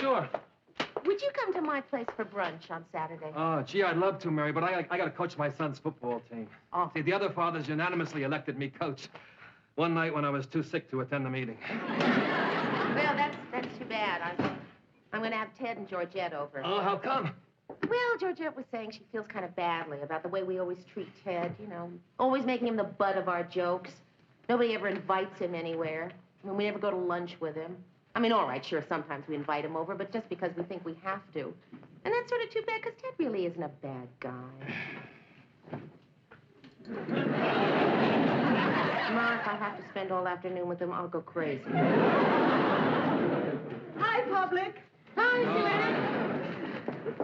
sure. Would you come to my place for brunch on Saturday? Oh, gee, I'd love to, Mary, but I got to coach my son's football team. Oh. See, the other fathers unanimously elected me coach. One night when I was too sick to attend the meeting. Well, that's too bad. I'm going to have Ted and Georgette over. Oh, how come? Well, Georgette was saying she feels kind of badly about the way we always treat Ted, you know. Always making him the butt of our jokes. Nobody ever invites him anywhere. I mean, we never go to lunch with him. I mean, all right, sure, sometimes we invite him over, but just because we think we have to. And that's sort of too bad, because Ted really isn't a bad guy. Ma, if I have to spend all afternoon with him, I'll go crazy. Hi, public. Hi, Suanne.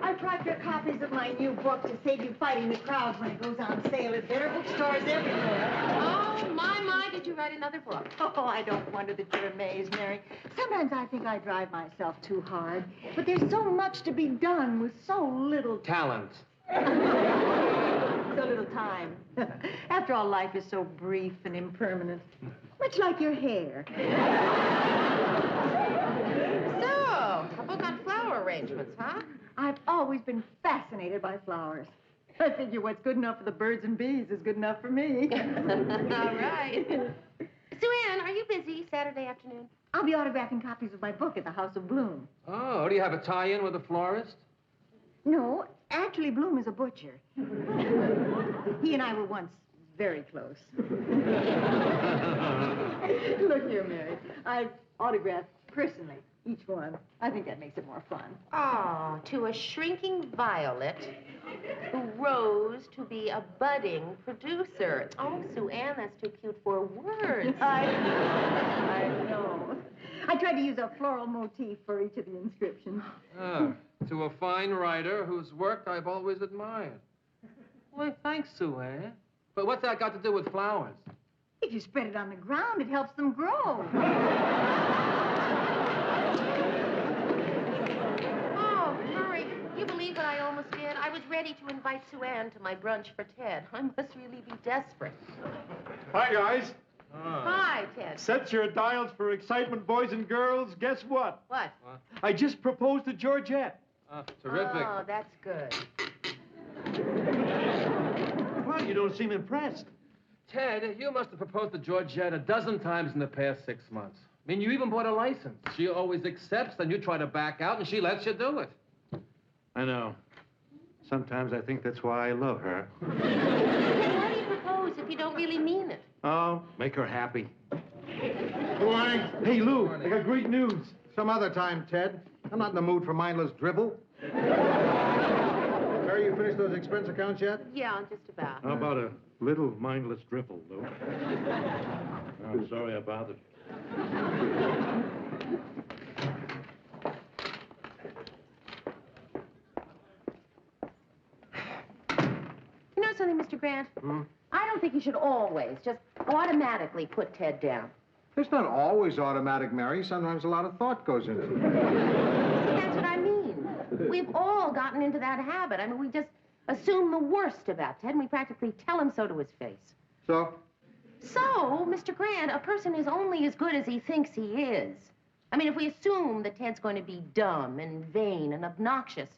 I brought your copies of my new book to save you fighting the crowds when it goes on sale at better bookstores everywhere. Oh, my, did you write another book? Oh, I don't wonder that you're amazed, Mary. Sometimes I think I drive myself too hard. But there's so much to be done with so little Talent. so little time. After all, life is so brief and impermanent. Much like your hair. So, a book on flower arrangements, huh? I've always been fascinated by flowers. I figure what's good enough for the birds and bees is good enough for me. All right. Suanne, are you busy Saturday afternoon? I'll be autographing copies of my book at the House of Bloom. Oh, do you have a tie-in with a florist? No, actually, Bloom is a butcher. He and I were once very close. Look here, Mary. I've autographed personally each one. I think that makes it more fun. Oh, to a shrinking violet who rose to be a budding producer. Oh, Suanne, that's too cute for words. I know. I tried to use a floral motif for each of the inscriptions. Oh, to a fine writer whose work I've always admired. Why, thanks, Sue Ann. But what's that got to do with flowers? If you spread it on the ground, it helps them grow. Oh, Murray, you believe what I almost did? I was ready to invite Suanne to my brunch for Ted. I must really be desperate. Hi, guys. Hi, Ted. Set your dials for excitement, boys and girls. Guess what? What? I just proposed to Georgette. Terrific. Oh, that's good. Well, you don't seem impressed. Ted, you must have proposed to Georgette a dozen times in the past 6 months. I mean, you even bought a license. She always accepts, then you try to back out, and she lets you do it. I know. Sometimes I think that's why I love her. Ted, why do you propose if you don't really mean it? Oh, make her happy. Good morning. Hey, Lou, I got great news. Some other time, Ted. I'm not in the mood for mindless drivel. Mary, you finished those expense accounts yet? Yeah, just about. How about a little mindless drivel, Lou? I'm sorry I bothered you. You know something, Mr. Grant? I don't think you should always just automatically put Ted down. It's not always automatic, Mary. Sometimes a lot of thought goes into it. That's what I mean. We've all gotten into that habit. I mean, we just assume the worst about Ted, and we practically tell him so to his face. So? So, Mr. Grant, a person is only as good as he thinks he is. I mean, if we assume that Ted's going to be dumb and vain and obnoxious,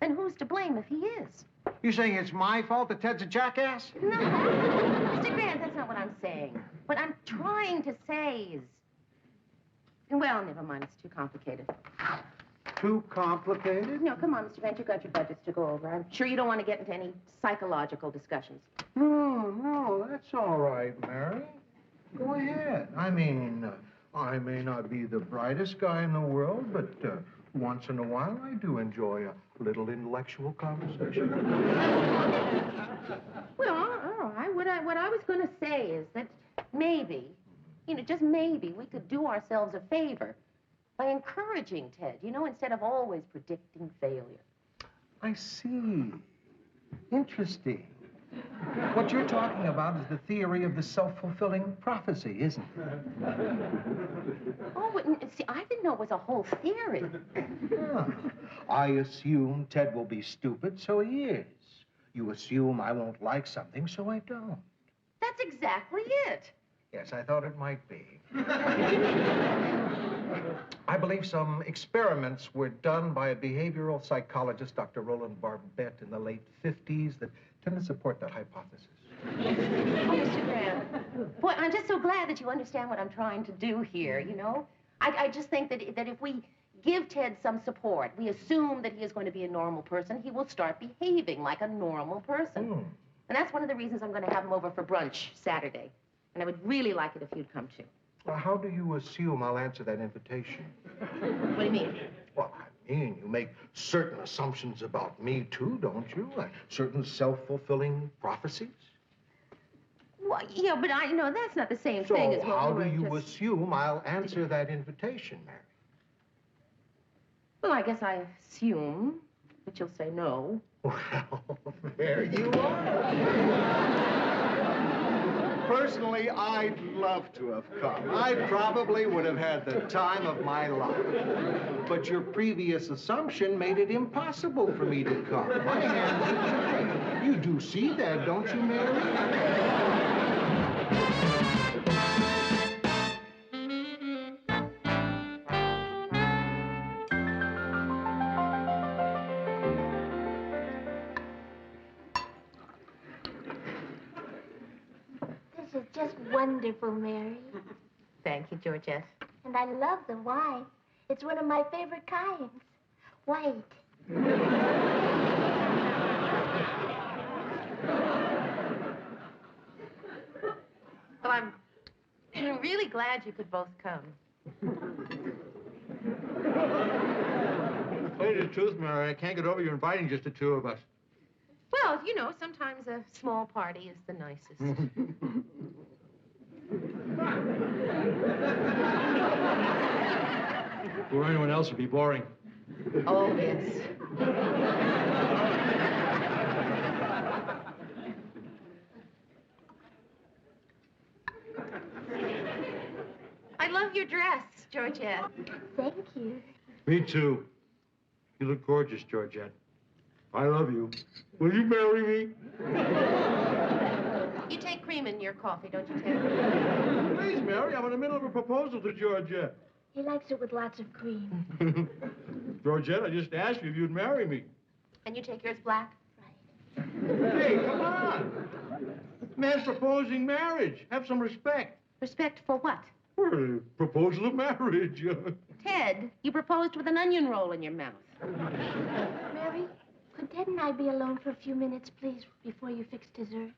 then who's to blame if he is? You saying it's my fault that Ted's a jackass? No. Mr. Grant, that's not what I'm saying. What I'm trying to say is... Well, never mind. It's too complicated. Too complicated? No, come on, Mr. Grant. You've got your budgets to go over. I'm sure you don't want to get into any psychological discussions. No, that's all right, Mary. Go ahead. I mean, I may not be the brightest guy in the world, but once in a while I do enjoy a little intellectual conversation. Well, all right. What I was going to say is that maybe, just maybe, we could do ourselves a favor by encouraging Ted, instead of always predicting failure. I see. Interesting. What you're talking about is the theory of the self-fulfilling prophecy, isn't it? Oh, but see, I didn't know it was a whole theory. I assume Ted will be stupid, so he is. You assume I won't like something, so I don't. That's exactly it. Yes, I thought it might be. I believe some experiments were done by a behavioral psychologist, Dr. Roland Barbette, in the late 50s that tend to support that hypothesis. Oh, Mr. Graham. Boy, I'm just so glad that you understand what I'm trying to do here, you know? I just think that if we give Ted some support, we assume that he is going to be a normal person, he will start behaving like a normal person. And that's one of the reasons I'm going to have him over for brunch Saturday. And I would really like it if you'd come too. Well, how do you assume I'll answer that invitation? What do you mean? Well, I mean, you make certain assumptions about me, too, don't you? Like certain self-fulfilling prophecies? Well, yeah, but I know that's not the same So thing as what how we do were you just... assume I'll answer that invitation, Mary? Well, I guess I assume that you'll say no. Well, there you are. Personally, I'd love to have come. I probably would have had the time of my life. But your previous assumption made it impossible for me to come. My hands are tied. You do see that, don't you, Mary? This is just wonderful, Mary. Thank you, Georgette. And I love the wine. It's one of my favorite kinds. White. Well, I'm really glad you could both come. To tell you the truth, Mary, I can't get over you inviting just the two of us. Well, you know, sometimes a small party is the nicest. Or anyone else would be boring. Oh, yes. I love your dress, Georgette. Thank you. Me too. You look gorgeous, Georgette. I love you. Will you marry me? You take cream in your coffee, don't you, Ted? Please, Mary, I'm in the middle of a proposal to Georgette. He likes it with lots of cream. Georgette, I just asked you if you'd marry me. And you take yours black? Hey, come on. Man's proposing marriage. Have some respect. Respect for what? Well, proposal of marriage. Ted, you proposed with an onion roll in your mouth. Mary, could Ted and I be alone for a few minutes, please, before you fix dessert?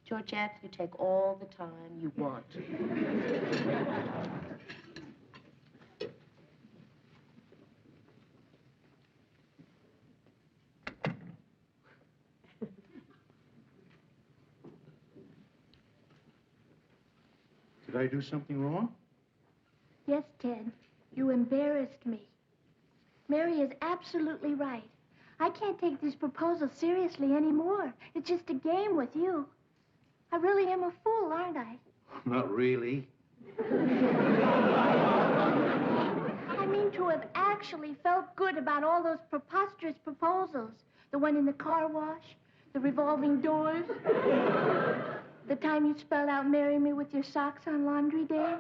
Georgette, you take all the time you want. Did I do something wrong? Yes, Ted. You embarrassed me. Mary is absolutely right. I can't take this proposal seriously anymore. It's just a game with you. I really am a fool, aren't I? Not really. I mean to have actually felt good about all those preposterous proposals. The one in the car wash, the revolving doors, the time you spelled out marry me with your socks on laundry day.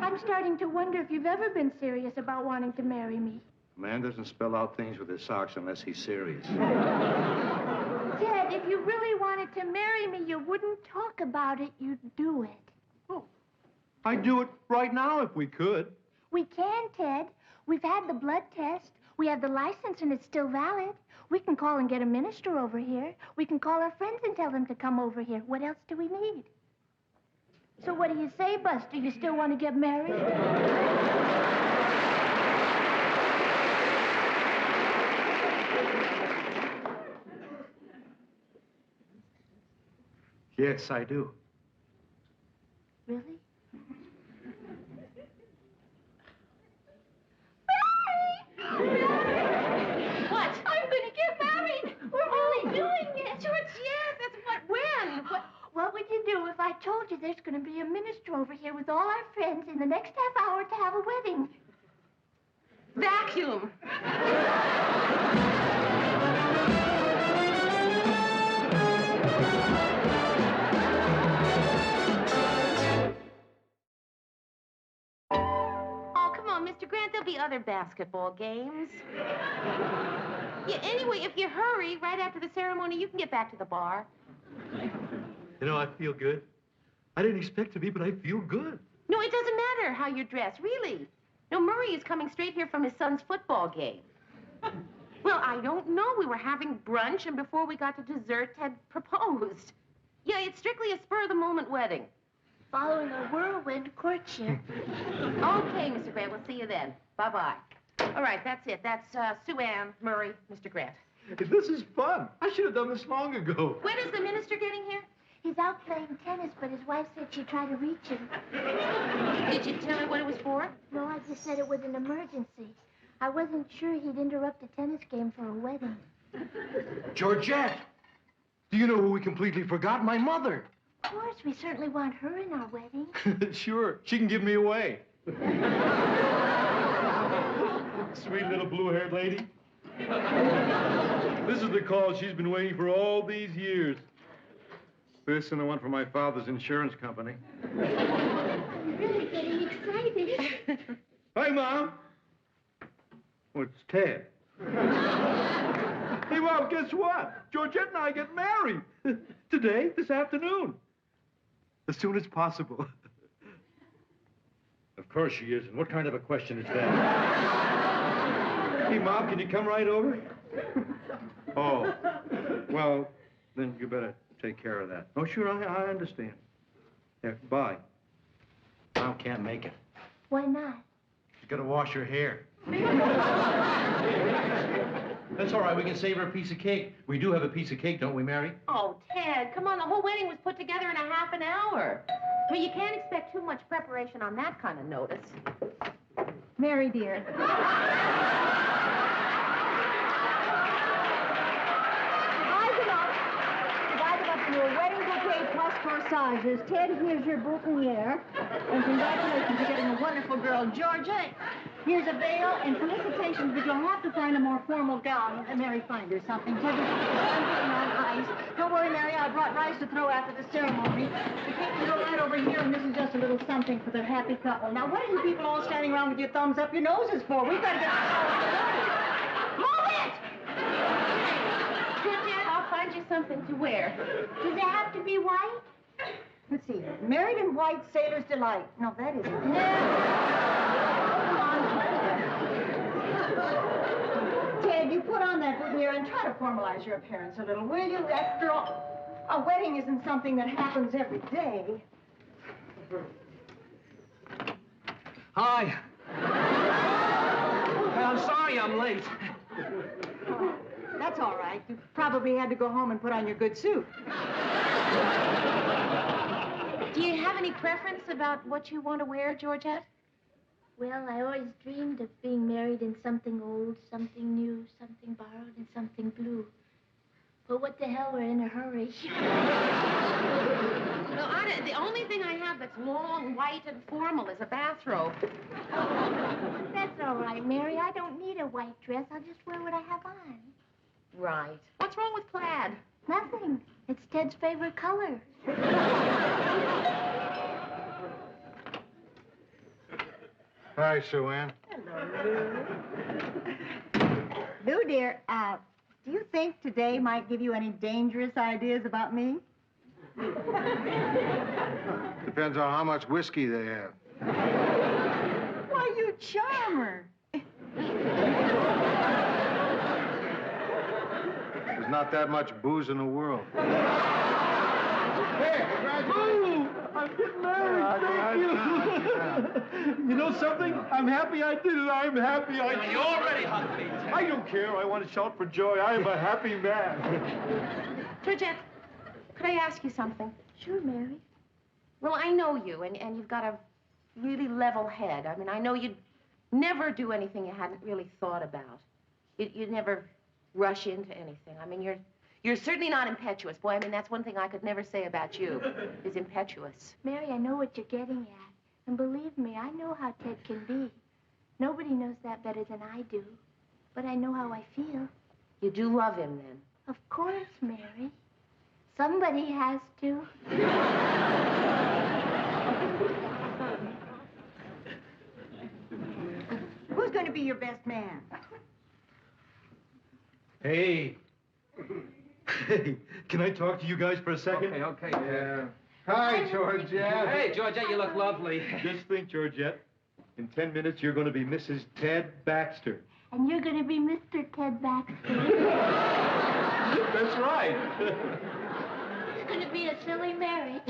I'm starting to wonder if you've ever been serious about wanting to marry me. A man doesn't spell out things with his socks unless he's serious. Ted, if you really wanted to marry me, you wouldn't talk about it, you'd do it. I'd do it right now if we could. We can, Ted. We've had the blood test. We have the license and it's still valid. We can call and get a minister over here. We can call our friends and tell them to come over here. What else do we need? So what do you say, Buster? You still want to get married? Yes, I do. Really? What? I'm going to get married. We're really doing it. Georgette, that's what, when? What would you do if I told you there's going to be a minister over here with all our friends in the next half hour to have a wedding? Vacuum. be other basketball games. Yeah, anyway, if you hurry, right after the ceremony, you can get back to the bar. You know, I feel good. I didn't expect to be, but I feel good. No, it doesn't matter how you're dressed, really. No, Murray is coming straight here from his son's football game. Well, I don't know. We were having brunch, and before we got to dessert, Ted proposed. Yeah, it's strictly a spur-of-the-moment wedding. Following a whirlwind courtship. Okay, Mr. Grant, we'll see you then. Bye-bye. All right, that's it. That's Sue Ann, Murray, Mr. Grant. This is fun. I should have done this long ago. When is the minister getting here? He's out playing tennis, but his wife said she tried to reach him. Did you tell her what it was for? No, I just said it was an emergency. I wasn't sure he'd interrupt a tennis game for a wedding. Georgette! Do you know who we completely forgot? My mother. Of course, we certainly want her in our wedding. Sure. She can give me away. Sweet little blue-haired lady. This is the call she's been waiting for all these years. This and the one from my father's insurance company. I'm really getting excited. Hi, Mom. Oh, it's Ted. Hey, Mom, guess what? Georgette and I get married. Today, this afternoon. As soon as possible. Of course she is. And what kind of a question is that? Hey, Mom, can you come right over? Oh, well, then you better take care of that. Oh, sure, I understand. Yeah, bye. Mom can't make it. Why not? She's got to wash her hair. That's all right. We can save her a piece of cake. We do have a piece of cake, don't we, Mary? Oh, Ted, come on. The whole wedding was put together in a half an hour. I mean, you can't expect too much preparation on that kind of notice. Mary, dear. Divide them up into a wedding bouquet plus corsages. Ted, here's your boutonniere. And congratulations, you're getting a wonderful girl, Georgia. Here's a veil and felicitations, but you'll have to find a more formal gown. Mary, find her something. Ted, I'm putting on ice. Don't worry, Mary, I brought rice to throw after the ceremony. The cake can go right over here, and this is just a little something for the happy couple. Now, what are you people all standing around with your thumbs up your noses for? We've got to get this all started. Move it! Georgette, I'll find you something to wear. Does it have to be white? Let's see. Married in white, sailor's delight. No, that isn't. Ted, you put on that boutonniere and try to formalize your appearance a little, will you? After all, a wedding isn't something that happens every day. Hi. I'm sorry I'm late. Oh, that's all right. You probably had to go home and put on your good suit. Do you have any preference about what you want to wear, Georgette? Well, I always dreamed of being married in something old, something new, something borrowed, and something blue. But what the hell, we're in a hurry. No, Anna, the only thing I have that's long, white, and formal is a bathrobe. That's all right, Mary. I don't need a white dress. I'll just wear what I have on. Right. What's wrong with plaid? Nothing. It's Ted's favorite color. Hi, Sue Ann. Lou, dear, do you think today might give you any dangerous ideas about me? Depends on how much whiskey they have. Why, you charmer. There's not that much booze in the world. Hey, congratulations. I'm getting married. Thank you. You know something? I'm happy I did it. I'm happy I did it. You already hugged me, Ted. I don't care. I want to shout for joy. I am a happy man. Georgette, could I ask you something? Sure, Mary. Well, I know you, and you've got a really level head. I mean, I know you'd never do anything you hadn't really thought about. You'd never rush into anything. I mean, you're certainly not impetuous. Boy, I mean, that's one thing I could never say about you, is impetuous. Mary, I know what you're getting at. And believe me, I know how Ted can be. Nobody knows that better than I do. But I know how I feel. You do love him, then? Of course, Mary. Somebody has to. Who Who's going to be your best man? Hey. Hey, can I talk to you guys for a second? Okay. Yeah. Hi, Georgette. Hey, Georgette, you look lovely. Just think, Georgette. In 10 minutes, you're going to be Mrs. Ted Baxter. And you're going to be Mr. Ted Baxter. That's right. It's going to be a silly marriage.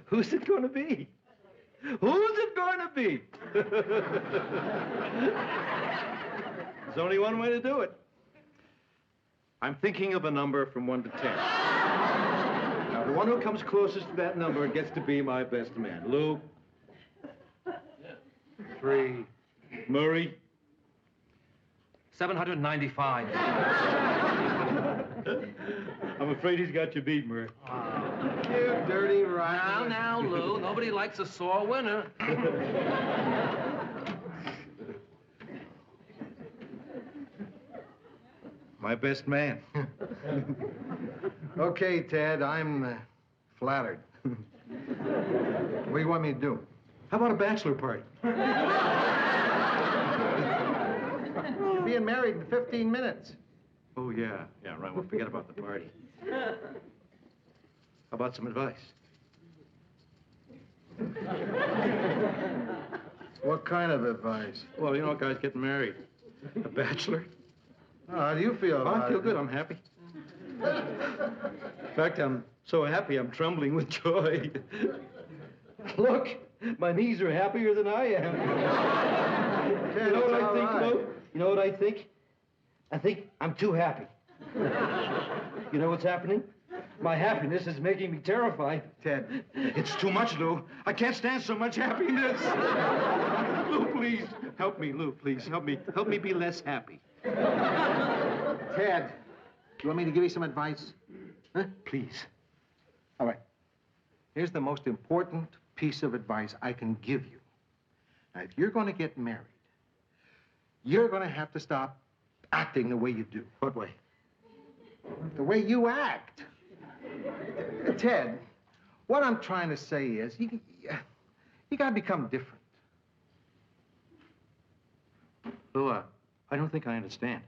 Who's it going to be? Who's it going to be? There's only one way to do it. I'm thinking of a number from 1 to 10. Now, the one who comes closest to that number gets to be my best man. Lou? 3. Murray? 795. I'm afraid he's got you beat, Murray. You dirty rat. Now, Lou, nobody likes a sore winner. My best man. Okay, Ted, I'm flattered. What do you want me to do? How about a bachelor party? You're being married in 15 minutes. Oh, yeah. Yeah, right. Well, forget about the party. How about some advice? What kind of advice? Well, you know, guys getting married. A bachelor. Oh, how do you feel about I feel it? good. I'm happy. In fact, I'm so happy I'm trembling with joy. Look, my knees are happier than I am. Ted, You know what it's I all think, right. Lou? You know what I think? I think I'm too happy. You know what's happening? My happiness is making me terrified. Ted. It's too much, Lou. I can't stand so much happiness. Lou, please. Help me, Lou, please. Help me. Help me be less happy. Ted, you want me to give you some advice? Huh? Please. All right. Here's the most important piece of advice I can give you. Now, if you're going to get married, you're going to have to stop acting the way you do. What way? The way you act. Ted, what I'm trying to say is you got to become different. Lou, I don't think I understand.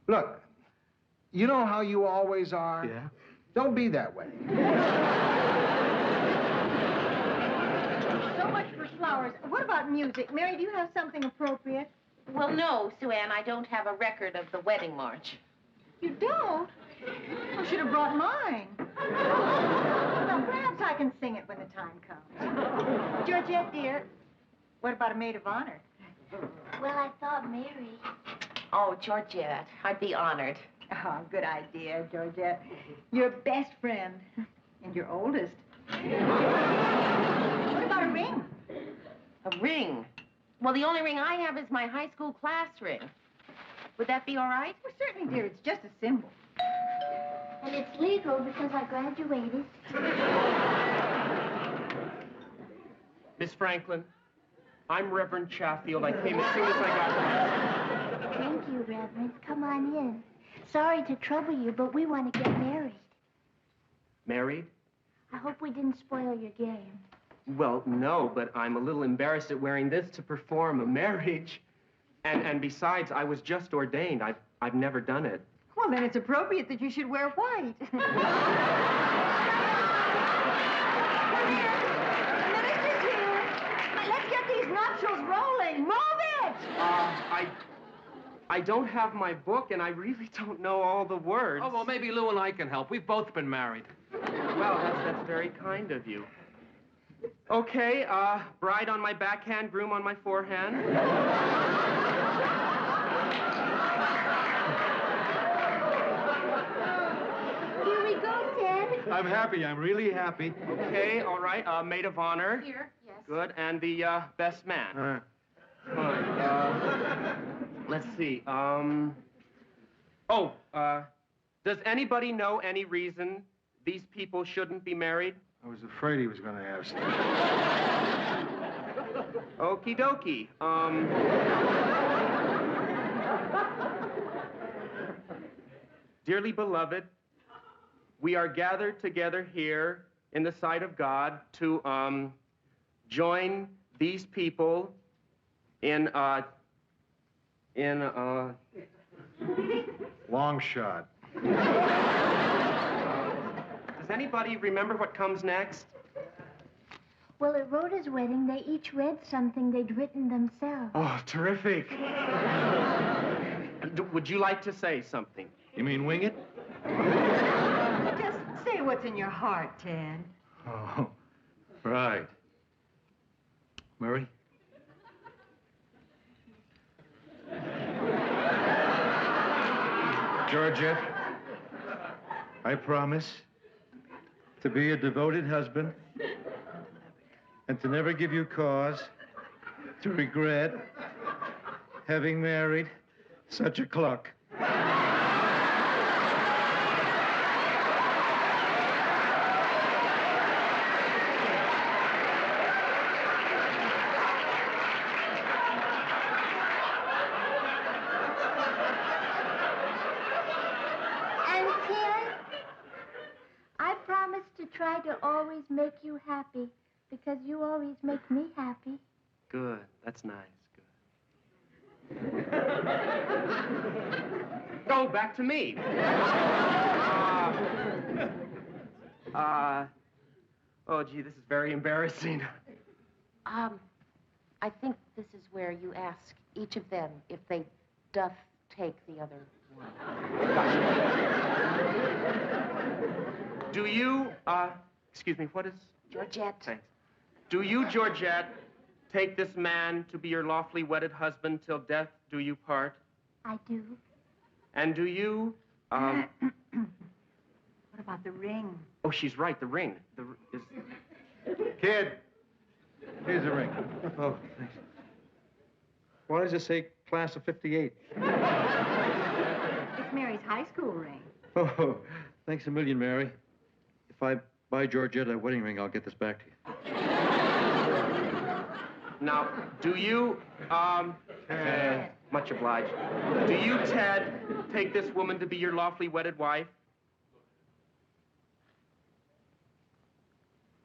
Look, you know how you always are? Yeah? Don't be that way. So much for flowers. What about music? Mary, do you have something appropriate? Well, no, Sue Ann, I don't have a record of the wedding march. You don't? I should have brought mine. Well, perhaps I can sing it when the time comes. Georgette, dear, what about a maid of honor? Well, I thought Mary. Oh, Georgette, I'd be honored. Oh, good idea, Georgette. Your best friend and your oldest. What about a ring? A ring? Well, the only ring I have is my high school class ring. Would that be all right? Well, certainly, dear. It's just a symbol. And it's legal because I graduated. Miss Franklin, I'm Reverend Chatfield. I came as soon as I got here. Thank you, Reverend. Come on in. Sorry to trouble you, but we want to get married. Married? I hope we didn't spoil your game. Well, no, but I'm a little embarrassed at wearing this to perform a marriage. And besides, I was just ordained. I've never done it. Well, then it's appropriate that you should wear white. Minister's here. Let's get these nuptials rolling. Move it! I don't have my book, and I really don't know all the words. Oh, well, maybe Lou and I can help. We've both been married. Well, that's very kind of you. Okay, bride on my backhand, groom on my forehand. Here we go, Ted. I'm happy. I'm really happy. Okay, all right, maid of honor. Here, yes. Good, and the best man. Fine. Let's see. Does anybody know any reason these people shouldn't be married? I was afraid he was going to ask. Okie dokie. Dearly beloved, we are gathered together here in the sight of God to join these people in Long shot. Does anybody remember what comes next? Well, at Rhoda's wedding, they each read something they'd written themselves. Oh, terrific. Would you like to say something? You mean wing it? Just say what's in your heart, Ted. Oh, right. Murray? Georgette, I promise to be a devoted husband and to never give you cause to regret having married such a cluck. And Ted, I promise to try to always make you happy because you always make me happy. Good. That's nice. Good. Go back to me. Oh, gee, this is very embarrassing. I think this is where you ask each of them if they doth take the other one. Do you, excuse me, what is? Georgette. Thanks. Do you, Georgette, take this man to be your lawfully wedded husband till death do you part? I do. And do you, What about the ring? oh, she's right, the ring. Kid, here's a ring. Oh, thanks. Why does it say class of 58? It's Mary's high school ring. Oh, thanks a million, Mary. If I buy Georgette a wedding ring, I'll get this back to you. Now, do you, much obliged. Do you, Ted, take this woman to be your lawfully wedded wife?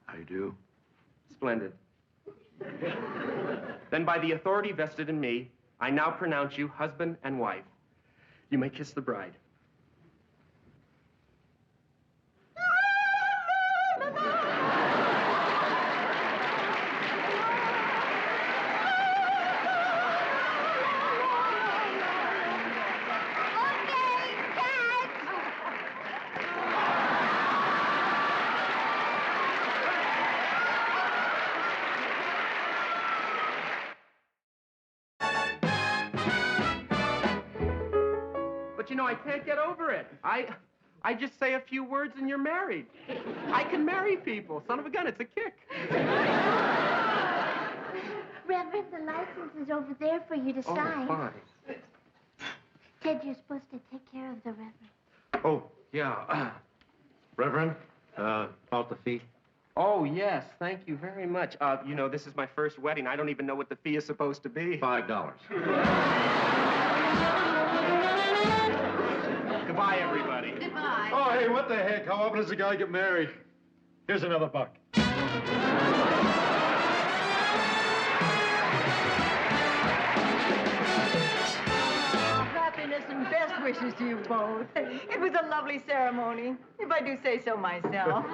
I do. Splendid. Then by the authority vested in me, I now pronounce you husband and wife. You may kiss the bride. But you know, I can't get over it. I just say a few words and you're married. I can marry people. Son of a gun, it's a kick. Reverend, the license is over there for you to sign. Fine. Ted, you're supposed to take care of the Reverend. Oh, yeah. Reverend, about the fee. Oh, yes, thank you very much. You know, this is my first wedding. I don't even know what the fee is supposed to be. $5. Goodbye, everybody. Goodbye. Oh, hey, what the heck? How often does a guy get married? Here's another buck. Happiness and best wishes to you both. It was a lovely ceremony, if I do say so myself.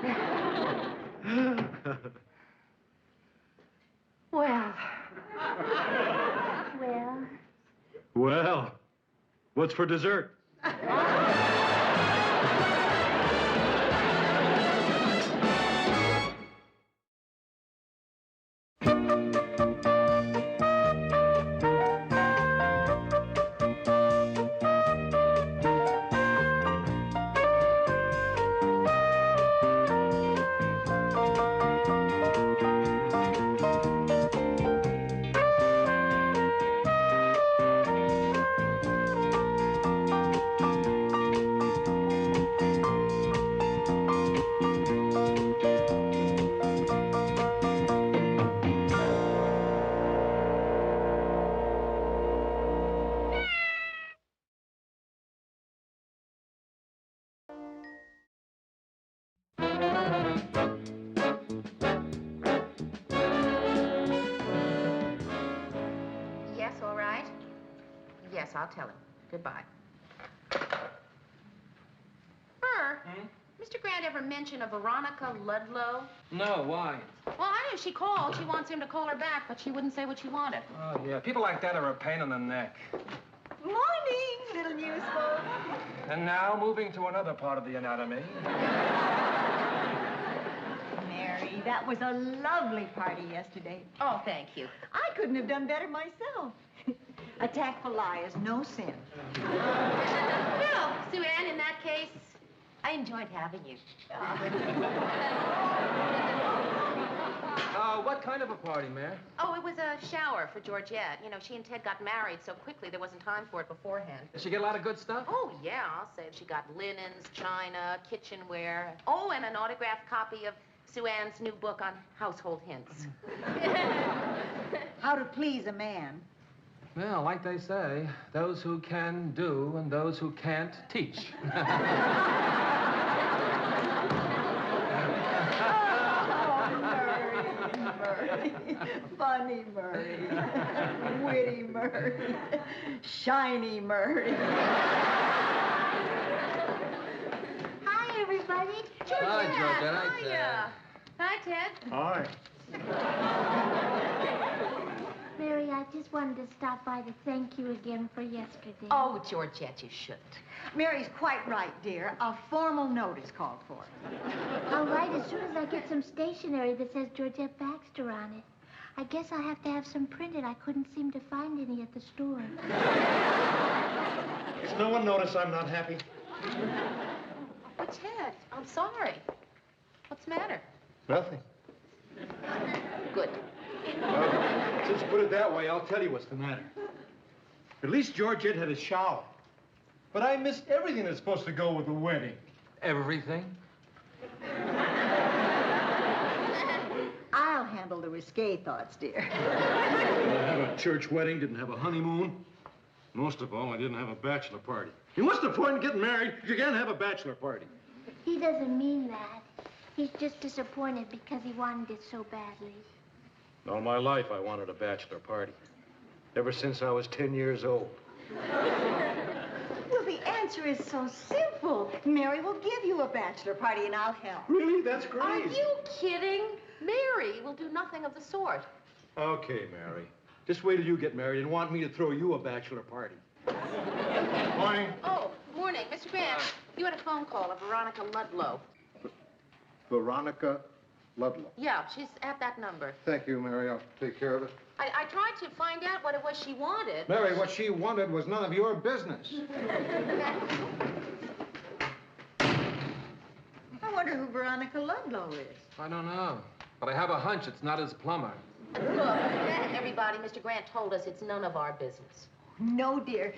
Well, Well, Well, what's for dessert? Yes, I'll tell him. Goodbye. Her? Mr. Grant ever mention a Veronica Ludlow? No, why? Well, I knew she called. She wants him to call her back, but she wouldn't say what she wanted. Oh, yeah. People like that are a pain in the neck. Morning, little newsboy. And now, moving to another part of the anatomy. Mary, that was a lovely party yesterday. Oh, thank you. I couldn't have done better myself. A tactful lie is no sin. Well, Sue Ann, in that case, I enjoyed having you. What kind of a party, Mayor? Oh, it was a shower for Georgette. You know, she and Ted got married so quickly there wasn't time for it beforehand. Did she get a lot of good stuff? Oh, yeah, I'll say she got linens, china, kitchenware. Oh, and an autographed copy of Sue Ann's new book on household hints. How to please a man. Well, like they say, those who can do and those who can't teach. Murray. Funny Murray. Witty Murray. Shiny Murray. Hi, everybody. Hi, Georgette. Hi, Hiya. Hi, Ted. Hi. Mary, I just wanted to stop by to thank you again for yesterday. Oh, Georgette, you shouldn't. Mary's quite right, dear. A formal note is called for. I'll write as soon as I get some stationery that says Georgette Baxter on it. I guess I'll have to have some printed. I couldn't seem to find any at the store. Does no one notice I'm not happy? Oh, Ted, I'm sorry. What's the matter? Nothing. Good. Well, since you put it that way, I'll tell you what's the matter. At least Georgette had a shower. But I missed everything that's supposed to go with the wedding. Everything? I'll handle the risque thoughts, dear. I had a church wedding, didn't have a honeymoon. Most of all, I didn't have a bachelor party. And what's the point in getting married if you can't have a bachelor party? He doesn't mean that. He's just disappointed because he wanted it so badly. All my life, I wanted a bachelor party. Ever since I was 10 years old. Well, the answer is so simple. Mary will give you a bachelor party and I'll help. Really? That's great. Are you kidding? Mary will do nothing of the sort. Okay, Mary. Just wait till you get married and want me to throw you a bachelor party. Morning. Oh, morning. Mr. Grant, you had a phone call of Veronica Ludlow. Veronica Ludlow. Yeah, she's at that number. Thank you, Mary. I'll take care of it. I tried to find out what it was she wanted. Mary, what she wanted was none of your business. I wonder who Veronica Ludlow is. I don't know. But I have a hunch it's not his plumber. Look, everybody, Mr. Grant told us it's none of our business. No, dear.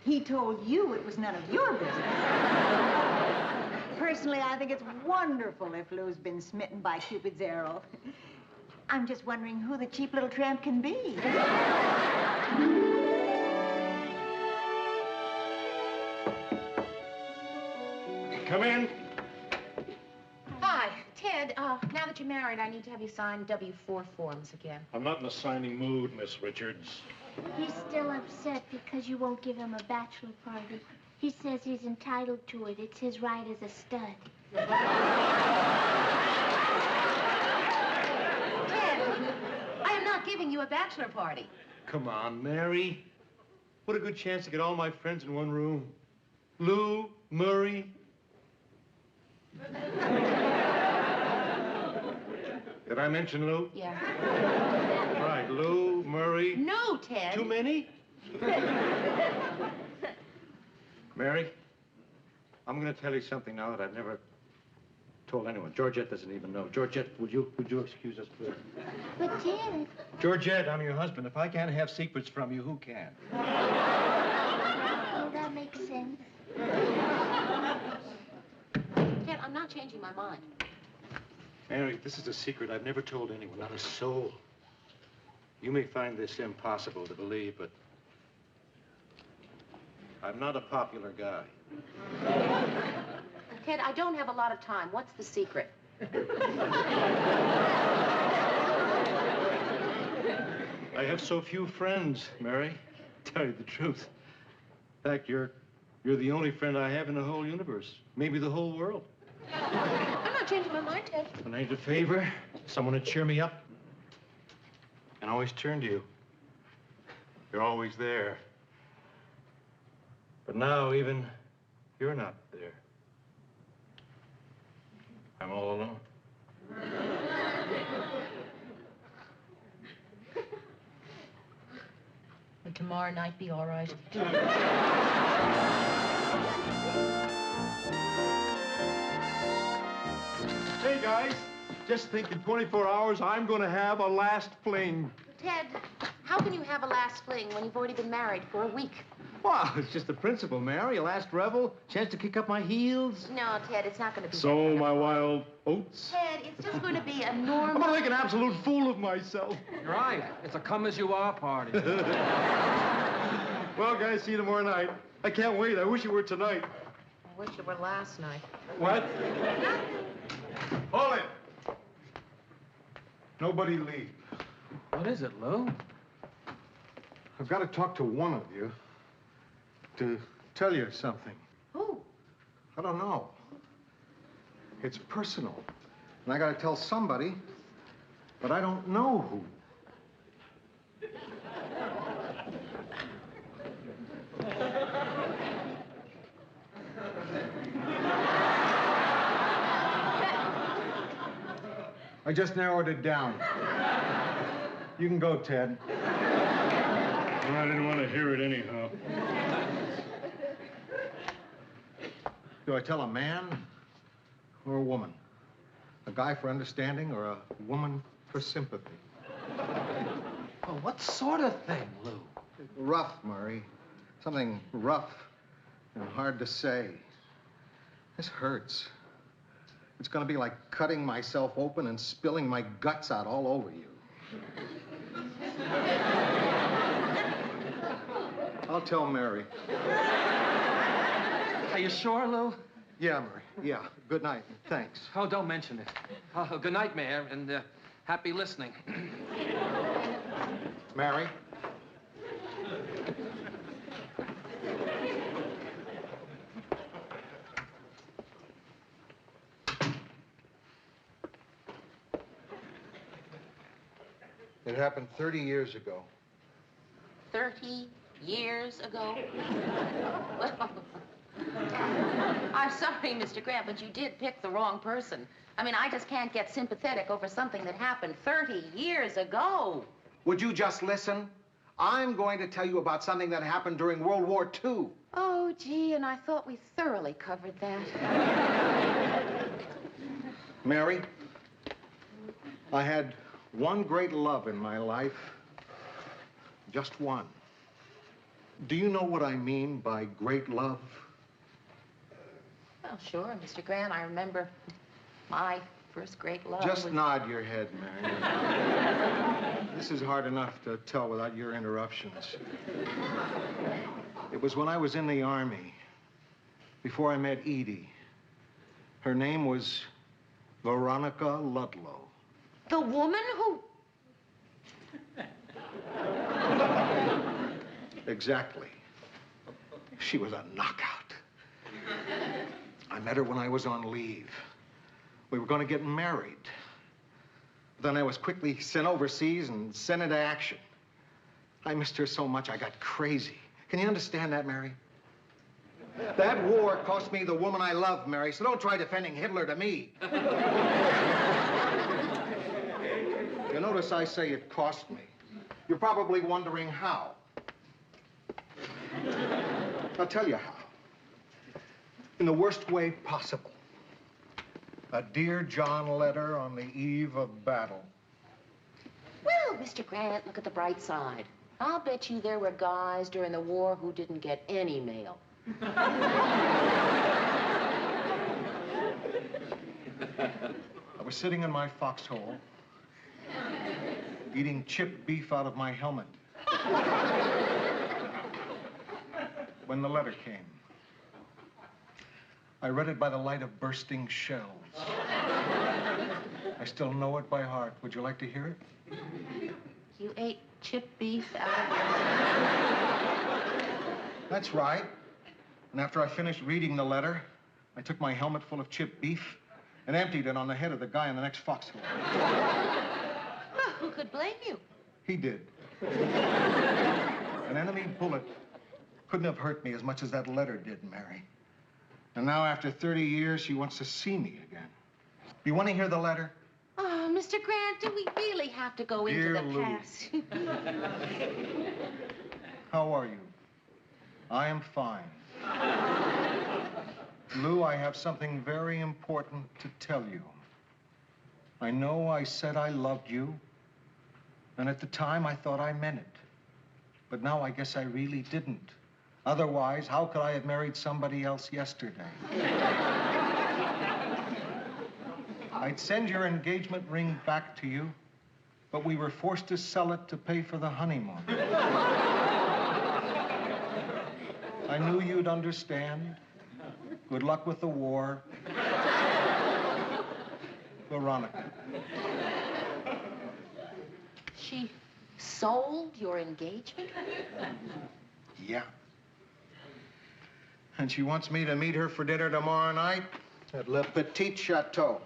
He told you it was none of your business. Personally, I think it's wonderful if Lou's been smitten by Cupid's arrow. I'm just wondering who the cheap little tramp can be. Come in. Hi, Ted. Now that you're married, I need to have you sign W-4 forms again. I'm not in a signing mood, Miss Richards. He's still upset because you won't give him a bachelor party. He says he's entitled to it. It's his right as a stud. Ted, I am not giving you a bachelor party. Come on, Mary. What a good chance to get all my friends in one room. Lou, Murray. Did I mention Lou? Yeah. Right, Lou, Murray. No, Ted. Too many? Mary, I'm going to tell you something now that I've never told anyone. Georgette doesn't even know. Georgette, would you excuse us, please? But, Ted... Georgette, I'm your husband. If I can't have secrets from you, who can? Oh, that makes sense. Ted, I'm not changing my mind. Mary, this is a secret I've never told anyone, not a soul. You may find this impossible to believe, but I'm not a popular guy. Ted, I don't have a lot of time. What's the secret? I have so few friends, Mary. Tell you the truth, In fact, you're the only friend I have in the whole universe. Maybe the whole world. I'm not changing my mind, Ted. When I need a favor, someone to cheer me up, and I always turn to you. You're always there. But now, even you're not there. I'm all alone. Would tomorrow night be all right? Hey, guys. Just think in 24 hours, I'm going to have a last fling. Ted, how can you have a last fling when you've already been married for a week? Well, it's just the principle, Mary. A last revel, chance to kick up my heels. No, Ted, it's not going to be Sow that. my wild oats. Ted, it's just going to be a I'm normal... going to make an absolute fool of myself. Right. It's a come-as-you-are party. Well, guys, see you tomorrow night. I can't wait. I wish it were tonight. I wish it were last night. What? Hold it. Nobody leave. What is it, Lou? I've got to talk to one of you to tell you something. Who? I don't know. It's personal. And I got to tell somebody, but I don't know who. I just narrowed it down. You can go, Ted. Well, I didn't want to hear it anyhow. Do I tell a man or a woman? A guy for understanding or a woman for sympathy? Well, what sort of thing, Lou? Rough, Murray. Something rough and hard to say. This hurts. It's gonna be like cutting myself open and spilling my guts out all over you. I'll tell Mary. Are you sure, Lou? Yeah, Murray. Yeah. Good night. Thanks. Oh, don't mention it. Oh, good night, Mayor, and happy listening. Mary? It happened 30 years ago. 30 years ago? Well, I'm sorry, Mr. Grant, but you did pick the wrong person. I mean, I just can't get sympathetic over something that happened 30 years ago. Would you just listen? I'm going to tell you about something that happened during World War II. Oh, gee, and I thought we thoroughly covered that. Mary, I had one great love in my life. Just one. Do you know what I mean by great love? Well, sure, Mr. Grant, I remember my first great love. Just nod your head, Mary. This is hard enough to tell without your interruptions. It was when I was in the Army, before I met Edie. Her name was Veronica Ludlow. The woman who... Exactly. She was a knockout. I met her when I was on leave. We were going to get married. Then I was quickly sent overseas and sent into action. I missed her so much I got crazy. Can you understand that, Mary? That war cost me the woman I love, Mary, so don't try defending Hitler to me. You notice I say it cost me. You're probably wondering how. I'll tell you how. In the worst way possible. A Dear John letter on the eve of battle. Well, Mr. Grant, look at the bright side. I'll bet you there were guys during the war who didn't get any mail. I was sitting in my foxhole, eating chipped beef out of my helmet, when the letter came. I read it by the light of bursting shells. I still know it by heart. Would you like to hear it? You ate chipped beef out of That's right. And after I finished reading the letter, I took my helmet full of chipped beef and emptied it on the head of the guy in the next foxhole. Well, who could blame you? He did. An enemy bullet couldn't have hurt me as much as that letter did, Mary. And now, after 30 years, she wants to see me again. You want to hear the letter? Oh, Mr. Grant, do we really have to go into Dear the Lou. past? How are you? I am fine. Lou, I have something very important to tell you. I know I said I loved you, and at the time I thought I meant it. But now I guess I really didn't. Otherwise, how could I have married somebody else yesterday? I'd send your engagement ring back to you, but we were forced to sell it to pay for the honeymoon. I knew you'd understand. Good luck with the war. Veronica. She sold your engagement? Yeah. And she wants me to meet her for dinner tomorrow night at Le Petit Chateau.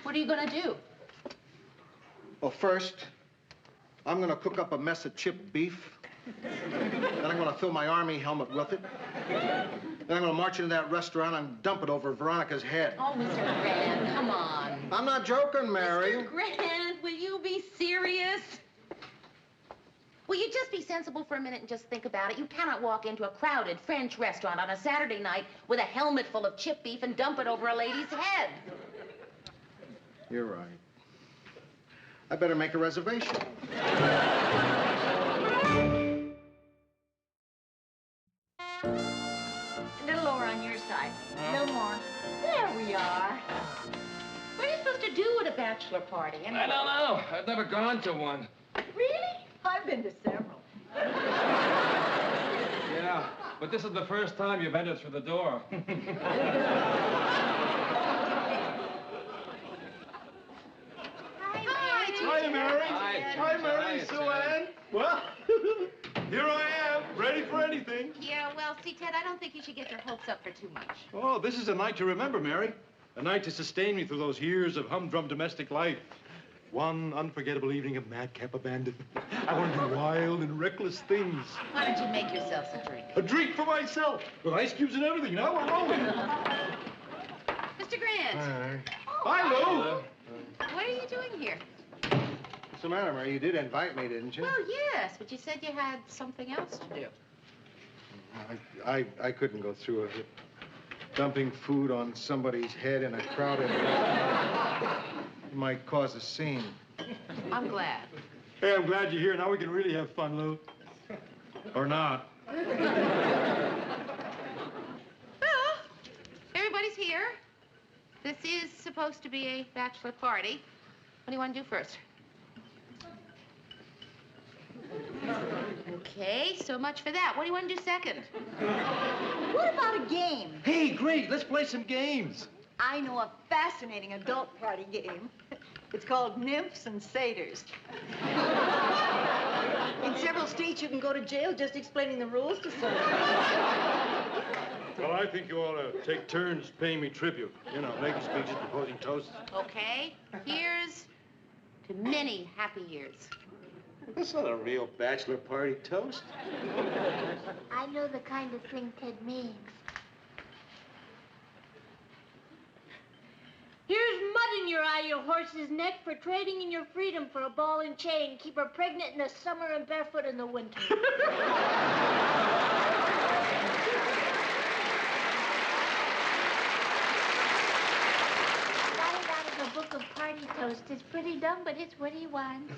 What are you gonna do? Well, first, I'm gonna cook up a mess of chipped beef. Then I'm gonna fill my army helmet with it. Then I'm gonna march into that restaurant and dump it over Veronica's head. Oh, Mr. Grant, come on. I'm not joking, Mary. Mr. Grant, will you be serious? Will you just be sensible for a minute and just think about it? You cannot walk into a crowded French restaurant on a Saturday night with a helmet full of chipped beef and dump it over a lady's head. You're right. I better make a reservation. A little lower on your side. A little more. There we are. What are you supposed to do at a bachelor party? I don't know. I've never gone to one. Really? I've been to several. Yeah, but this is the first time you've entered through the door. Hi, Mary. Hi, Mary, Hi, Sue Ann. Well, here I am, ready for anything. Yeah, well, see, Ted, I don't think you should get your hopes up for too much. Oh, this is a night to remember, Mary. A night to sustain me through those years of humdrum domestic life. One unforgettable evening of madcap abandon. I want to do wild and reckless things. Why don't you make yourselves a drink? A drink for myself, with ice cubes and everything. Now we're rolling. Mr. Grant, Hi, Lou. what are you doing here? What's the matter, Mary? You did invite me, didn't you? Well, yes, but you said you had something else to do. I couldn't go through with it. Dumping food on somebody's head in a crowded restaurant might cause a scene. I'm glad. Hey, I'm glad you're here. Now we can really have fun, Lou. Or not. Well, everybody's here. This is supposed to be a bachelor party. What do you want to do first? Okay, so much for that. What do you want to do second? What about a game? Hey, great. Let's play some games. I know a fascinating adult party game. It's called Nymphs and Satyrs. In several states, you can go to jail just explaining the rules to someone. Well, I think you ought to take turns paying me tribute. You know, making speeches, proposing toasts. Okay, here's to many happy years. That's not a real bachelor party toast. I know the kind of thing Ted means. Here's mud in your eye, you horse's neck, for trading in your freedom for a ball and chain. Keep her pregnant in the summer and barefoot in the winter. Got it out of a book of party toast. It's pretty dumb, but it's what he wants.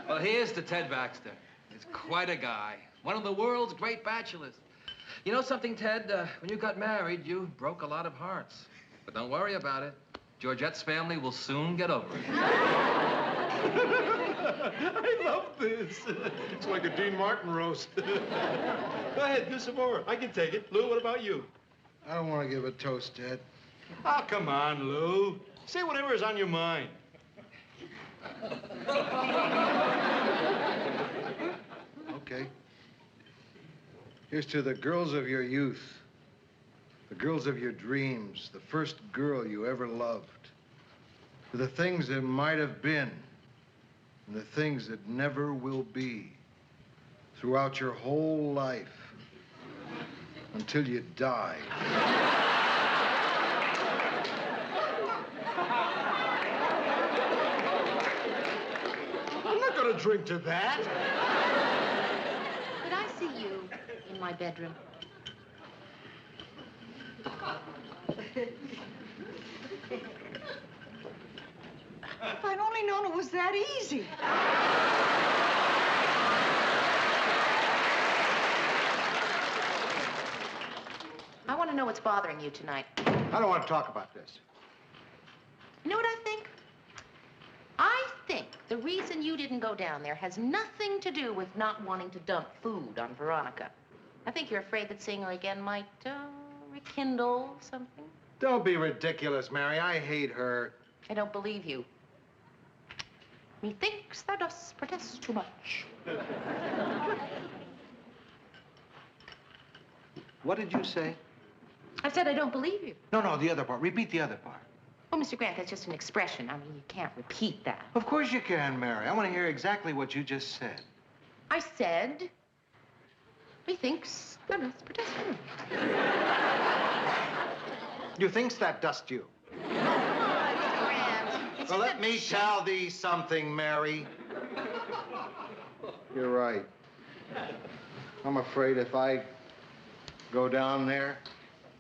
Well, here's to Ted Baxter. He's quite a guy. One of the world's great bachelors. You know something, Ted? When you got married, you broke a lot of hearts. But don't worry about it. Georgette's family will soon get over it. I love this. It's like a Dean Martin roast. Go ahead, do some more. I can take it. Lou, what about you? I don't want to give a toast, Ted. Oh, come on, Lou. Say whatever is on your mind. Okay. Here's to the girls of your youth, the girls of your dreams, the first girl you ever loved, to the things that might have been, and the things that never will be, throughout your whole life, until you die. I'm not gonna drink to that. Could I see you in my bedroom? If I'd only known it was that easy. I want to know what's bothering you tonight. I don't want to talk about this. You know what I think? I think the reason you didn't go down there has nothing to do with not wanting to dump food on Veronica. I think you're afraid that seeing her again might rekindle something. Don't be ridiculous, Mary. I hate her. I don't believe you. Methinks thou dost protest too much. What did you say? I said I don't believe you. No, the other part. Repeat the other part. Oh, Mr. Grant, that's just an expression. I mean, you can't repeat that. Of course you can, Mary. I want to hear exactly what you just said. I said, methinks thou dost protest too much. You thinks that dust you? Mr. Grant, it's Well, just let me tell thee something, Mary. You're right. I'm afraid if I go down there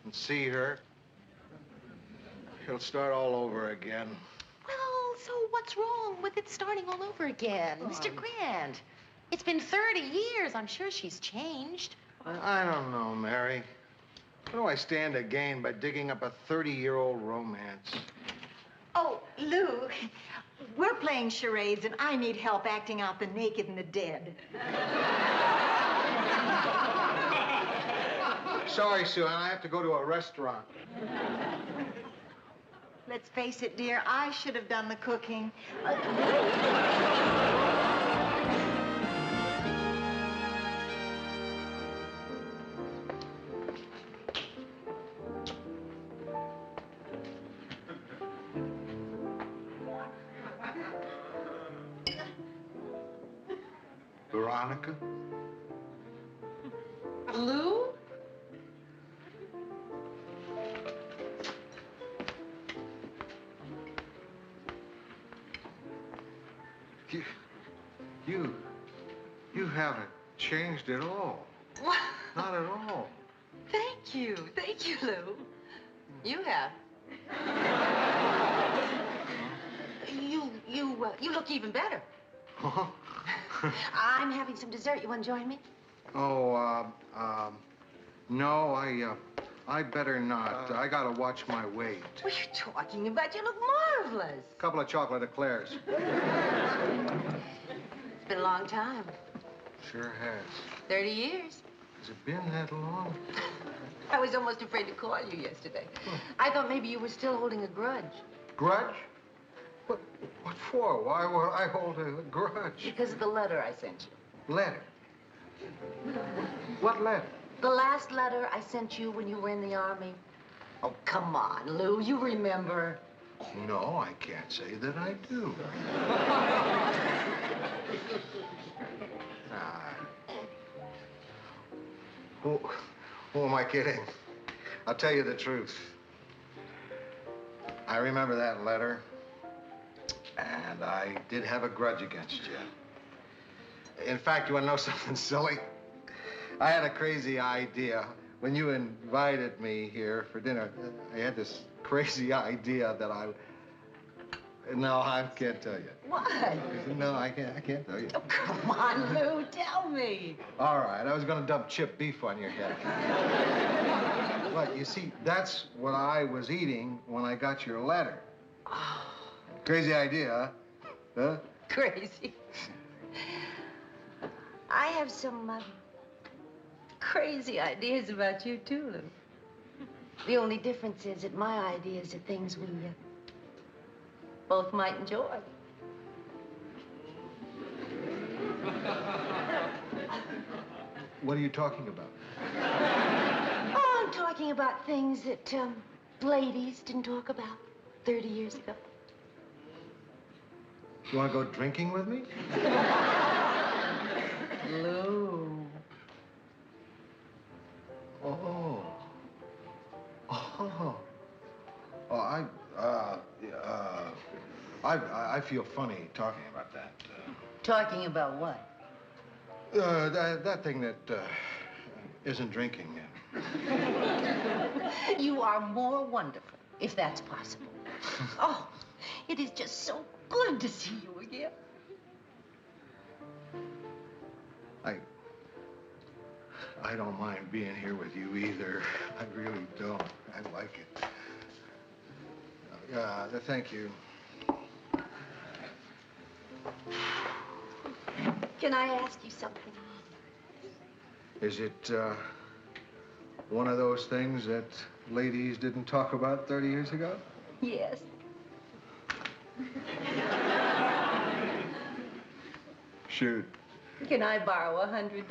and see her, she'll start all over again. Well, so what's wrong with it starting all over again? Mr. Grant, it's been 30 years. I'm sure she's changed. I don't know, Mary. What do I stand to gain by digging up a 30-year-old romance? Oh, Lou, we're playing charades, and I need help acting out the naked and the dead. Sorry, Sue, I have to go to a restaurant. Let's face it, dear, I should have done the cooking. Veronica? Lou? You haven't changed at all. What? Not at all. Thank you, Lou. You have. You look even better. Huh? I'm having some dessert. You want to join me? Oh, no, I better not. I gotta watch my weight. What are you talking about? You look marvelous. A couple of chocolate eclairs. It's been a long time. Sure has. 30 years. Has it been that long? I was almost afraid to call you yesterday. I thought maybe you were still holding a grudge. Grudge? What for? Why would I hold a grudge? Because of the letter I sent you. Letter? What letter? The last letter I sent you when you were in the Army. Oh, come on, Lou. You remember. No, I can't say that I do. Who am I kidding? I'll tell you the truth. I remember that letter, and I did have a grudge against you. In fact, you want to know something silly? I had a crazy idea. When you invited me here for dinner, I had this crazy idea that No, I can't tell you. What? No, I can't tell you. Oh, come on, Lou. Tell me. All right, I was going to dump chip beef on your head. But you see, that's what I was eating when I got your letter. Oh. Crazy idea, huh? Crazy. I have some crazy ideas about you, too, Lou. The only difference is that my ideas are things we both might enjoy. What are you talking about? talking about things that ladies didn't talk about 30 years ago. You want to go drinking with me? Lou. Oh. Oh. Oh, I feel funny talking about that. Talking about what? That thing that isn't drinking. You are more wonderful, if that's possible. Oh, it is just so good to see you again. I don't mind being here with you either. I really don't. I like it. Thank you. Can I ask you something? Is it one of those things that ladies didn't talk about 30 years ago? Yes. Shoot. Can I borrow $100?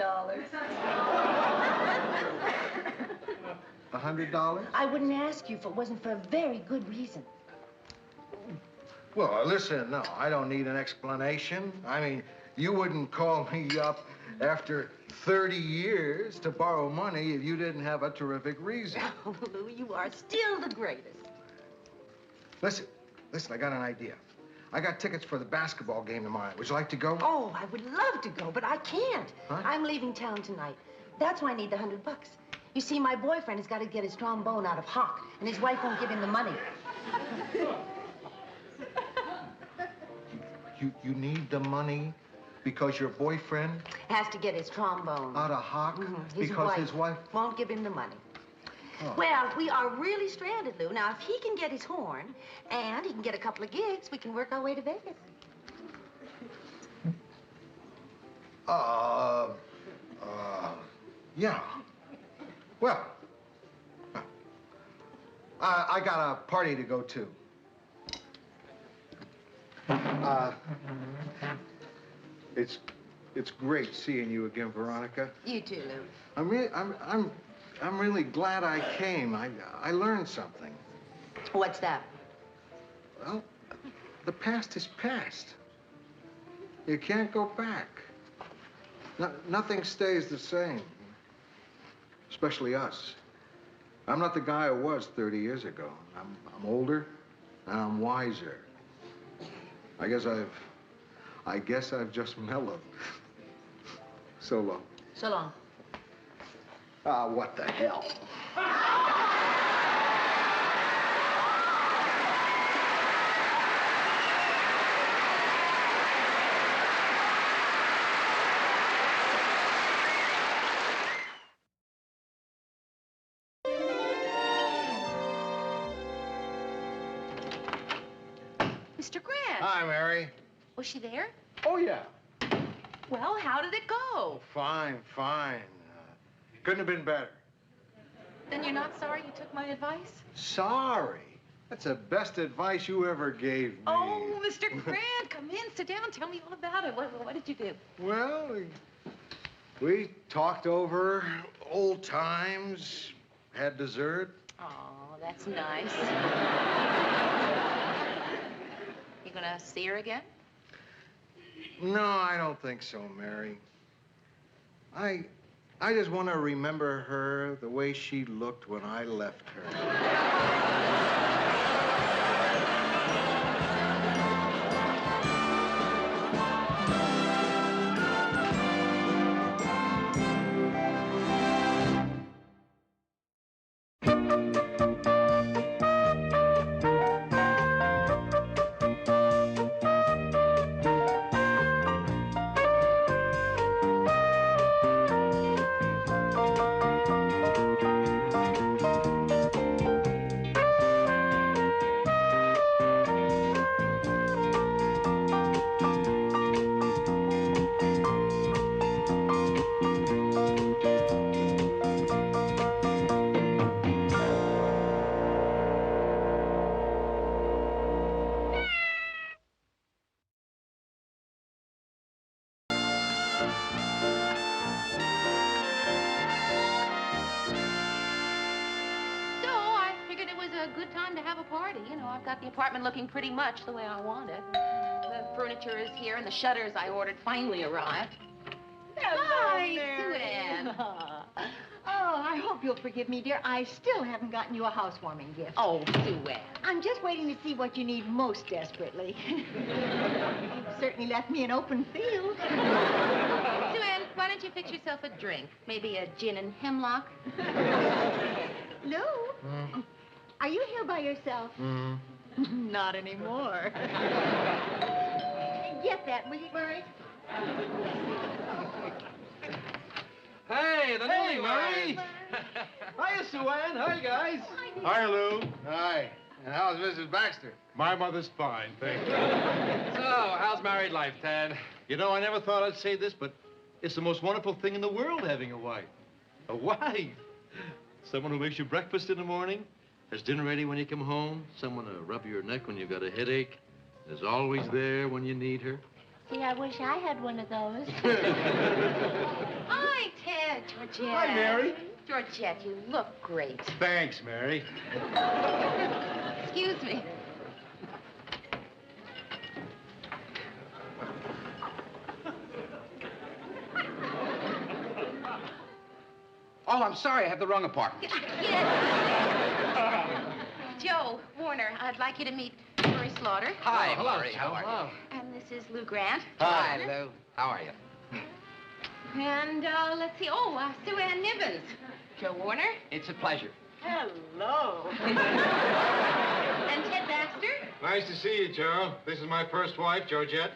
$100? I wouldn't ask you if it wasn't for a very good reason. Well, listen, no, I don't need an explanation. I mean, you wouldn't call me up after 30 years to borrow money if you didn't have a terrific reason. Oh, Lou, you are still the greatest. Listen, I got an idea. I got tickets for the basketball game tomorrow. Would you like to go? Oh, I would love to go, but I can't. Huh? I'm leaving town tonight. That's why I need the $100. You see, my boyfriend has got to get his trombone out of hock, and his wife won't give him the money. You need the money because your boyfriend Has to get his trombone. out of hock because his wife... won't give him the money. Oh. Well, we are really stranded, Lou. Now, if he can get his horn and he can get a couple of gigs, we can work our way to Vegas. Yeah. Well, I got a party to go to. It's great seeing you again, Veronica. You too, Lou. I'm really glad I came. I learned something. What's that? Well, the past is past. You can't go back. Nothing stays the same. Especially us. I'm not the guy I was 30 years ago. I'm older and I'm wiser. I guess I've just mellowed. So long. So long. What the hell? Mr. Grant. Hi, Mary. Was she there? Oh, yeah. Well, how did it go? Fine. Couldn't have been better. Then you're not sorry you took my advice? Sorry. That's the best advice you ever gave me. Oh, Mr. Grant, come in, sit down, tell me all about it. What did you do? Well, we talked over old times, had dessert. Oh, that's nice. You gonna see her again? No, I don't think so, Mary. I just want to remember her the way she looked when I left her. I've got the apartment looking pretty much the way I want it. The furniture is here, and the shutters I ordered finally arrived. Hi, Sue Ann. Oh, I hope you'll forgive me, dear. I still haven't gotten you a housewarming gift. Oh, Sue Ann. I'm just waiting to see what you need most desperately. You've certainly left me an open field. Sue Ann, why don't you fix yourself a drink? Maybe a gin and hemlock? Lou, are you here by yourself? Not anymore. Get that, will you, Murray? Hey, the newlyweds. Hiya, Sue Ann. Hi, guys. Hi, Lou. Hi. And how's Mrs. Baxter? My mother's fine, thank you. So, how's married life, Ted? You know, I never thought I'd say this, but it's the most wonderful thing in the world having a wife. A wife. Someone who makes you breakfast in the morning, has dinner ready when you come home, someone to rub your neck when you've got a headache, is always there when you need her. Gee, I wish I had one of those. Hi, Ted. Georgette. Hi, Mary. Georgette, you look great. Thanks, Mary. Excuse me. Oh, I'm sorry. I have the wrong apartment. Yes. Joe Warner, I'd like you to meet Murray Slaughter. Hi, hello, Murray. How are hello. you? And this is Lou Grant. Hi, Lou. How are you? And, let's see. Sue Ann Nibbins. Joe Warner. It's a pleasure. Hello. And Ted Baxter. Nice to see you, Joe. This is my first wife, Georgette.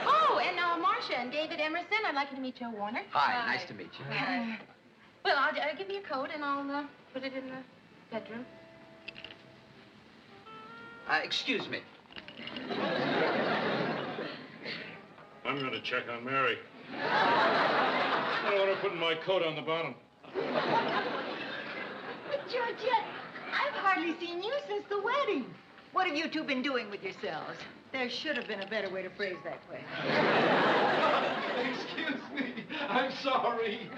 Oh, and Marcia and David Emerson. I'd like you to meet Joe Warner. Hi, nice to meet you. Well, I'll give you a coat and I'll put it in the bedroom. Excuse me. I'm going to check on Mary. I don't want her putting my coat on the bottom. But, Georgette, I've hardly seen you since the wedding. What have you two been doing with yourselves? There should have been a better way to phrase that question. Excuse me. I'm sorry.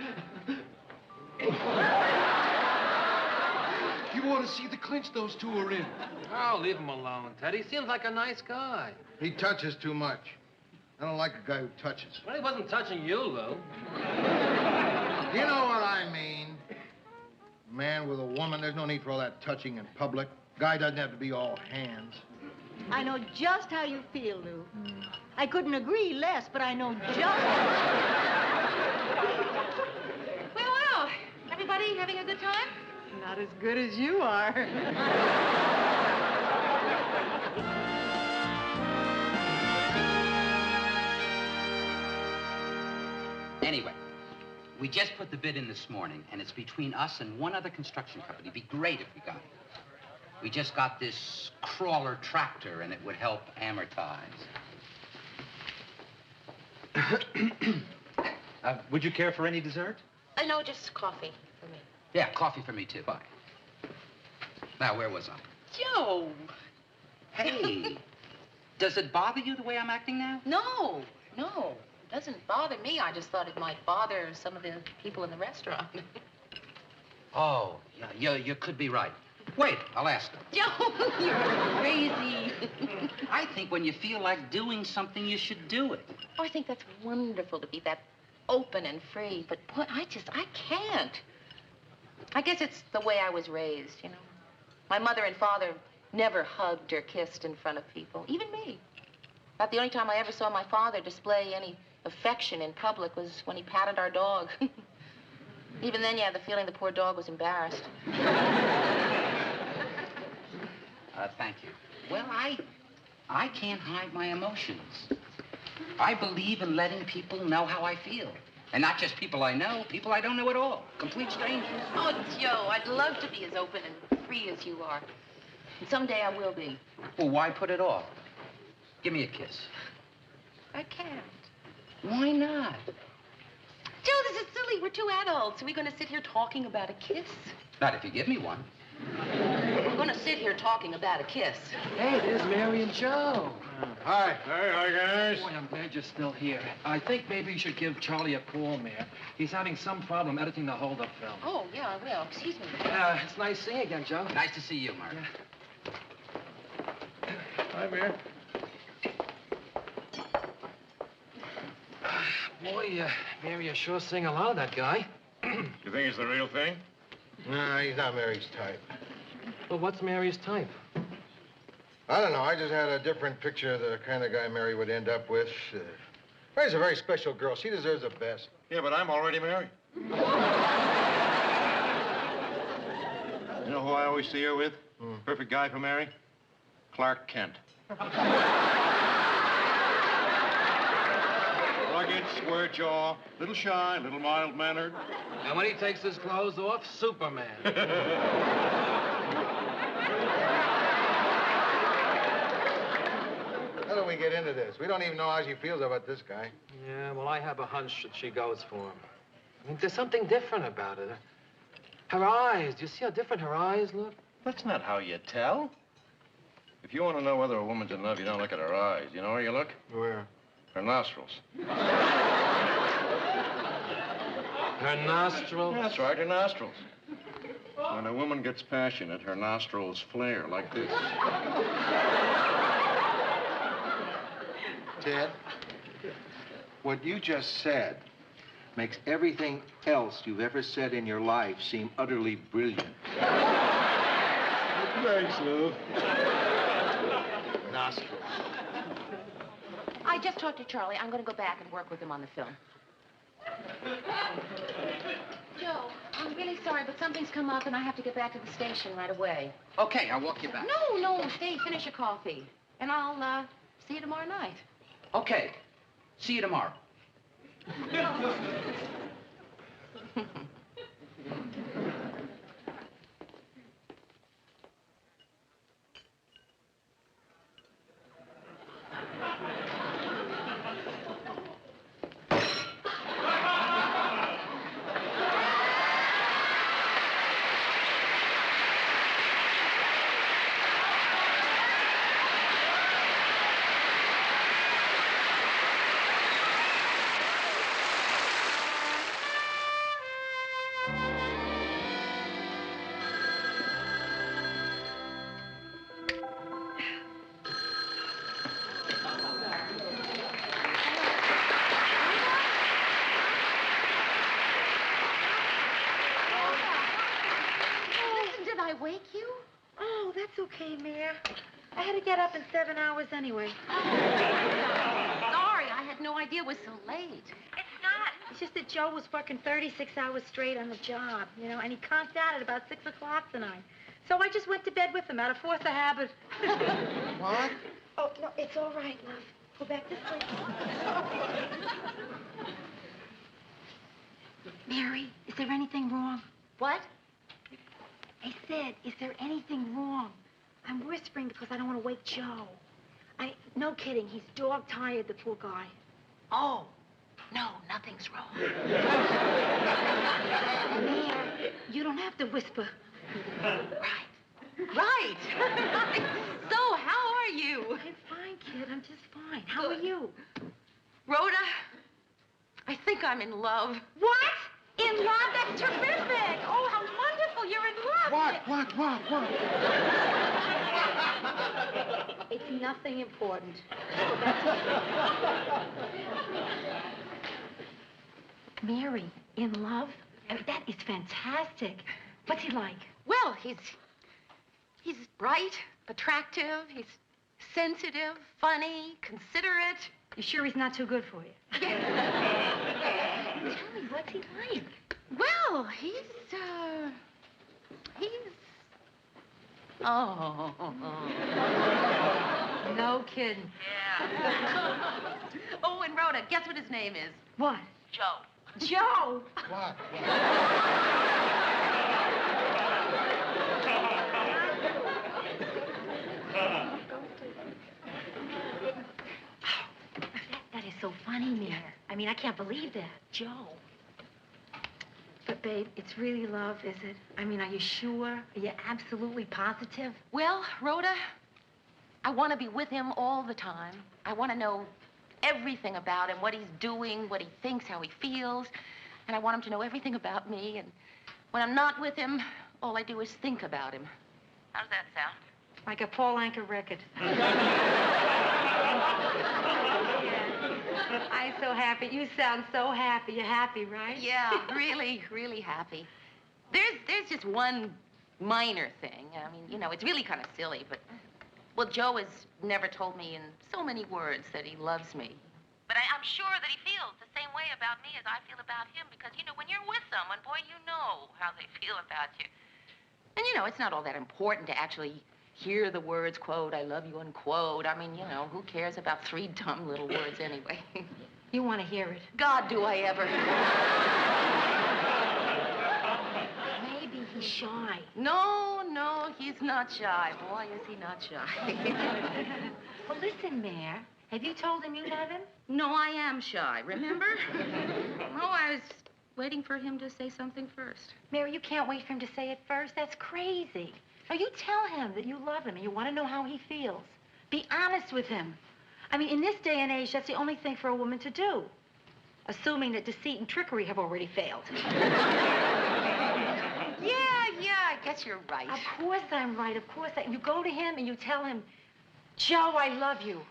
You ought to see the clinch those two are in. Oh, leave him alone, Ted. He seems like a nice guy. He touches too much. I don't like a guy who touches. Well, he wasn't touching you, Lou. You know what I mean? Man with a woman, there's no need for all that touching in public. Guy doesn't have to be all hands. I know just how you feel, Lou. I couldn't agree less, but I know just how Well, everybody having a good time? Not as good as you are. Anyway, we just put the bid in this morning, and it's between us and one other construction company. It'd be great if we got it. We just got this crawler tractor, and it would help amortize. Would you care for any dessert? No, just coffee for me. Yeah, coffee for me, too. Fine. Now, where was I? Joe! Hey, does it bother you the way I'm acting now? No, it doesn't bother me. I just thought it might bother some of the people in the restaurant. Oh, yeah, you could be right. Wait, I'll ask them. Joe, you're crazy. I think when you feel like doing something, you should do it. Oh, I think that's wonderful to be that open and free, but boy, I can't. I guess it's the way I was raised, you know. My mother and father never hugged or kissed in front of people, even me. About the only time I ever saw my father display any affection in public was when he patted our dog. Even then, you had the feeling the poor dog was embarrassed. Thank you. Well, I can't hide my emotions. I believe in letting people know how I feel. And not just people I know, people I don't know at all. Complete strangers. Oh, Joe, I'd love to be as open and free as you are. And someday I will be. Well, why put it off? Give me a kiss. I can't. Why not? Joe, this is silly. We're two adults. Are we going to sit here talking about a kiss? Not if you give me one. We're going to sit here talking about a kiss. Hey, there's Mary and Joe. Hi. Hi, guys. Boy, I'm glad you're still here. I think maybe you should give Charlie a call, Mayor. He's having some problem editing the hold-up film. Oh, yeah, I will. Excuse me. It's nice seeing you again, Joe. Nice to see you, Mark. Hi, Mayor. Boy, Mary, you sure sing a lot of that guy. You think it's the real thing? No, he's not Mary's type. Well, what's Mary's type? I don't know. I just had a different picture of the kind of guy Mary would end up with. Mary's a very special girl. She deserves the best. Yeah, but I'm already married. You know who I always see her with? Perfect guy for Mary? Clark Kent. Rugged, square jaw, little shy, little mild-mannered. And when he takes his clothes off, Superman. How do we get into this? We don't even know how she feels about this guy. Yeah, well, I have a hunch that she goes for him. I mean, there's something different about it. Her eyes, do you see how different her eyes look? That's not how you tell. If you want to know whether a woman's in love, you don't look at her eyes. You know where you look? Where? Her nostrils. Her nostrils? That's right, her nostrils. When a woman gets passionate, her nostrils flare like this. Ted, what you just said makes everything else you've ever said in your life seem utterly brilliant. Thanks, Lou. Nostrils. I just talked to Charlie. I'm going to go back and work with him on the film. Joe, I'm really sorry, but something's come up and I have to get back to the station right away. Okay, I'll walk you back. No, stay, finish your coffee. And I'll, see you tomorrow night. Okay. See you tomorrow. Wake you? Oh, that's okay, Mayor. I had to get up in 7 hours anyway. Sorry, I had no idea it was so late. It's not. It's just that Joe was working 36 hours straight on the job, you know, and he conked out at about 6 o'clock tonight. So I just went to bed with him out of force of habit. What? Oh, no, it's all right, love. Go back to sleep. Mary, is there anything wrong? What? I said, is there anything wrong? I'm whispering because I don't want to wake Joe. No kidding, he's dog-tired, the poor guy. Oh, no, nothing's wrong. Mayor, you don't have to whisper. Right. So, how are you? I'm fine, kid, I'm just fine. How are you? Rhoda, I think I'm in love. What? In love? That's terrific! Oh, how wonderful! You're in love! What? It's nothing important. Mary, in love? I mean, that is fantastic. What's he like? Well, he's bright, attractive, he's sensitive, funny, considerate. You sure he's not too good for you? Tell me, what's he like? Well, he's oh. No kidding. Yeah. Oh, and Rhoda, guess what his name is? What? Joe. Joe! What? That is so funny, Mayor. I mean, I can't believe that. Joe. But, babe, it's really love, is it? I mean, are you sure? Are you absolutely positive? Well, Rhoda, I want to be with him all the time. I want to know everything about him, what he's doing, what he thinks, how he feels. And I want him to know everything about me. And when I'm not with him, all I do is think about him. How does that sound? Like a Paul Anka record. I'm so happy. You sound so happy. You're happy, right? Yeah, really, really happy. There's just one minor thing. I mean, you know, it's really kind of silly, but... Well, Joe has never told me in so many words that he loves me. But I'm sure that he feels the same way about me as I feel about him, because, you know, when you're with someone, boy, you know how they feel about you. And, you know, it's not all that important to actually hear the words, quote, I love you, unquote. I mean, you know, who cares about 3 dumb little words anyway? You want to hear it. God, do I ever. Maybe he's shy. No, he's not shy. Boy, is he not shy. Well, listen, Mare. Have you told him you love him? No, I am shy, remember? Oh, I was waiting for him to say something first. Mary, you can't wait for him to say it first. That's crazy. Now, you tell him that you love him and you want to know how he feels. Be honest with him. I mean, in this day and age, that's the only thing for a woman to do. Assuming that deceit and trickery have already failed. Yeah, I guess you're right. Of course I'm right, of course. You go to him and you tell him, Joe, I love you.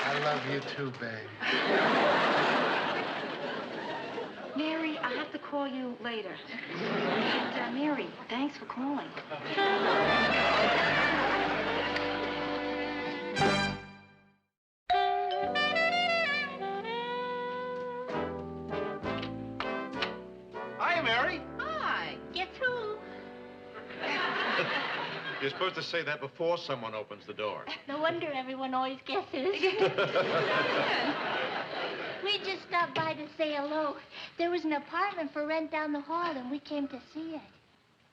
I love you too, babe. Mary, I'll have to call you later. And, Mary, thanks for calling. Hi, Mary. Hi. Guess who? You're supposed to say that before someone opens the door. No wonder everyone always guesses. We just stopped by to say hello. There was an apartment for rent down the hall, and we came to see it.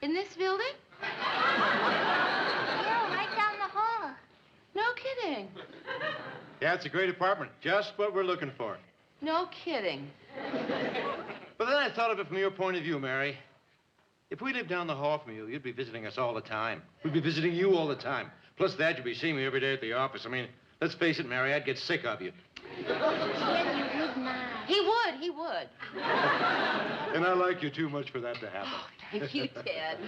In this building? Yeah, right down the hall. No kidding. Yeah, it's a great apartment. Just what we're looking for. No kidding. But then I thought of it from your point of view, Mary. If we lived down the hall from you, you'd be visiting us all the time. We'd be visiting you all the time. Plus that, you'd be seeing me every day at the office. I mean, let's face it, Mary, I'd get sick of you. Ted, you would not. He would. And I like you too much for that to happen. Oh, thank you, Ted.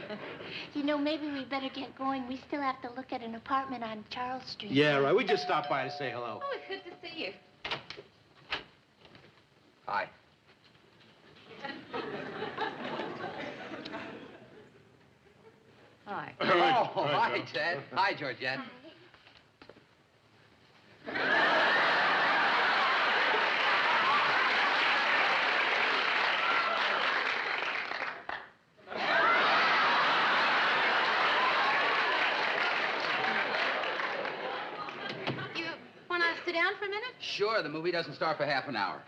You know, maybe we better get going. We still have to look at an apartment on Charles Street. Yeah, right. We just stopped by to say hello. Oh, it's good to see you. Hi. Hi. Oh, hi, Ted. Hi, Georgette. You want to sit down for a minute? Sure, the movie doesn't start for half an hour.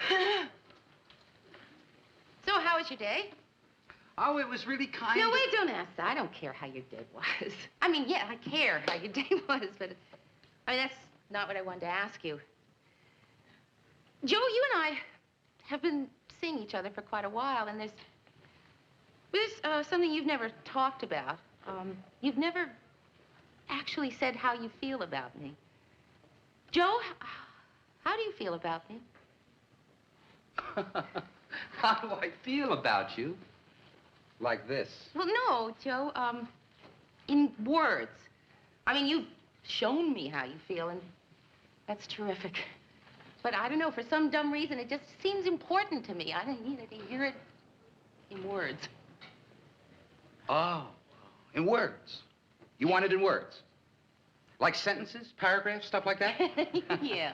So, how was your day? Oh, it was really kind No, of... wait, don't ask that. I don't care how your day was. I mean, yeah, I care how your day was, but... I mean, that's not what I wanted to ask you. Joe, you and I have been seeing each other for quite a while, and there's something you've never talked about. You've never actually said how you feel about me. Joe, how do you feel about me? How do I feel about you? Like this. Well, no, Joe, in words. I mean, you've shown me how you feel, and that's terrific. But I don't know, for some dumb reason, it just seems important to me. I needed to hear it in words. Oh, in words. You want it in words? Like sentences, paragraphs, stuff like that? Yeah.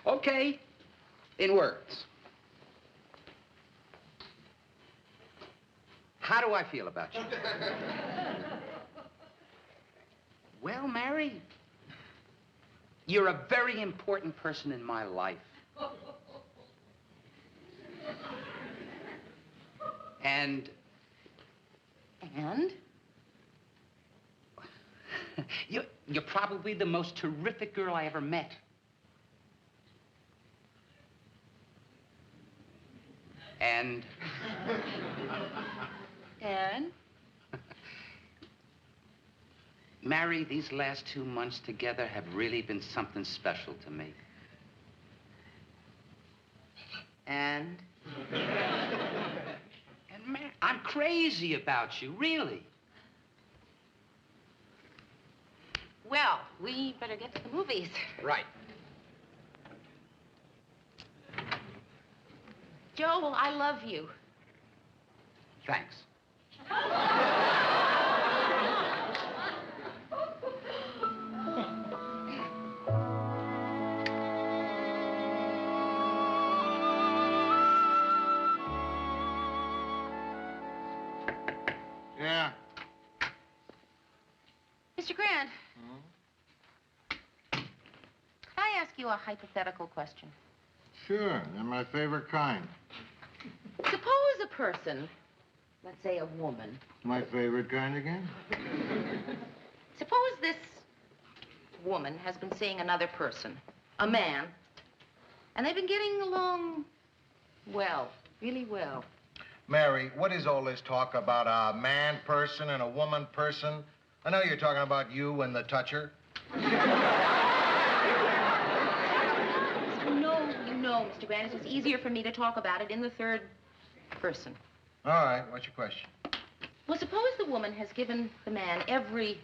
Okay, in words. How do I feel about you? Well, Mary, you're a very important person in my life. And? You're probably the most terrific girl I ever met. Mary, these last 2 months together have really been something special to me. And? And Mary, I'm crazy about you, really. Well, we better get to the movies. Right. Joe, I love you. Thanks. Yeah. Mr. Grant. Can I ask you a hypothetical question? Sure, they're my favorite kind. Suppose a person, let's say a woman, My favorite kind again? suppose this woman has been seeing another person, a man, and they've been getting along well, really well. Mary, what is all this talk about a man person and a woman person? I know you're talking about you and the toucher. You know, Mr. Grant, it's just easier for me to talk about it in the third person. All right, what's your question? Well, suppose the woman has given the man every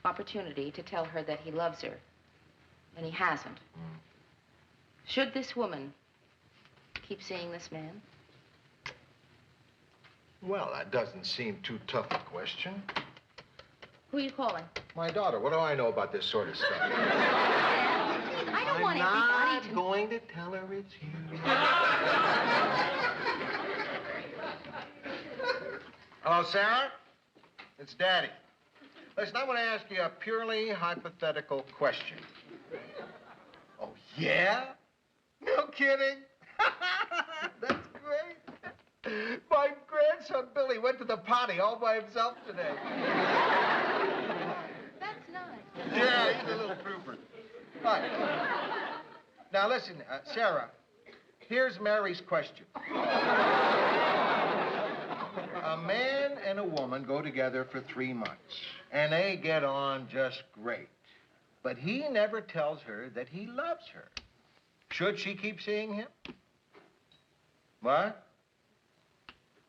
opportunity to tell her that he loves her, and he hasn't. Should this woman keep seeing this man? Well, that doesn't seem too tough a question. Who are you calling? My daughter, what do I know about this sort of stuff? I don't want everybody to... I'm going to tell her it's you. Hello, Sarah? It's Daddy. Listen, I want to ask you a purely hypothetical question. Oh, yeah? No kidding? That's great. My grandson, Billy, went to the potty all by himself today. That's nice. Yeah, he's a little trooper. All right. Now, listen, Sarah, here's Mary's question. A man and a woman go together for 3 months, and they get on just great. But he never tells her that he loves her. Should she keep seeing him? What?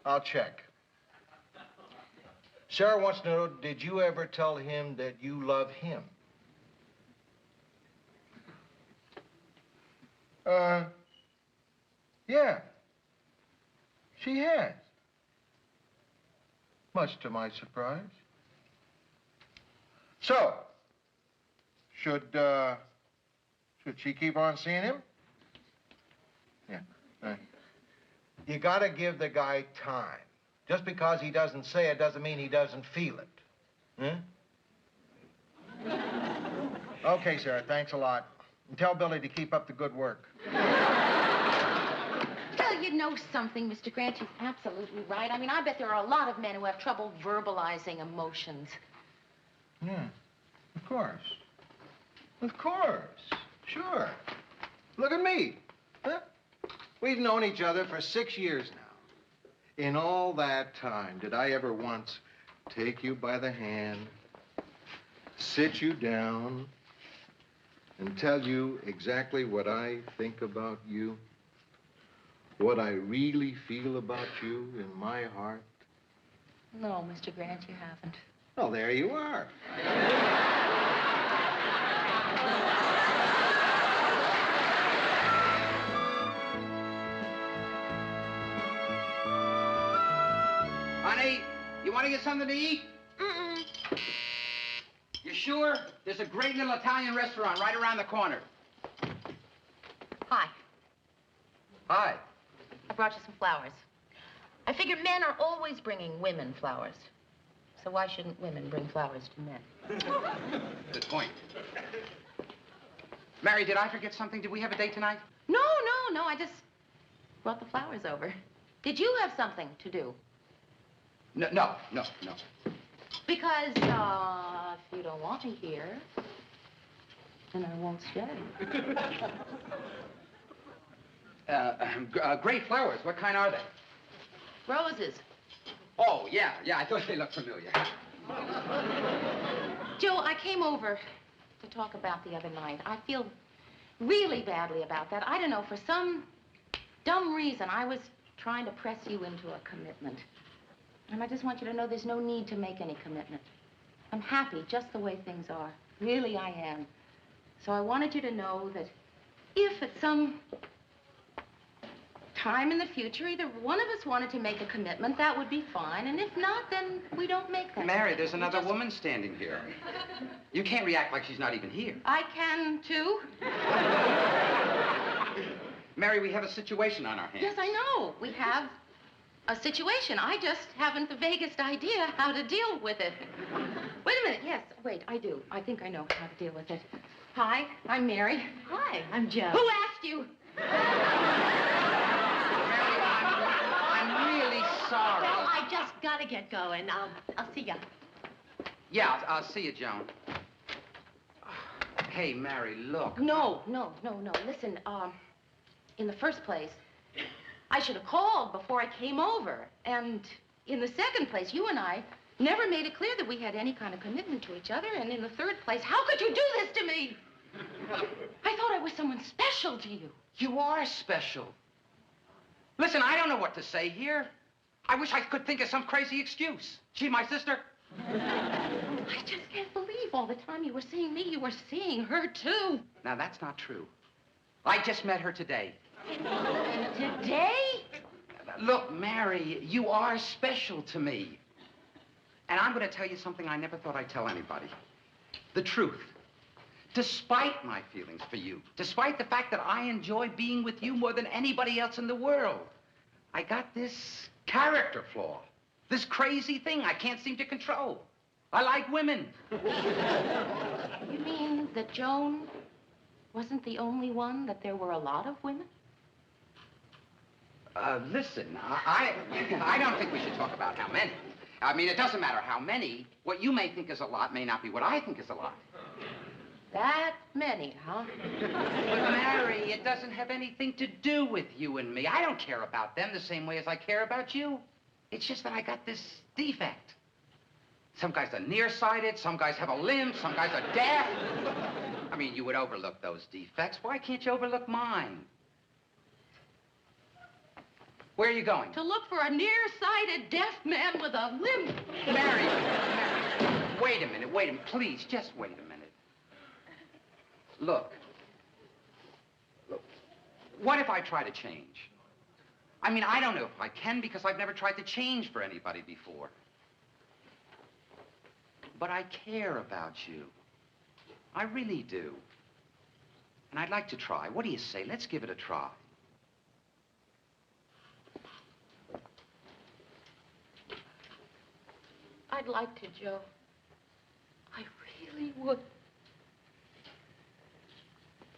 I'll check. Sarah wants to know, did you ever tell him that you love him? Yeah. She has. Much to my surprise. So, should she keep on seeing him? Yeah. You gotta give the guy time. Just because he doesn't say it doesn't mean he doesn't feel it. Huh? Okay, Sarah, thanks a lot. And tell Billy to keep up the good work. Well, you know something, Mr. Grant. You're absolutely right. I mean, I bet there are a lot of men who have trouble verbalizing emotions. Yeah, of course. Of course. Sure. Look at me. Huh? We've known each other for 6 years now. In all that time, did I ever once take you by the hand, sit you down, and tell you exactly what I think about you? What I really feel about you in my heart? No, Mr. Grant, you haven't. Well, there you are. Honey, you want to get something to eat? You sure? There's a great little Italian restaurant right around the corner. Hi. Hi. I brought you some flowers. I figure men are always bringing women flowers. So why shouldn't women bring flowers to men? Good point. Mary, did I forget something? Did we have a date tonight? No. I just brought the flowers over. Did you have something to do? No. Because, if you don't want me here, then I won't stay. Great flowers. What kind are they? Roses. Oh, yeah, I thought they looked familiar. Joe, I came over to talk about the other night. I feel really badly about that. I don't know, for some dumb reason, I was trying to press you into a commitment. And I just want you to know there's no need to make any commitment. I'm happy just the way things are. Really, I am. So I wanted you to know that if at some time in the future either one of us wanted to make a commitment, that would be fine. And if not, then we don't make that. Mary, there's another woman standing here. You can't react like she's not even here. I can, too. Mary, we have a situation on our hands. Yes, I know. We have a situation. I just haven't the vaguest idea how to deal with it. Wait a minute. Yes, wait, I do. I think I know how to deal with it. Hi, I'm Mary. Hi, I'm Joe. Who asked you? I'm really sorry. Well, I just gotta get going. I'll see ya. Yeah, I'll see you, Joan. Hey, Mary, look. No. Listen, in the first place, I should have called before I came over. And in the second place, you and I never made it clear that we had any kind of commitment to each other. And in the third place, how could you do this to me? I thought I was someone special to you. You are special. Listen, I don't know what to say here. I wish I could think of some crazy excuse. She my sister? I just can't believe all the time you were seeing me, you were seeing her, too. Now, that's not true. I just met her today. Today? Look, Mary, you are special to me. And I'm going to tell you something I never thought I'd tell anybody. The truth. Despite my feelings for you, despite the fact that I enjoy being with you more than anybody else in the world, I got this character flaw, this crazy thing I can't seem to control. I like women. You mean that Joan wasn't the only one, that there were a lot of women? Listen, I don't think we should talk about how many. I mean, it doesn't matter how many. What you may think is a lot may not be what I think is a lot. That many, huh? But, Mary, it doesn't have anything to do with you and me. I don't care about them the same way as I care about you. It's just that I got this defect. Some guys are nearsighted, some guys have a limp, some guys are deaf. I mean, you would overlook those defects. Why can't you overlook mine? Where are you going? To look for a nearsighted deaf man with a limp. Mary, wait a minute, please, just wait a minute. Look, what if I try to change? I mean, I don't know if I can because I've never tried to change for anybody before. But I care about you. I really do. And I'd like to try. What do you say? Let's give it a try. I'd like to, Joe. I really would.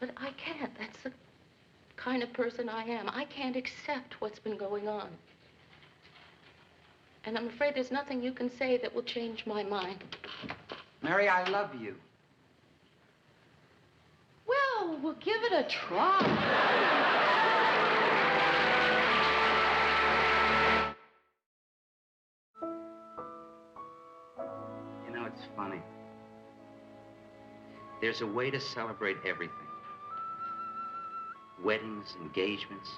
But I can't. That's the kind of person I am. I can't accept what's been going on. And I'm afraid there's nothing you can say that will change my mind. Mary, I love you. Well, we'll give it a try. You know, it's funny. There's a way to celebrate everything. Weddings, engagements.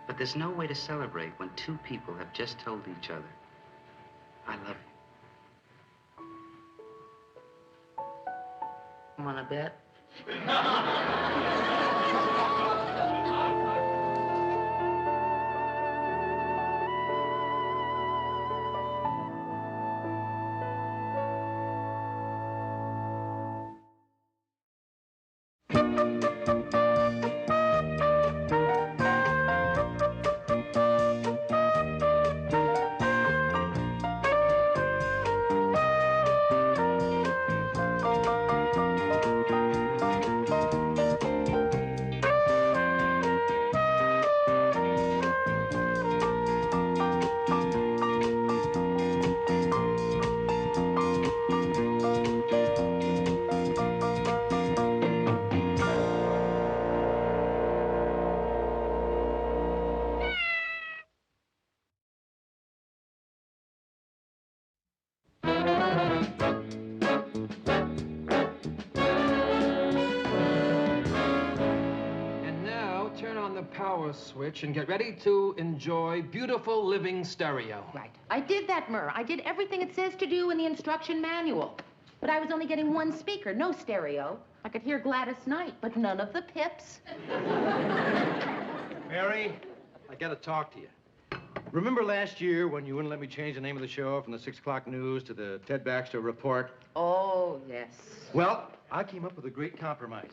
But there's no way to celebrate when two people have just told each other, I love you. Want to bet? power switch and get ready to enjoy beautiful living stereo. Right. I did that, Murr. I did everything it says to do in the instruction manual. But I was only getting one speaker, no stereo. I could hear Gladys Knight, but none of the Pips. Mary, I gotta talk to you. Remember last year when you wouldn't let me change the name of the show from the 6 o'clock news to the Ted Baxter Report? Oh, yes. Well, I came up with a great compromise.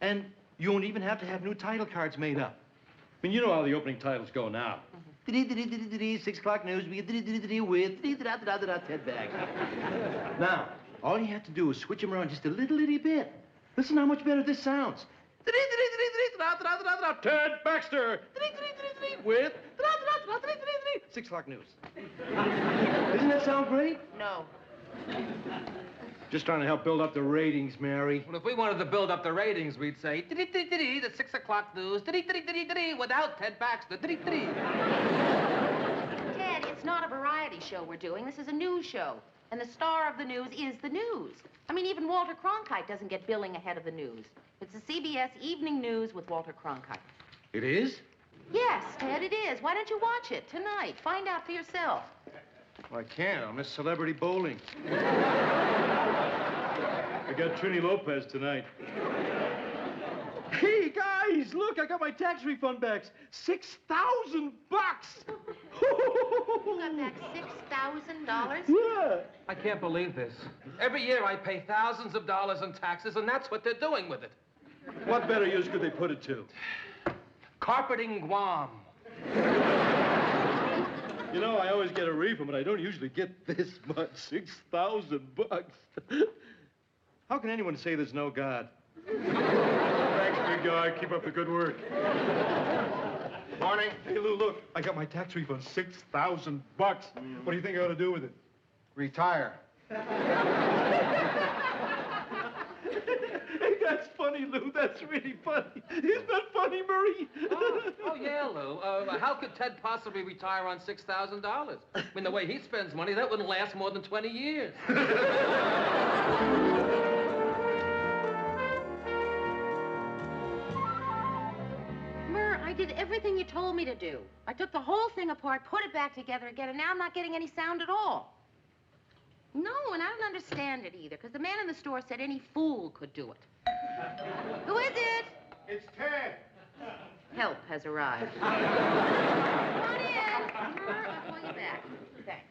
And you won't even have to have new title cards made up. I mean, you know how the opening titles go now. 6 o'clock news with Ted Baxter. Now, all you have to do is switch them around just a little bit. Listen how much better this sounds. Ted Baxter with 6 o'clock news. Doesn't that sound great? No. Just trying to help build up the ratings, Mary. Well, if we wanted to build up the ratings, we'd say, the 6 o'clock news, without Ted Baxter, Ted, it's not a variety show we're doing. This is a news show. And the star of the news is the news. I mean, even Walter Cronkite doesn't get billing ahead of the news. It's the CBS Evening News with Walter Cronkite. It is? Yes, Ted, it is. Why don't you watch it tonight? Find out for yourself. Well, I can't. I'll miss celebrity bowling. I got Trini Lopez tonight. Hey, guys, look, I got my tax refund back. $6,000. You got back $6,000? Yeah. I can't believe this. Every year I pay thousands of dollars in taxes, and that's what they're doing with it. What better use could they put it to? Carpeting Guam. You know, I always get a refund, but I don't usually get this much. $6,000. How can anyone say there's no God? Thanks, big guy. Keep up the good work. Morning. Hey, Lou, look. I got my tax refund, $6,000. What do you think I ought to do with it? Retire. Hey, that's funny, Lou. That's really funny. Isn't that funny, Murray? Oh, yeah, Lou. How could Ted possibly retire on $6,000? I mean, the way he spends money, that wouldn't last more than 20 years. I did everything you told me to do. I took the whole thing apart, put it back together again, and now I'm not getting any sound at all. No, and I don't understand it either, because the man in the store said any fool could do it. Who is it? It's Ted. Help has arrived. Come on in. I'll call you back. Thanks.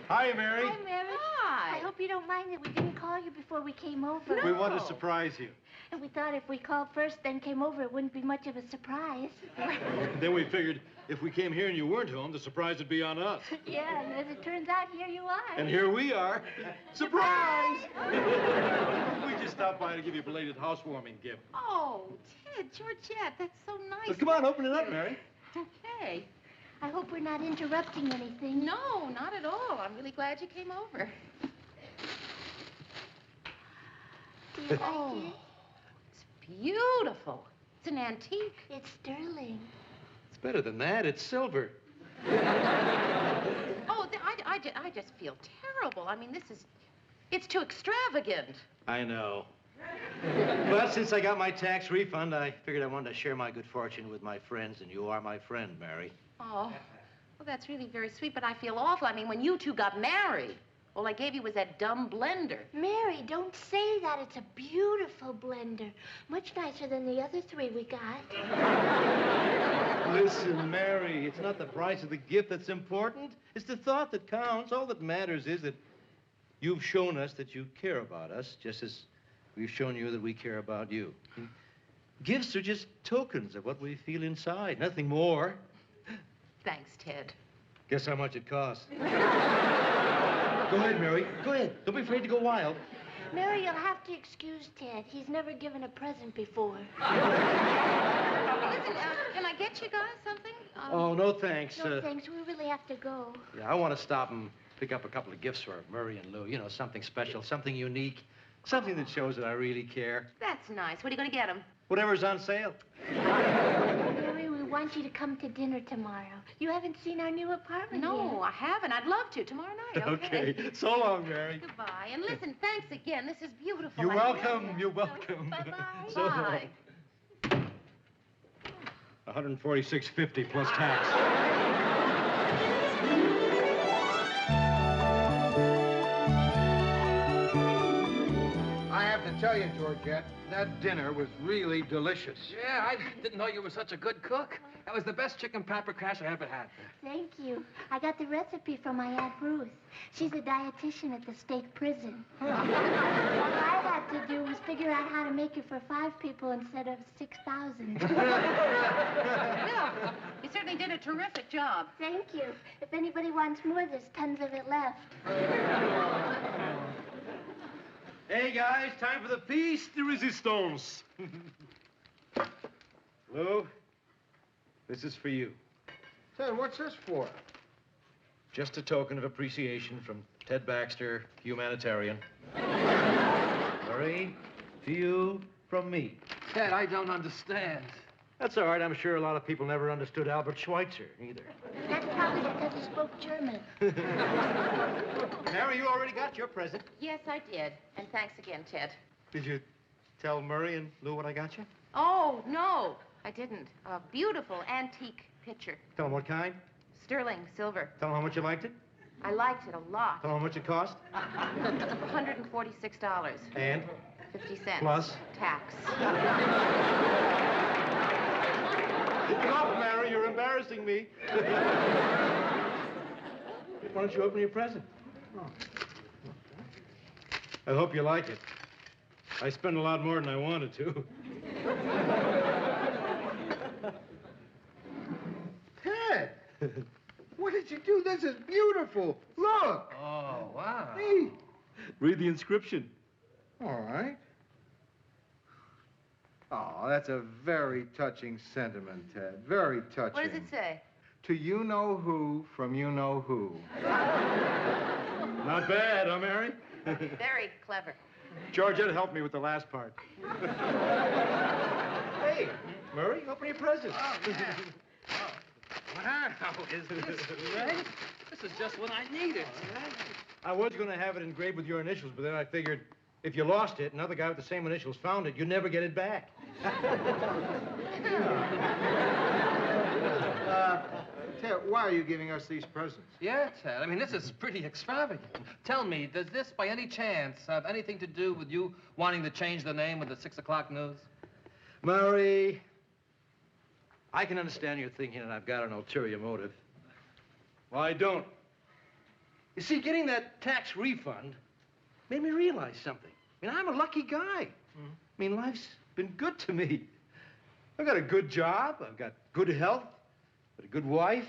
Hi, Mary. Hi, Mary. Hi. I hope you don't mind that we didn't call you before we came over. We wanted to surprise you. And we thought if we called first, then came over, it wouldn't be much of a surprise. Then we figured if we came here and you weren't home, the surprise would be on us. Yeah, and as it turns out, here you are. And here we are. Surprise! We just stopped by to give you a belated housewarming gift. Oh, Ted, Georgette, that's so nice. Well, come on, open it up, Mary. Okay. I hope we're not interrupting anything. No, not at all. I'm really glad you came over. Do you like it? It's beautiful. It's an antique. It's sterling. It's better than that. It's silver. Oh, I just feel terrible. I mean, it's too extravagant. I know. But since I got my tax refund, I figured I wanted to share my good fortune with my friends, and you are my friend, Mary. Oh, well, that's really very sweet, but I feel awful. I mean, when you two got married, all I gave you was that dumb blender. Mary, don't say that. It's a beautiful blender. Much nicer than the other three we got. Listen, Mary, it's not the price of the gift that's important. It's the thought that counts. All that matters is that you've shown us that you care about us, just as we've shown you that we care about you. Gifts are just tokens of what we feel inside, nothing more. Thanks, Ted. Guess how much it costs? Go ahead, Mary. Go ahead. Don't be afraid to go wild. Mary, you'll have to excuse Ted. He's never given a present before. Listen, can I get you guys something? Oh, no thanks. No, thanks. We really have to go. Yeah, I want to stop and pick up a couple of gifts for Murray and Lou. You know, something special, something unique, something that shows that I really care. That's nice. What are you going to get them? Whatever's on sale. Mary, we want you to come to dinner tomorrow. You haven't seen our new apartment No, yet. I haven't. I'd love to. Tomorrow night, okay? Okay. So long, Mary. Goodbye. And listen, thanks again. This is beautiful. You're I welcome. You're welcome. Bye-bye. So long. Bye. $146.50 plus tax. I have to tell you, Georgette, that dinner was really delicious. Yeah, I didn't know you were such a good cook. That was the best chicken paprikash I ever had. Thank you. I got the recipe from my Aunt Ruth. She's a dietitian at the state prison. All I had to do was figure out how to make it for 5 people instead of 6,000. Well, you certainly did a terrific job. Thank you. If anybody wants more, there's tons of it left. Hey, guys, time for the piece de resistance. Lou, this is for you. Ted, what's this for? Just a token of appreciation from Ted Baxter, humanitarian. Marie, to you from me. Ted, I don't understand. That's all right. I'm sure a lot of people never understood Albert Schweitzer either. That's probably because he spoke German. Mary, you already got your present. Yes, I did. And thanks again, Ted. Did you tell Murray and Lou what I got you? Oh, no, I didn't. A beautiful antique picture. Tell them what kind? Sterling silver. Tell them how much you liked it? I liked it a lot. Tell them how much it cost? $146. And? 50 cents. Plus? Tax. Stop, Mary, you're embarrassing me. Why don't you open your present? I hope you like it. I spent a lot more than I wanted to. Ted! What did you do? This is beautiful. Look! Oh, wow. Hey! Read the inscription. All right. Oh, that's a very touching sentiment, Ted. Very touching. What does it say? To you-know-who from you-know-who. Not bad, huh, Mary? Very clever. Georgette helped me with the last part. Hey, Murray, open your present. Oh, yeah. Wow, is this great? This is just what I needed. I was going to have it engraved with your initials, but then I figured if you lost it, another guy with the same initials found it, you'd never get it back. Ted, why are you giving us these presents? Yeah, Ted. I mean, this is pretty extravagant. Tell me, does this, by any chance, have anything to do with you wanting to change the name of the 6 o'clock news? Murray, I can understand you're thinking that I've got an ulterior motive. Well, I don't. You see, getting that tax refund made me realize something. I mean, I'm a lucky guy. I mean, life's been good to me. I've got a good job. I've got good health. Got a good wife.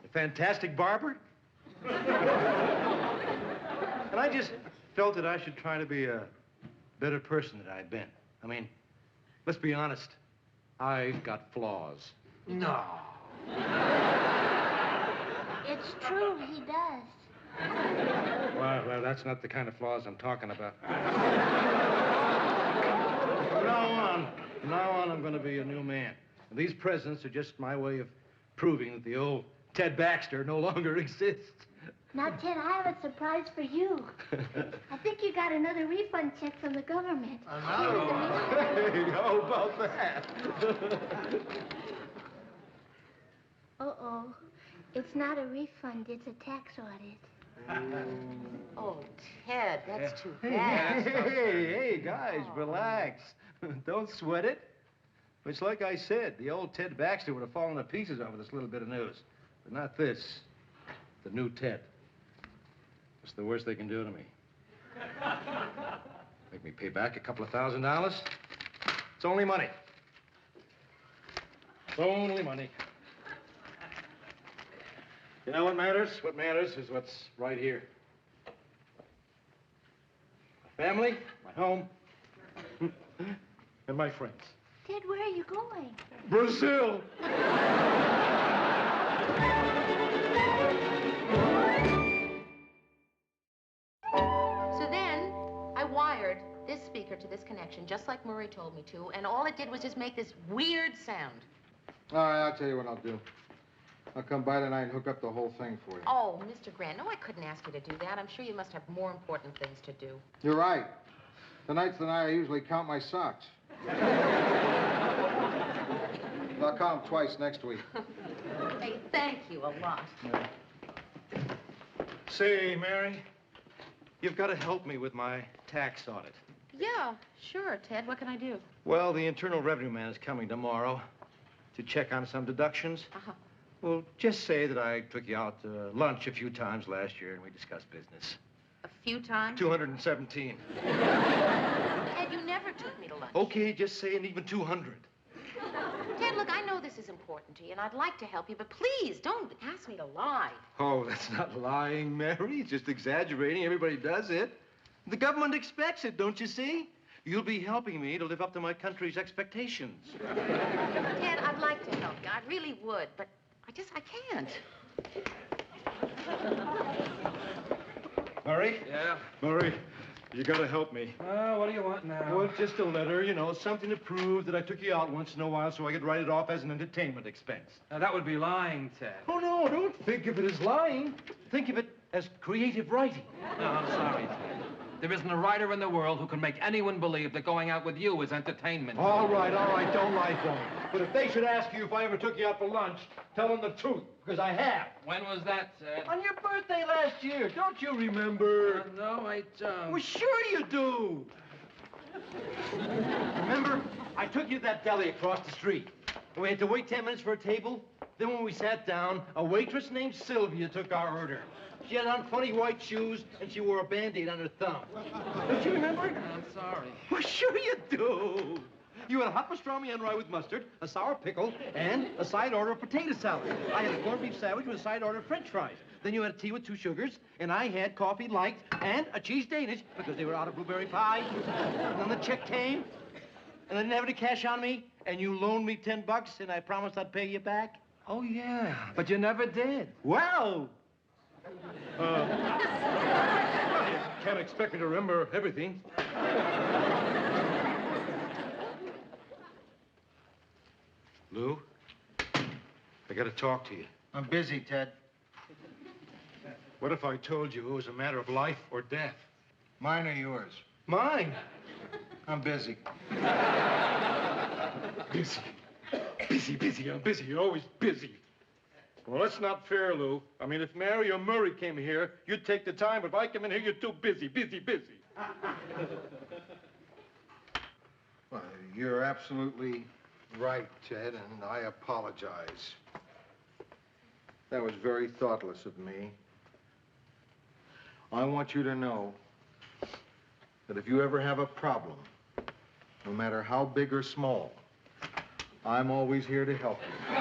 A fantastic barber. And I just felt that I should try to be a better person than I've been. I mean, let's be honest. I've got flaws. No. It's true, he does. Well, that's not the kind of flaws I'm talking about. From now on, I'm going to be a new man. And these presents are just my way of proving that the old Ted Baxter no longer exists. Now, Ted, I have a surprise for you. I think you got another refund check from the government. Hey, how about that? Uh-oh. It's not a refund, it's a tax audit. Oh, Ted, that's too Hey, bad. hey, guys, relax. Don't sweat it. It's like I said, the old Ted Baxter would have fallen to pieces over this little bit of news. But not this. The new Ted. What's the worst they can do to me? Make me pay back a couple of $1,000? It's only money. It's only money. You know what matters? What matters is what's right here. My family, my home, and my friends. Ted, where are you going? Brazil! So then, I wired this speaker to this connection, just like Murray told me to, and all it did was just make this weird sound. All right, I'll tell you what I'll do. I'll come by tonight and hook up the whole thing for you. Oh, Mr. Grant, no, I couldn't ask you to do that. I'm sure you must have more important things to do. You're right. Tonight's the night I usually count my socks. I'll call him twice next week. Hey, thank you a lot. Say, Mary, you've got to help me with my tax audit. Yeah, sure, Ted. What can I do? Well, the Internal Revenue man is coming tomorrow to check on some deductions. Uh-huh. Well, just say that I took you out to lunch a few times last year and we discussed business. A few times? 217. Ted, you never took me to lunch. Okay, just say an even 200. Ted, look, I know this is important to you, and I'd like to help you, but please don't ask me to lie. Oh, that's not lying, Mary. It's just exaggerating. Everybody does it. The government expects it, don't you see? You'll be helping me to live up to my country's expectations. Ted, I'd like to help you. I really would, but I can't. Murray? Yeah? Murray, you gotta help me. What do you want now? Well, just a letter, you know, something to prove that I took you out once in a while so I could write it off as an entertainment expense. Now, that would be lying, Ted. Oh, no, don't think of it as lying. Think of it as creative writing. No, I'm sorry, Ted. There isn't a writer in the world who can make anyone believe that going out with you is entertainment. All right, don't lie for me. But if they should ask you if I ever took you out for lunch, tell them the truth, because I have. When was that, Ted? On your birthday last year. Don't you remember? No, I don't. Well, sure you do. Remember? I took you to that deli across the street. We had to wait 10 minutes for a table. Then when we sat down, a waitress named Sylvia took our order. She had on funny white shoes, and she wore a Band-Aid on her thumb. Don't you remember? I'm sorry. Well, sure you do. You had a hot pastrami on rye with mustard, a sour pickle, and a side order of potato salad. I had a corned beef sandwich with a side order of French fries. Then you had a tea with 2 sugars, and I had coffee light and a cheese Danish because they were out of blueberry pie. And then the check came, and I didn't have any cash on me, and you loaned me $10, and I promised I'd pay you back. Oh, yeah, but you never did. Well, can't expect me to remember everything. Lou, I gotta talk to you. I'm busy, Ted. What if I told you it was a matter of life or death? Mine or yours? Mine. I'm busy. Busy. I'm busy. You're always busy. Well, that's not fair, Lou. I mean, if Mary or Murray came here, you'd take the time. If I come in here, you're too busy. Well, you're absolutely right, Ted, and I apologize. That was very thoughtless of me. I want you to know that if you ever have a problem, no matter how big or small, I'm always here to help you.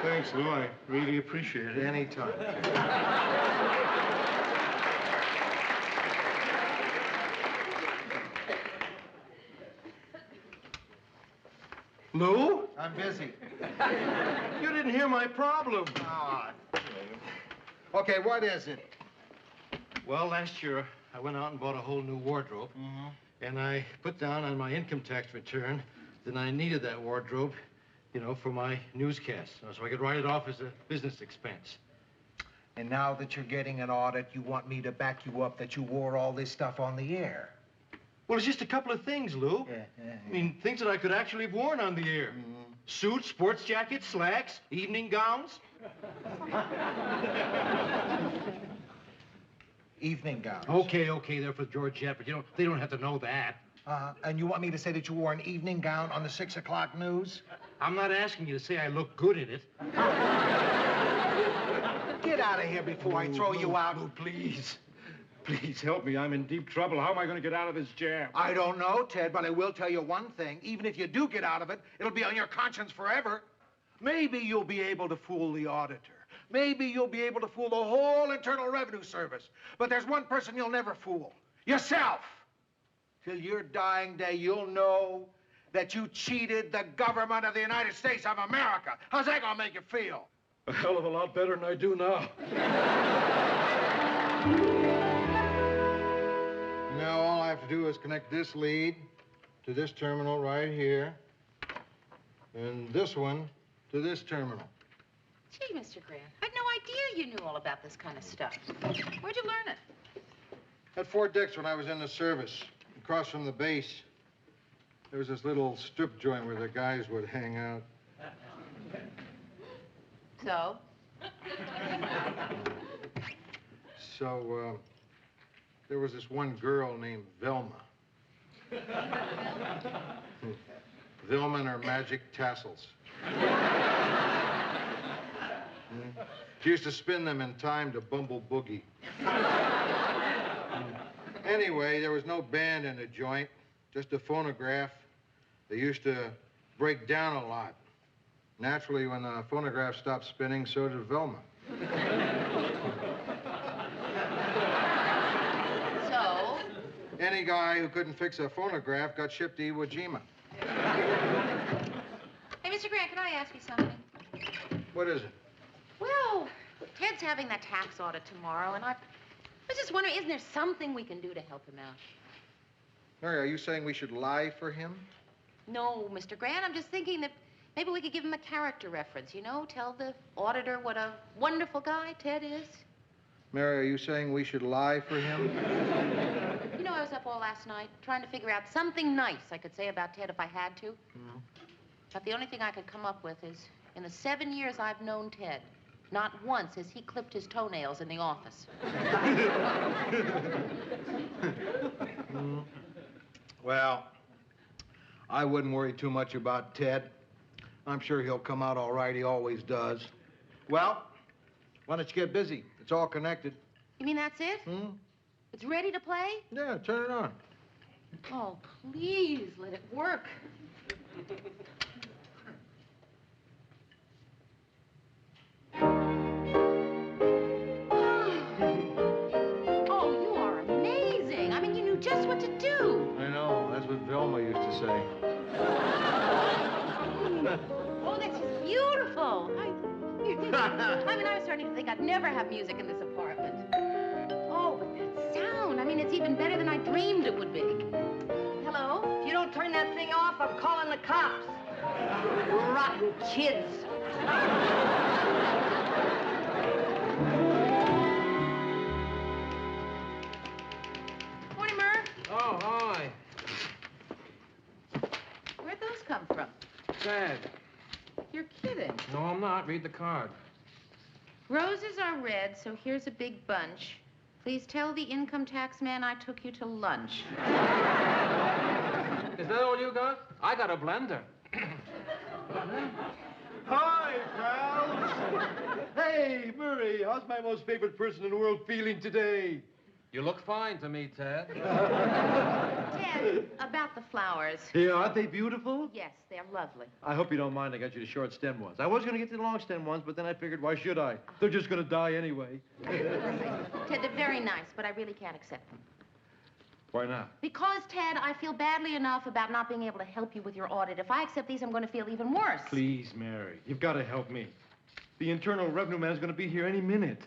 Thanks, Lou. I really appreciate it. Anytime. Lou? I'm busy. You didn't hear my problem. Okay, what is it? Well, last year, I went out and bought a whole new wardrobe. Mm-hmm. And I put down on my income tax return that I needed that wardrobe, you know, for my newscast, so I could write it off as a business expense. And now that you're getting an audit, you want me to back you up that you wore all this stuff on the air? Well, it's just a couple of things, Lou. Yeah. I mean, things that I could actually have worn on the air. Mm-hmm. Suits, sports jackets, slacks, evening gowns. Evening gowns. Okay, they're for Georgette, but they don't have to know that. And you want me to say that you wore an evening gown on the 6 o'clock news? I'm not asking you to say I look good in it. Get out of here before I throw you out. Lou, please. Please help me. I'm in deep trouble. How am I going to get out of this jam? I don't know, Ted, but I will tell you one thing. Even if you do get out of it, it'll be on your conscience forever. Maybe you'll be able to fool the auditor. Maybe you'll be able to fool the whole Internal Revenue Service. But there's one person you'll never fool. Yourself. Till your dying day, you'll know that you cheated the government of the United States of America. How's that gonna make you feel? A hell of a lot better than I do now. Now all I have to do is connect this lead to this terminal right here, and this one to this terminal. Gee, Mr. Grant, I had no idea you knew all about this kind of stuff. Where'd you learn it? At Fort Dix when I was in the service, across from the base. There was this little strip joint where the guys would hang out. So? So, there was this one girl named Velma. Velma and her magic tassels. She used to spin them in time to Bumble Boogie. Anyway, there was no band in the joint, just a phonograph. They used to break down a lot. Naturally, when the phonograph stopped spinning, so did Velma. So? Any guy who couldn't fix a phonograph got shipped to Iwo Jima. Hey, Mr. Grant, can I ask you something? What is it? Well, Ted's having that tax audit tomorrow, and I was just wondering, isn't there something we can do to help him out? Mary, are you saying we should lie for him? No, Mr. Grant, I'm just thinking that maybe we could give him a character reference, you know? Tell the auditor what a wonderful guy Ted is. Mary, are you saying we should lie for him? You know, I was up all last night trying to figure out something nice I could say about Ted if I had to. Mm. But the only thing I could come up with is, in the 7 years I've known Ted, not once has he clipped his toenails in the office. Well, I wouldn't worry too much about Ted. I'm sure he'll come out all right. He always does. Well, why don't you get busy? It's all connected. You mean that's it? Hmm? It's ready to play? Yeah, turn it on. Oh, please, let it work. Oh, you are amazing. I mean, you knew just what to do. I know. That's what Velma used to say. Oh, that's just beautiful. I mean, I was starting to think I'd never have music in this apartment. Oh, but that sound. I mean, it's even better than I dreamed it would be. Hello? If you don't turn that thing off, I'm calling the cops. Rotten kids. Morning, Murr. Oh, hi. Where'd those come from? Dad. You're kidding. No, I'm not. Read the card. Roses are red, so here's a big bunch. Please tell the income tax man I took you to lunch. Is that all you got? I got a blender. Hi, pals. Hey, Murray, how's my most favorite person in the world feeling today? You look fine to me, Ted. Ted, about the flowers. Yeah, aren't they beautiful? Yes, they're lovely. I hope you don't mind I got you the short stem ones. I was going to get you the long stem ones, but then I figured, why should I? They're just going to die anyway. Ted, they're very nice, but I really can't accept them. Why not? Because, Ted, I feel badly enough about not being able to help you with your audit. If I accept these, I'm going to feel even worse. Please, Mary, you've got to help me. The Internal Revenue man's going to be here any minute.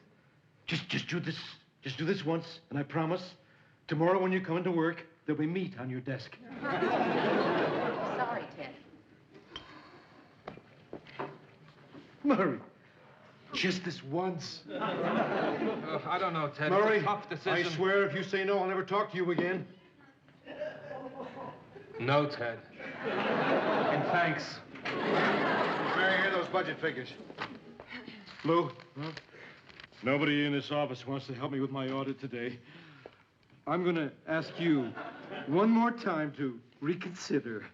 Just do this. Just do this once, and I promise, tomorrow when you come into work, there'll be meat on your desk. Sorry, Ted. Murray, just this once. I don't know, Ted. Murray, It's a tough decision. I swear if you say no, I'll never talk to you again. No, Ted. And thanks. Mary, here are those budget figures. Lou? Nobody in this office wants to help me with my audit today. I'm going to ask you one more time to reconsider.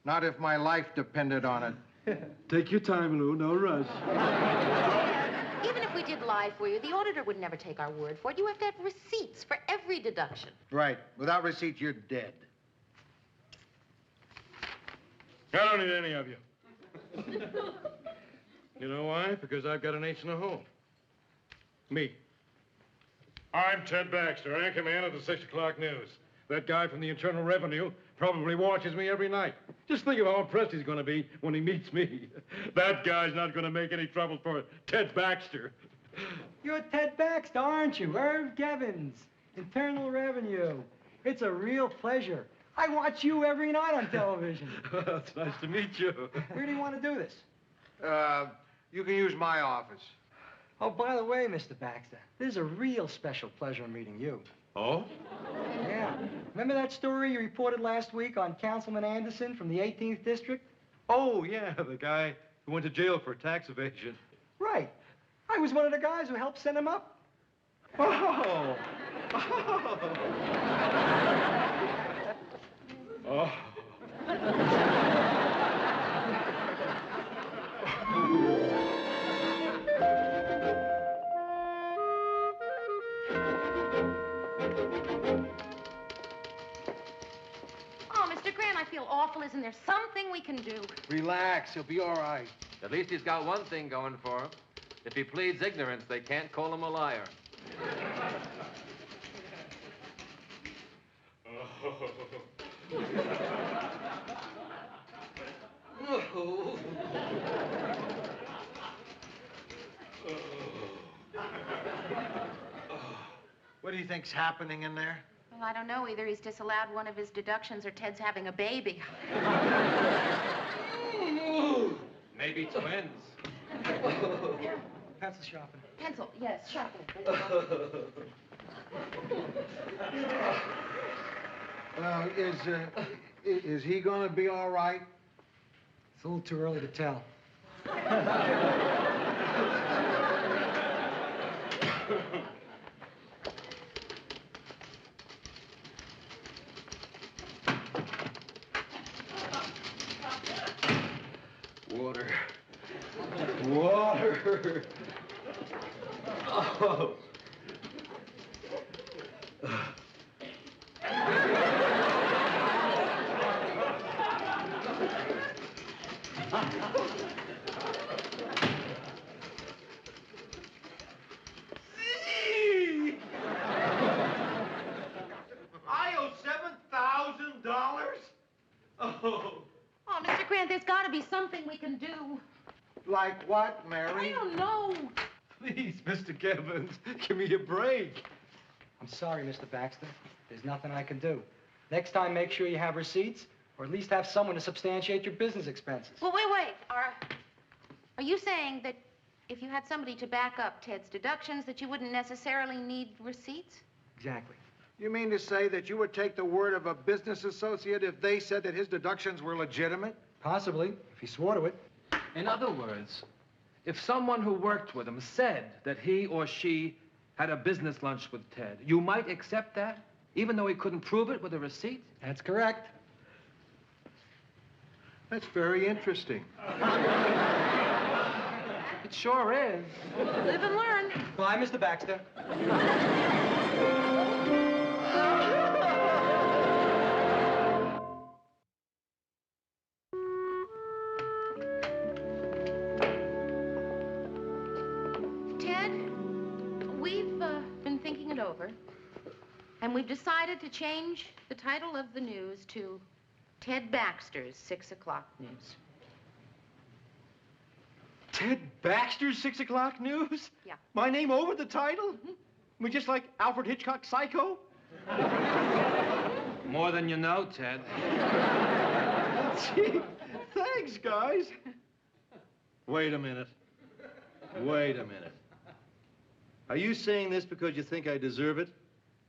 Not if my life depended on it. Take your time, Lou. No rush. Even if we did lie for you, the auditor would never take our word for it. You have to have receipts for every deduction. Right. Without receipts, you're dead. I don't need any of you. You know why? Because I've got an ace in the hole. Me. I'm Ted Baxter, anchorman of the 6 o'clock news. That guy from the Internal Revenue probably watches me every night. Just think of how impressed he's going to be when he meets me. That guy's not going to make any trouble for Ted Baxter. You're Ted Baxter, aren't you? Irv Gevins, Internal Revenue. It's a real pleasure. I watch you every night on television. It's nice to meet you. Where do you want to do this? You can use my office. Oh, by the way, Mr. Baxter, this is a real special pleasure meeting you. Oh? Yeah. Remember that story you reported last week on Councilman Anderson from the 18th District? Oh, yeah, the guy who went to jail for tax evasion. Right. I was one of the guys who helped send him up. Oh. Oh. Oh, Mr. Grant, I feel awful. Isn't there something we can do? Relax, he'll be all right. At least he's got one thing going for him. If he pleads ignorance, they can't call him a liar. What do you think's happening in there? Well, I don't know. Either he's disallowed one of his deductions or Ted's having a baby. Maybe twins. Pencil shopping. Pencil, yes, sharpen it. Is he gonna be all right? It's a little too early to tell. Water. Water. Oh. I owe $7,000? Oh. Oh, Mr. Grant, there's got to be something we can do. Like what, Mary? I don't know. Please, Mr. Gibbons, give me a break. I'm sorry, Mr. Baxter. There's nothing I can do. Next time, make sure you have receipts, or at least have someone to substantiate your business expenses. Well, wait. Are you saying that if you had somebody to back up Ted's deductions, that you wouldn't necessarily need receipts? Exactly. You mean to say that you would take the word of a business associate if they said that his deductions were legitimate? Possibly, if he swore to it. In other words, if someone who worked with him said that he or she had a business lunch with Ted, you might accept that, even though he couldn't prove it with a receipt? That's correct. That's very interesting. It sure is. Live and learn. Bye, Mr. Baxter. Ted, we've been thinking it over, and we've decided to change the title of the news to Ted Baxter's 6 o'clock news. Ted Baxter's 6 o'clock news? Yeah. My name over the title? I mean, just like Alfred Hitchcock's Psycho? More than you know, Ted. Gee, thanks, guys. Wait a minute. Wait a minute. Are you saying this because you think I deserve it?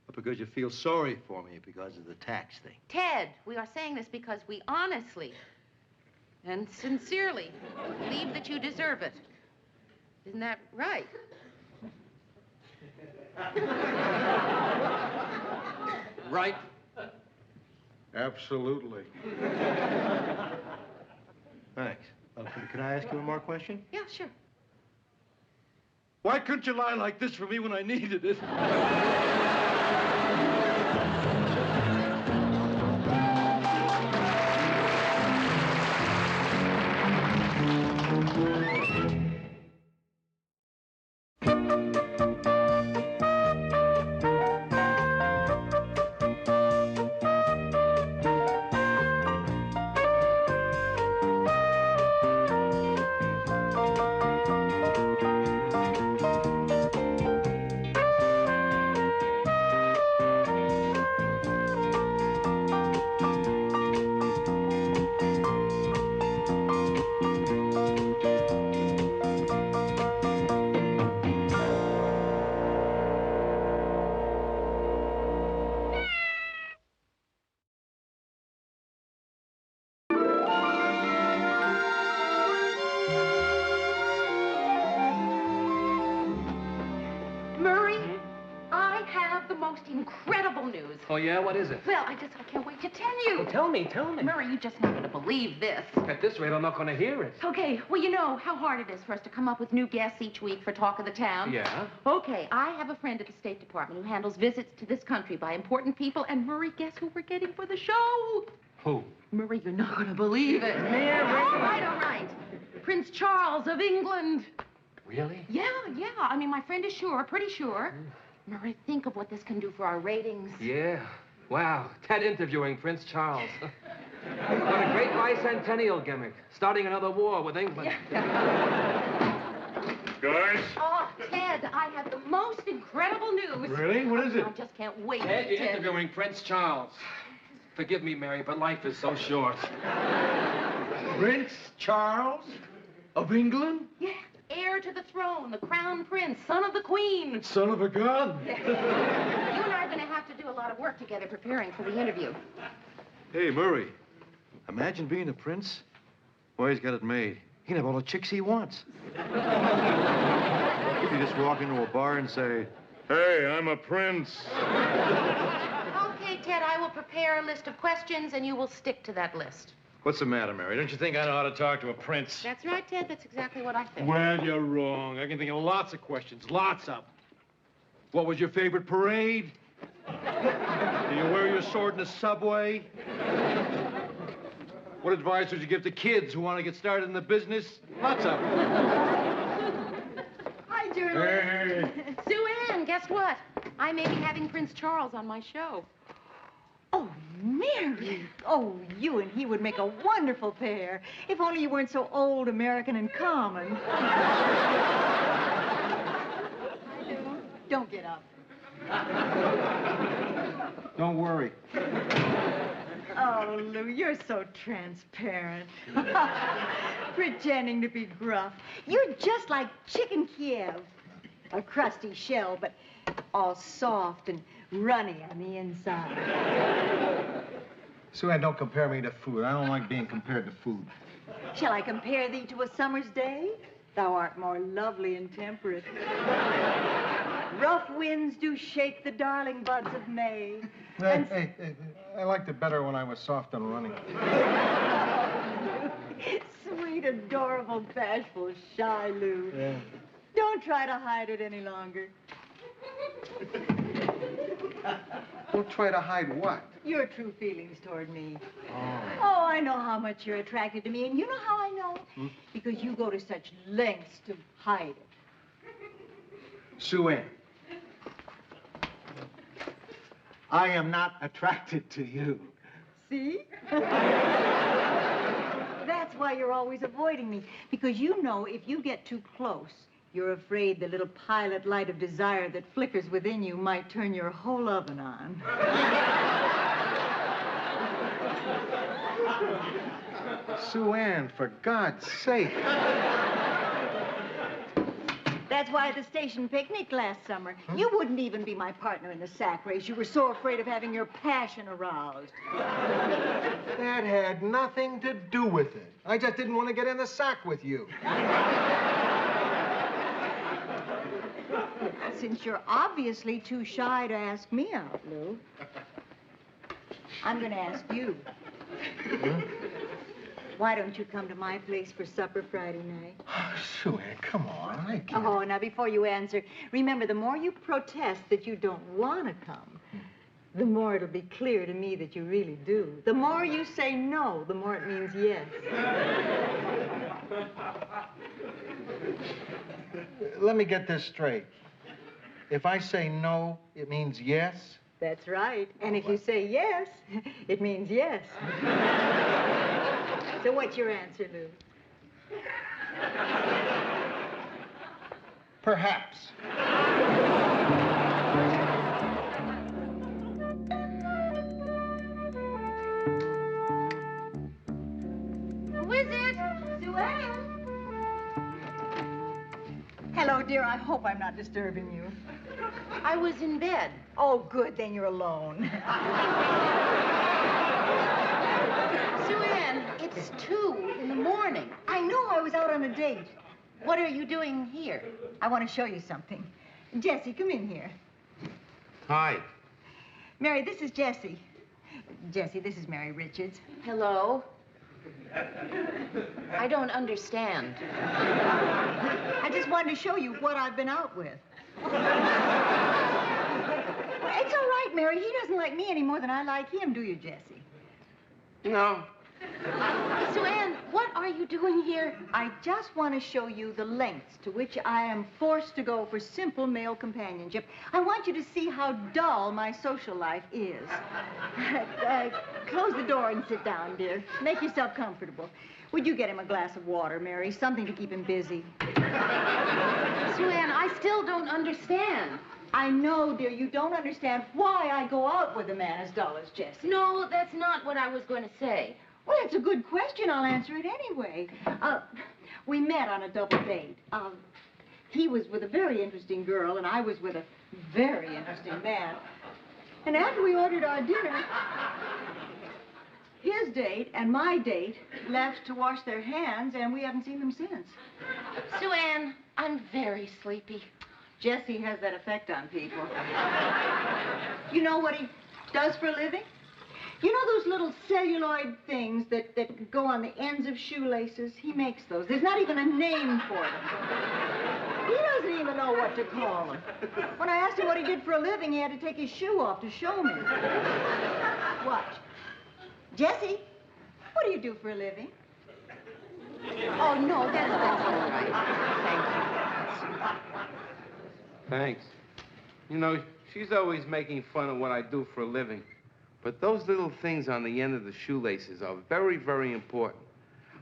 Or because you feel sorry for me because of the tax thing? Ted, we are saying this because we honestly and sincerely believe that you deserve it. Isn't that right? Right? Absolutely. Thanks. Can I ask you one more question? Yeah, sure. Why couldn't you lie like this for me when I needed it? I have the most incredible news. Oh, yeah? What is it? Well, I can't wait to tell you. Oh, tell me. Murray, you're just not going to believe this. At this rate, I'm not going to hear it. Okay, well, you know how hard it is for us to come up with new guests each week for Talk of the Town. Yeah? Okay, I have a friend at the State Department who handles visits to this country by important people, and Murray, guess who we're getting for the show? Who? Murray, you're not going to believe it. Mary! All right. Prince Charles of England. Really? Yeah. I mean, my friend is pretty sure. Murray, think of what this can do for our ratings. Yeah. Wow. Ted interviewing Prince Charles. What a great bicentennial gimmick. Starting another war with England. Guys? Oh, Ted, I have the most incredible news. Really? What is it? I just can't wait. Ted, you're interviewing Prince Charles. Forgive me, Mary, but life is so short. Prince Charles of England? Yeah, heir to the throne, the crown prince, son of the queen. Son of a gun. You and I are going to have to do a lot of work together preparing for the interview. Hey, Murray. Imagine being a prince. Boy, he's got it made. He can have all the chicks he wants. You just walk into a bar and say, "Hey, I'm a prince." Okay, Ted, I will prepare a list of questions, and you will stick to that list. What's the matter, Mary? Don't you think I know how to talk to a prince? That's right, Ted. That's exactly what I think. Well, you're wrong. I can think of lots of questions. Lots of them. What was your favorite parade? Do you wear your sword in the subway? What advice would you give to kids who want to get started in the business? Lots of them. Hi, Julie. Sue Ann, guess what? I may be having Prince Charles on my show. Oh, Mary. Oh, you and he would make a wonderful pair. If only you weren't so old, American, and common. Hi, Lou. Don't get up. Don't worry. Oh, Lou, you're so transparent. Pretending to be gruff. You're just like chicken Kiev. A crusty shell, but all soft and runny on the inside. Sue Ann, don't compare me to food. I don't like being compared to food. Shall I compare thee to a summer's day? Thou art more lovely and temperate. Rough winds do shake the darling buds of May. Hey, I liked it better when I was soft and running. Sweet, adorable, bashful, shy Lou. Yeah. Don't try to hide it any longer. Don't try to hide what? Your true feelings toward me. Oh. Oh, I know how much you're attracted to me, and you know how I know? Because you go to such lengths to hide it. Sue Ann, I am not attracted to you. See? That's why you're always avoiding me. Because you know if you get too close, you're afraid the little pilot light of desire that flickers within you might turn your whole oven on. Sue Ann, for God's sake. That's why at the station picnic last summer, you wouldn't even be my partner in the sack race. You were so afraid of having your passion aroused. That had nothing to do with it. I just didn't want to get in the sack with you. Since you're obviously too shy to ask me out, Lou, I'm going to ask you. Why don't you come to my place for supper Friday night? Oh, Sue Ann, come on. I can't. Oh, now before you answer, remember, the more you protest that you don't want to come, the more it'll be clear to me that you really do. The more you say no, the more it means yes. Let me get this straight. If I say no, it means yes? That's right. And if you say yes, it means yes. So what's your answer, Lou? Perhaps. Who is it? Sue Ann. Hello, dear. I hope I'm not disturbing you. I was in bed. Oh, good. Then you're alone. Sue Ann, it's 2 in the morning. I know I was out on a date. What are you doing here? I want to show you something. Jessie, come in here. Hi. Mary, this is Jessie. Jessie, this is Mary Richards. Hello? I don't understand. I just wanted to show you what I've been out with. Well, it's all right, Mary. He doesn't like me any more than I like him, do you, Jessie? No. Sue Ann, what are you doing here? I just want to show you the lengths to which I am forced to go for simple male companionship. I want you to see how dull my social life is. Close the door and sit down, dear. Make yourself comfortable. Would you get him a glass of water, Mary? Something to keep him busy. Sue Ann, I still don't understand. I know, dear, you don't understand why I go out with a man as dull as Jesse. No, that's not what I was going to say. Well, it's a good question. I'll answer it anyway. We met on a double date. He was with a very interesting girl, and I was with a very interesting man. And after we ordered our dinner, his date and my date left to wash their hands, and we haven't seen them since. Sue Ann, I'm very sleepy. Jesse has that effect on people. You know what he does for a living? You know those little celluloid things that go on the ends of shoelaces? He makes those. There's not even a name for them. He doesn't even know what to call them. When I asked him what he did for a living, he had to take his shoe off to show me. Watch. Jesse, what do you do for a living? Oh, no, that's all right. Thank you. Thanks. You know, she's always making fun of what I do for a living. But those little things on the end of the shoelaces are very, very important.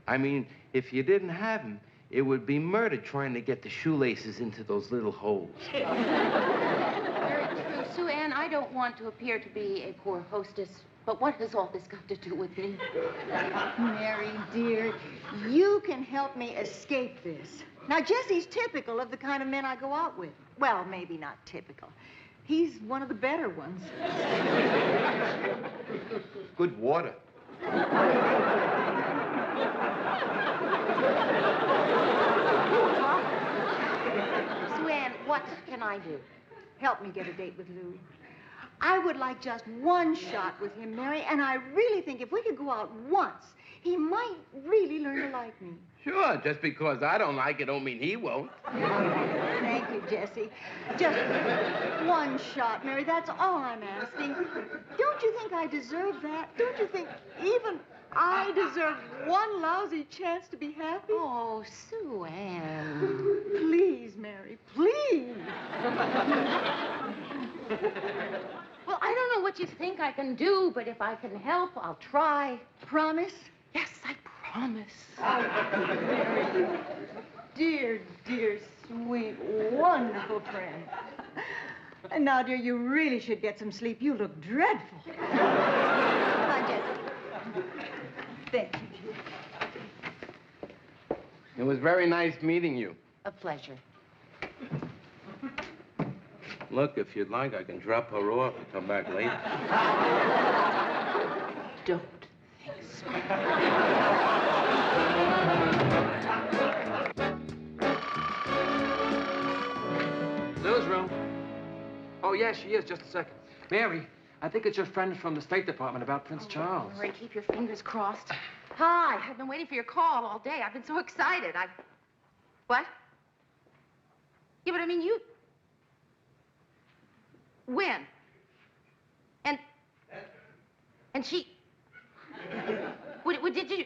I mean, if you didn't have them, it would be murder trying to get the shoelaces into those little holes. Very true. Sue Ann, I don't want to appear to be a poor hostess, but what has all this got to do with me? Mary, dear, you can help me escape this. Now, Jesse's typical of the kind of men I go out with. Well, maybe not typical. He's one of the better ones. Good water. Sue Ann, what can I do? Help me get a date with Lou. I would like just one shot with him, Mary, and I really think if we could go out once, he might really learn to like me. Sure, just because I don't like it don't mean he won't. Thank you, Jesse. Just one shot, Mary. That's all I'm asking. Don't you think I deserve that? Don't you think even I deserve one lousy chance to be happy? Oh, Sue Ann. Please, Mary, please. Well, I don't know what you think I can do, but if I can help, I'll try. Promise? Yes, I promise. Mary, dear, dear, sweet, wonderful friend. And now, dear, you really should get some sleep. You look dreadful. Bye, Jesse. Thank you. It was very nice meeting you. A pleasure. Look, if you'd like, I can drop her off and come back later. Don't think so. Lou's room. Oh, yeah, she is. Just a second. Mary, I think it's your friend from the State Department about Prince Charles. All right, keep your fingers crossed. Hi, I've been waiting for your call all day. I've been so excited. What? Yeah, but I mean, you... When? And she... What did you...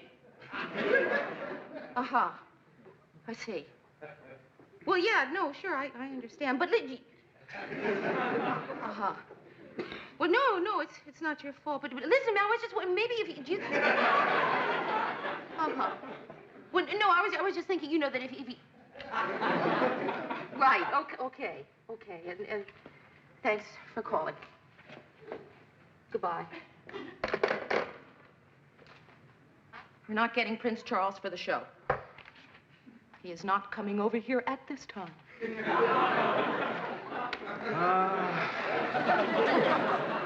Uh-huh. I see. Well, yeah, no, sure, I understand. But... Uh-huh. Well, no, it's not your fault. But listen, man, I was just... Maybe if you... Uh-huh. Well, no, I was just thinking, you know, that if you... Right, okay. And thanks for calling. Goodbye. We're not getting Prince Charles for the show. He is not coming over here at this time.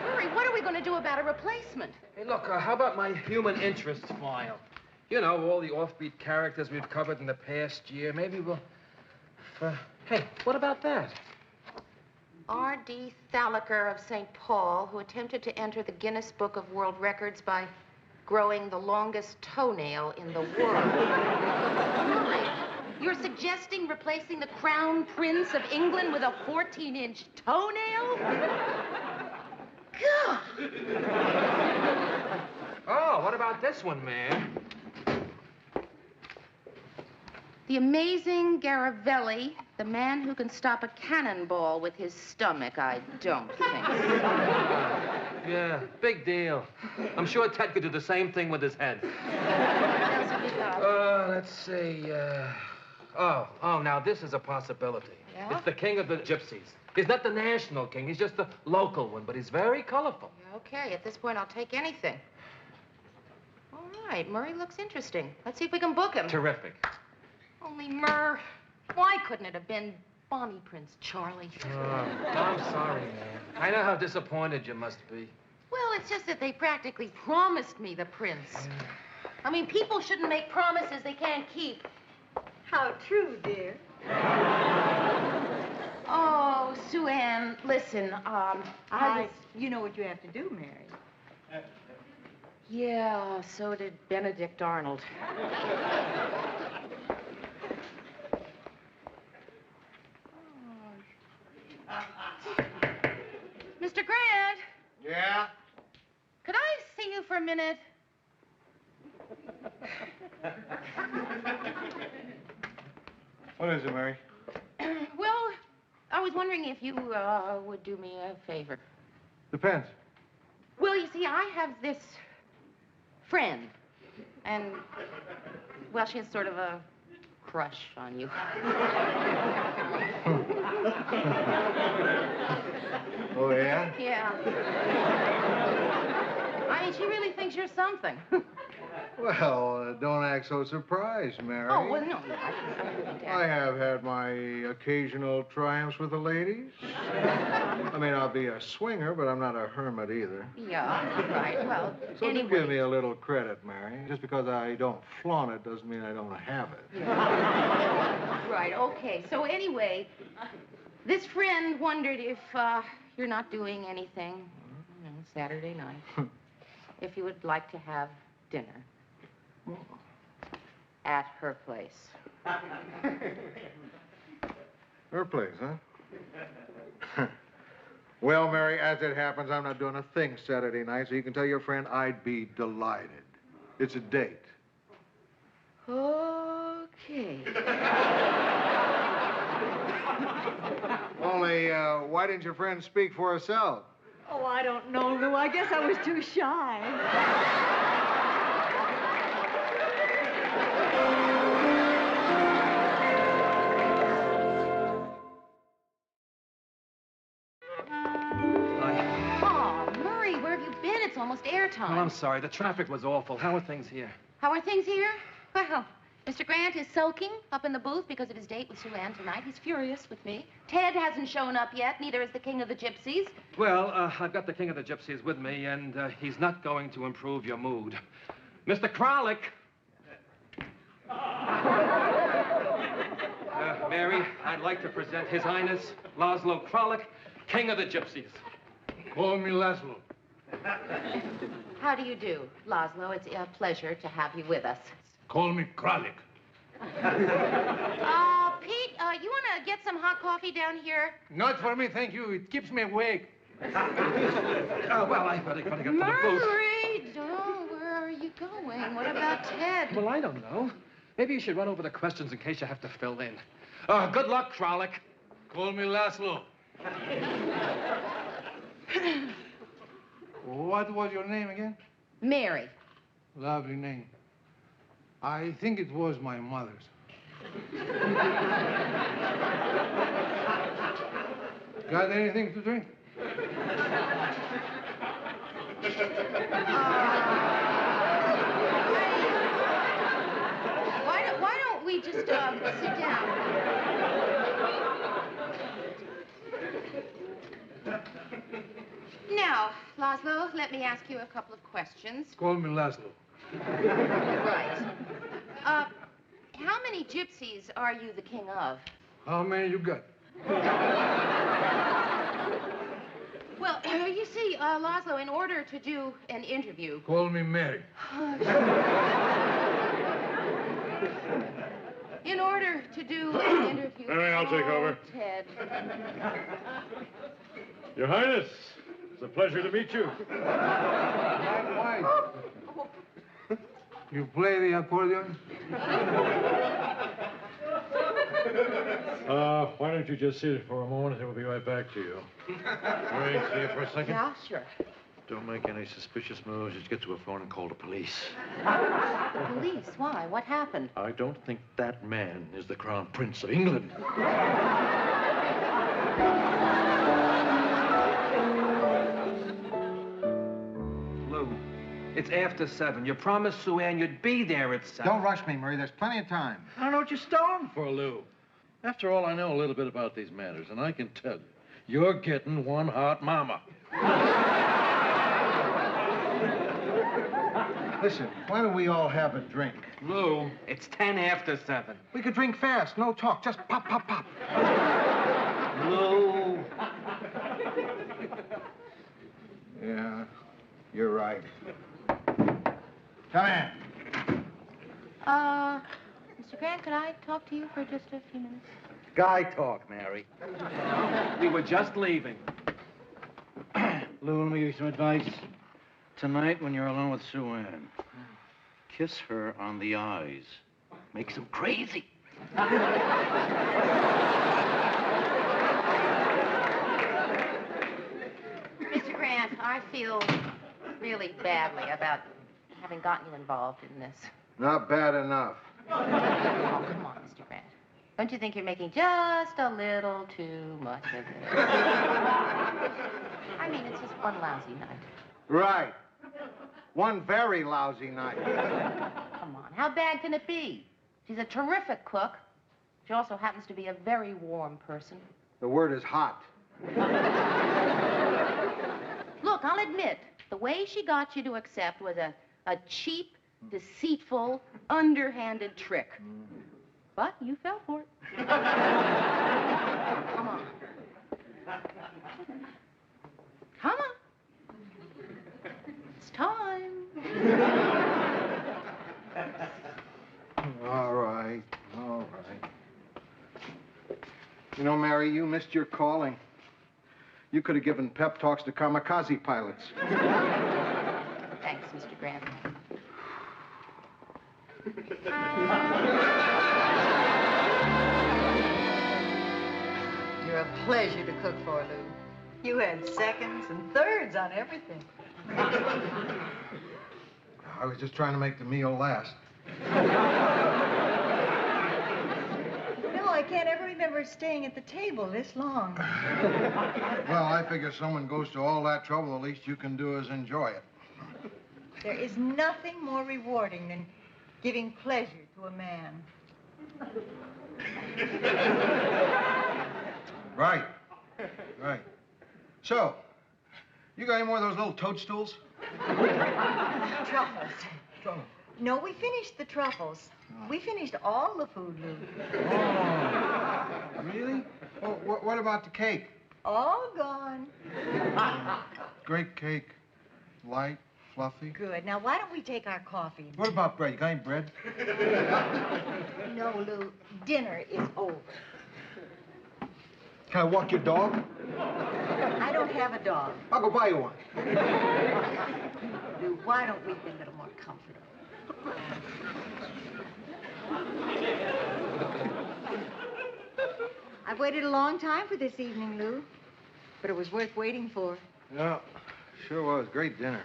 Hurry, what are we going to do about a replacement? Hey, look, how about my human interest file? You know, all the offbeat characters we've covered in the past year. Maybe we'll... Hey, what about that? R.D. Thalacker of St. Paul, who attempted to enter the Guinness Book of World Records by growing the longest toenail in the world. Murray, you're suggesting replacing the Crown Prince of England with a 14-inch toenail? God! Oh, what about this one, man? The amazing Garavelli, the man who can stop a cannonball with his stomach, I don't think. Yeah, big deal. I'm sure Ted could do the same thing with his head. What else have you got? Let's see, now this is a possibility. Yeah? It's the king of the gypsies. He's not the national king, he's just the local one, but he's very colorful. Okay, at this point, I'll take anything. All right, Murray looks interesting. Let's see if we can book him. Terrific. Only Murr, why couldn't it have been Bonnie Prince Charlie? I'm sorry, man. I know how disappointed you must be. Well, it's just that they practically promised me the prince. I mean, people shouldn't make promises they can't keep. How true, dear. Oh, Sue Ann, listen, You know what you have to do, Mary. Yeah, so did Benedict Arnold. Mr. Grant, Yeah? could I see you for a minute? What is it, Mary? Well, I was wondering if you would do me a favor. Depends. Well, you see, I have this friend, and, well, she has sort of a crush on you. Oh, yeah? Yeah. I mean, she really thinks you're something. Well, don't act so surprised, Mary. Oh, well, no, I I have had my occasional triumphs with the ladies. I mean, I'll be a swinger, but I'm not a hermit either. Yeah, right. Well, So anyway. do give me a little credit, Mary. Just because I don't flaunt it doesn't mean I don't have it. Right, okay. So anyway, this friend wondered if you're not doing anything, Saturday night, if you would like to have dinner at her place. Her place, huh? Well, Mary, as it happens, I'm not doing a thing Saturday night, so you can tell your friend I'd be delighted. It's a date. Okay. Only, why didn't your friend speak for herself? Oh, I don't know, Lou. I guess I was too shy. Oh, Murray, where have you been? It's almost airtime. Well, I'm sorry. The traffic was awful. How are things here? How are things here? Well, Mr. Grant is sulking up in the booth because of his date with Sue Ann tonight. He's furious with me. Ted hasn't shown up yet, neither is the king of the gypsies. Well, I've got the king of the gypsies with me, and he's not going to improve your mood. Mr. Kralik. Mary, I'd like to present His Highness Laszlo Kralik, king of the gypsies. Call me Laszlo. How do you do, Laszlo? It's a pleasure to have you with us. Call me Kralik. Pete, you want to get some hot coffee down here? Not for me, thank you. It keeps me awake. Well, I better get to the booth. Murray, where are you going? What about Ted? Well, I don't know. Maybe you should run over the questions in case you have to fill in. Good luck, Kralik. Call me Laszlo. What was your name again? Mary. Lovely name. I think it was my mother's. Got anything to drink? Why don't we just sit down? Now, Laszlo, let me ask you a couple of questions. Call me Laszlo. Right. How many gypsies are you the king of? How many you got? You see, Laszlo, in order to do an interview... Call me Mary. In order to do an interview... Mary, I'll take over. Ted. Your Highness, it's a pleasure to meet you. You play the accordion? Why don't you just sit for a moment and we'll be right back to you. Mary, stay here for a second. Yeah, sure. Don't make any suspicious moves. Just get to a phone and call the police. Police? Why? What happened? I don't think that man is the Crown Prince of England. Lou, it's after 7. You promised Sue Ann you'd be there at 7. Don't rush me, Murray. There's plenty of time. I don't know what you're stalling for, Lou. After all, I know a little bit about these matters, and I can tell you, you're getting one hot mama. Listen, why don't we all have a drink? Lou, it's 10 after 7. We could drink fast, no talk, just pop, pop, pop. Lou. Yeah, you're right. Come in. Mr. Grant, could I talk to you for just a few minutes? Guy talk, Mary. We were just leaving. Lou, let me give you some advice. Tonight, when you're alone with Sue Ann, kiss her on the eyes. Makes them crazy. Mr. Grant, I feel really badly about having gotten you involved in this. Not bad enough. Oh, come on, Mr. Grant. Don't you think you're making just a little too much of it? I mean, it's just one lousy night. Right. One very lousy night. Come on, how bad can it be? She's a terrific cook. She also happens to be a very warm person. The word is hot. Look, I'll admit, the way she got you to accept was a cheap, deceitful, underhanded trick. But you fell for it. Come on. Come on. It's time. All right, all right. You know, Mary, you missed your calling. You could have given pep talks to kamikaze pilots. Thanks, Mr. Grant. You're a pleasure to cook for, Lou. You had seconds and thirds on everything. I was just trying to make the meal last. No, I can't ever remember staying at the table this long. Well, I figure someone goes to all that trouble, the least you can do is enjoy it. There is nothing more rewarding than giving pleasure to a man. Right. Right. So, you got any more of those little toadstools? Truffles. No, we finished the truffles. We finished all the food, Lou. Oh, really? Oh, what about the cake? All gone. Great cake. Light, fluffy. Good. Now, why don't we take our coffee? What about bread? You got any bread? No, Lou. Dinner is over. Can I walk your dog? I don't have a dog. I'll go buy you one. Lou, why don't we be a little more comfortable? I've waited a long time for this evening, Lou. But it was worth waiting for. Yeah, sure was. Great dinner.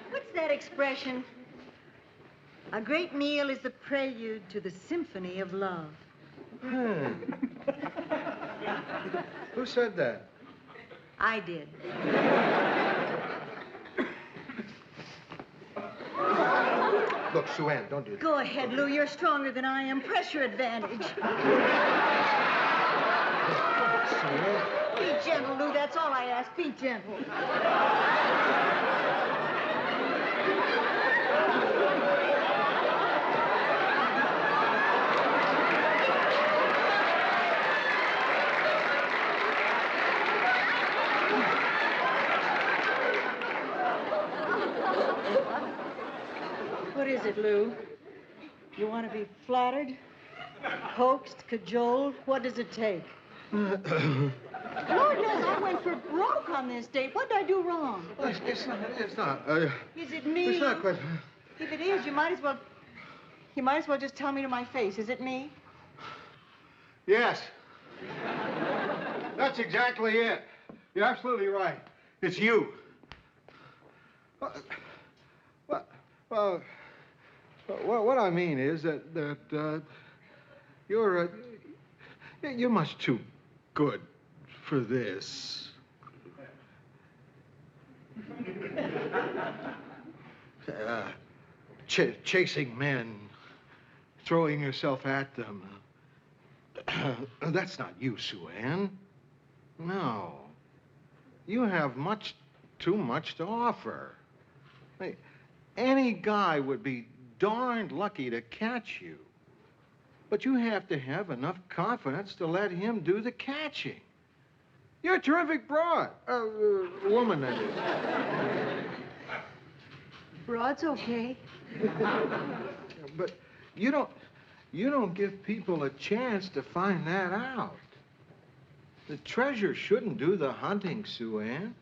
What's that expression? A great meal is the prelude to the symphony of love. Who said that? I did. Look, Sue Ann, don't do that. Go ahead, Lou. You're stronger than I am. Press your advantage. Sue Ann. Be gentle, Lou. That's all I ask. Be gentle. What is it, Lou? You want to be flattered? Coaxed? Cajoled? What does it take? Lord knows I went for broke on this date. What did I do wrong? Well, it's not. Is it me? It's not quite. If it is, you might as well just tell me to my face. Is it me? Yes. That's exactly it. You're absolutely right. It's you. What I mean is that you're much too good for this. Chasing men, throwing yourself at them. That's not you, Sue Ann. No. You have too much to offer. Hey, any guy would be darned lucky to catch you. But you have to have enough confidence to let him do the catching. You're a terrific broad. Woman, that is. Broad's okay. But you don't give people a chance to find that out. The treasure shouldn't do the hunting, Sue Ann.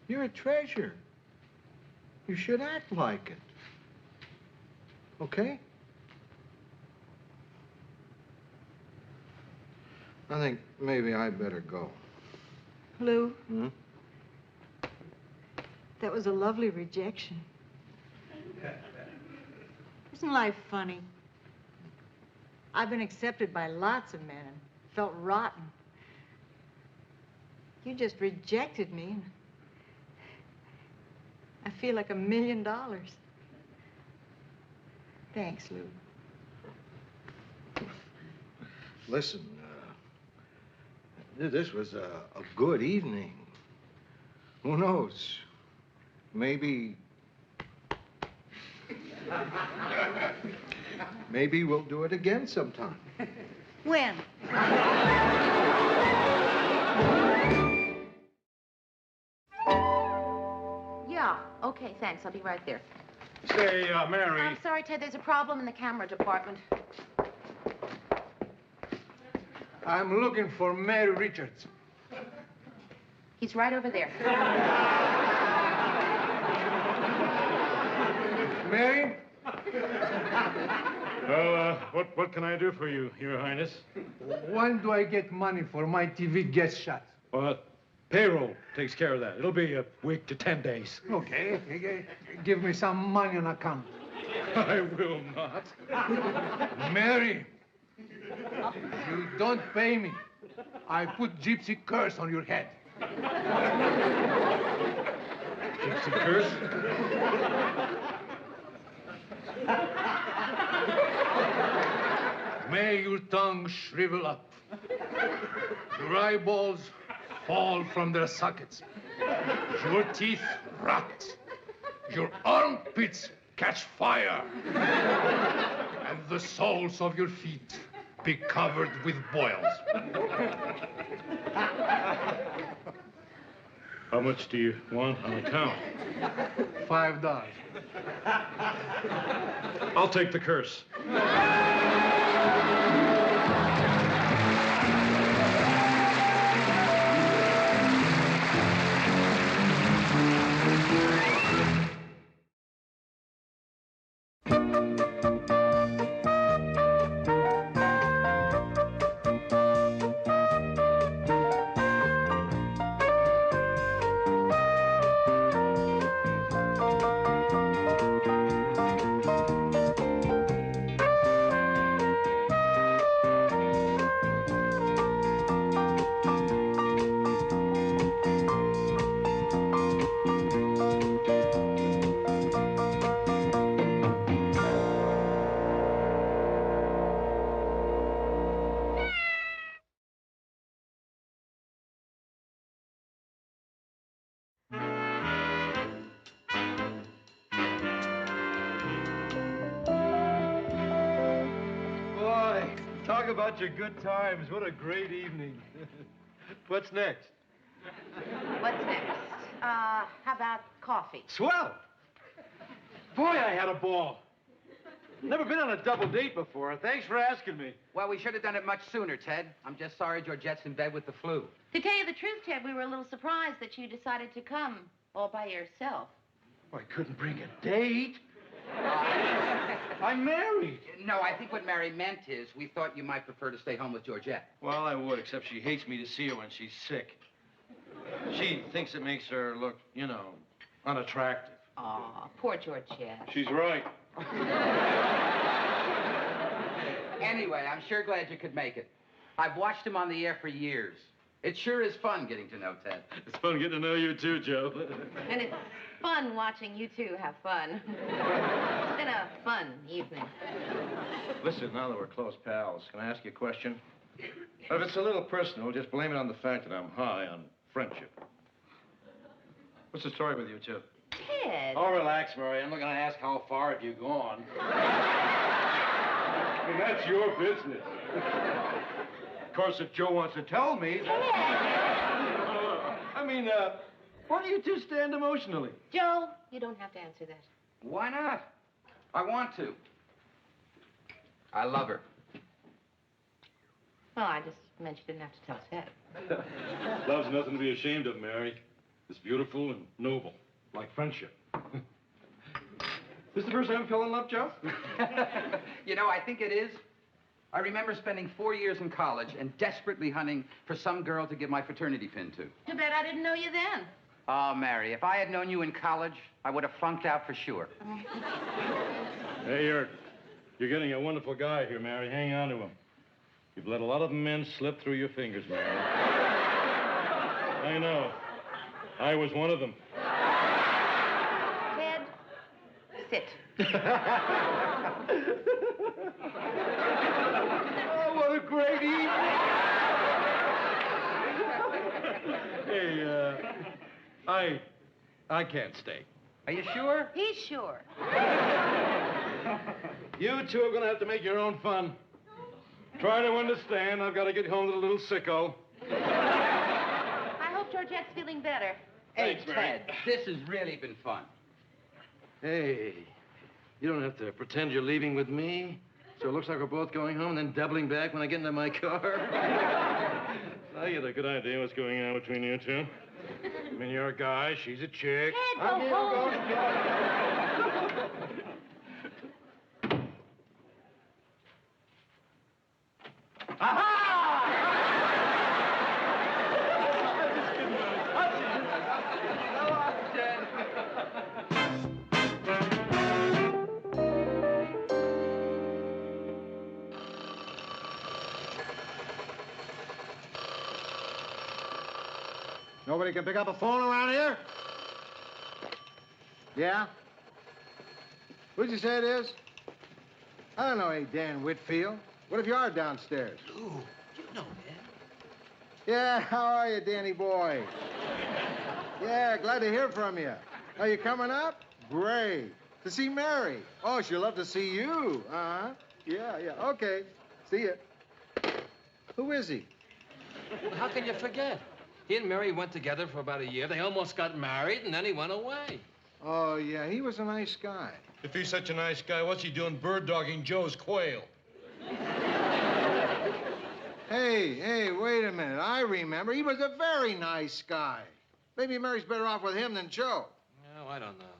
You're a treasure. You should act like it. Okay? I think maybe I better go. Lou, Hmm? that was a lovely rejection. Isn't life funny? I've been accepted by lots of men and felt rotten. You just rejected me, and I feel like $1 million. Thanks, Lou. Listen, this was a good evening. Who knows? Maybe we'll do it again sometime. When? Yeah, okay, thanks. I'll be right there. Say, Mary. I'm sorry, Ted, there's a problem in the camera department. I'm looking for Mary Richards. He's right over there. Mary? Well, what can I do for you, Your Highness? When do I get money for my TV guest shot? Payroll takes care of that. It'll be a week to 10 days. Okay. Give me some money on account. I will not. Mary, you don't pay me. I put gypsy curse on your head. Gypsy curse? May your tongue shrivel up. Your eyeballs fall from their sockets. Your teeth rot. Your armpits catch fire. And the soles of your feet be covered with boils. How much do you want on account? $5. I'll take the curse. Talk about your good times. What a great evening. What's next? What's next? How about coffee? Swell. Boy, I had a ball. Never been on a double date before. Thanks for asking me. Well, we should have done it much sooner, Ted. I'm just sorry Georgette's in bed with the flu. To tell you the truth, Ted, we were a little surprised that you decided to come all by yourself. Well, I couldn't bring a date. I'm married. No, I think what Mary meant is we thought you might prefer to stay home with Georgette. Well, I would, except she hates me to see her when she's sick. She thinks it makes her look, you know, unattractive. Aw, poor Georgette. She's right. Anyway, I'm sure glad you could make it. I've watched him on the air for years. It sure is fun getting to know Ted. It's fun getting to know you, too, Joe. And it's fun watching you two have fun. It's been a fun evening. Listen, now that we're close pals, can I ask you a question? If it's a little personal, just blame it on the fact that I'm high on friendship. What's the story with you two? Ted. Oh, relax, Murray. I'm not going to ask how far have you gone. And that's your business. Of course, if Joe wants to tell me... I mean, where do you two stand emotionally? Joe, you don't have to answer that. Why not? I want to. I love her. Well, I just meant you didn't have to tell Ted. Love's nothing to be ashamed of, Mary. It's beautiful and noble, like friendship. This the first time you fell in love, Joe? You know, I think it is. I remember spending 4 years in college and desperately hunting for some girl to give my fraternity pin to. Too bad I didn't know you then. Oh, Mary, if I had known you in college, I would have flunked out for sure. Hey, you're getting a wonderful guy here, Mary. Hang on to him. You've let a lot of men slip through your fingers, Mary. I know. I was one of them. Ted, sit. Oh, what a great evening! Hey, I can't stay. Are you sure? He's sure. You two are going to have to make your own fun. Try to understand. I've got to get home to the little sicko. I hope Georgette's feeling better. Thanks, Hey, Mary. Ted, this has really been fun. Hey, you don't have to pretend you're leaving with me. So it looks like we're both going home and then doubling back when I get into my car. I get a good idea what's going on between you two. I mean, you're a guy, she's a chick. Ted, go home. Nobody can pick up a phone around here? Yeah? Who'd you say it is? I don't know any Dan Whitfield. What if you are downstairs? Ooh, you know him. Yeah, how are you, Danny boy? Yeah, glad to hear from you. Are you coming up? Great. To see Mary. Oh, she'll love to see you. Uh-huh. Yeah, okay. See ya. Who is he? Well, how can you forget? He and Mary went together for about a year. They almost got married, and then he went away. Oh, yeah, he was a nice guy. If he's such a nice guy, what's he doing bird-dogging Joe's quail? Hey, wait a minute. I remember. He was a very nice guy. Maybe Mary's better off with him than Joe. No, I don't know.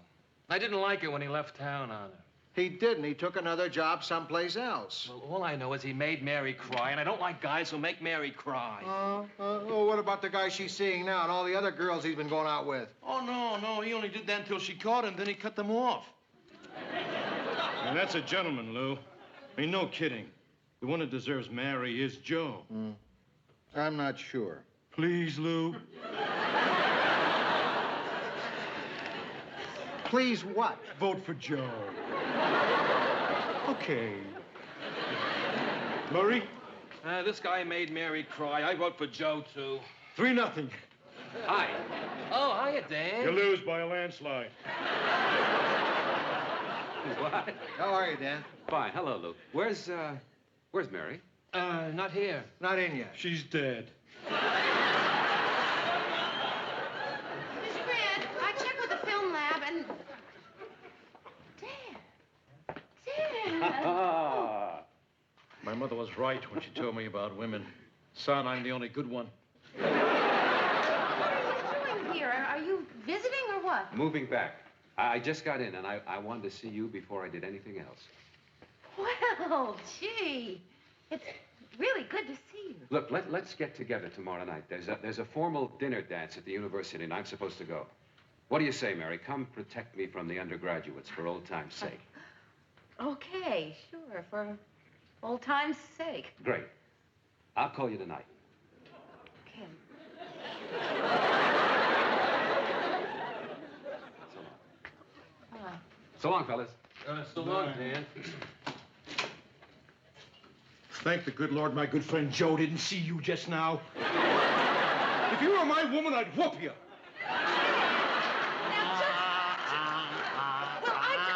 I didn't like it when he left town on her. He didn't. He took another job someplace else. Well, all I know is he made Mary cry, and I don't like guys who make Mary cry. Oh, what about the guy she's seeing now and all the other girls he's been going out with? Oh, no, he only did that until she caught him, then he cut them off. And that's a gentleman, Lou. I mean, no kidding. The one that deserves Mary is Joe. I'm not sure. Please, Lou. Please what? Vote for Joe. Okay. Murray? This guy made Mary cry. I vote for Joe, too. 3-0. Hi. Oh, hiya, Dan. You lose by a landslide. What? How are you, Dan? Fine. Hello, Lou. Where's Mary? Not here. Not in yet. She's dead. Miss Grant, I checked with the film lab and... mother was right when she told me about women. Son, I'm the only good one. What are you doing here? Are you visiting or what? Moving back. I just got in, and I wanted to see you before I did anything else. Well, gee, it's really good to see you. Look, let's get together tomorrow night. There's a formal dinner dance at the university, and I'm supposed to go. What do you say, Mary? Come protect me from the undergraduates for old time's sake. Okay, sure, for old time's sake. Great. I'll call you tonight. Okay. So long, fellas. So long, Dan. Thank the good Lord my good friend Joe didn't see you just now. If you were my woman, I'd whoop you.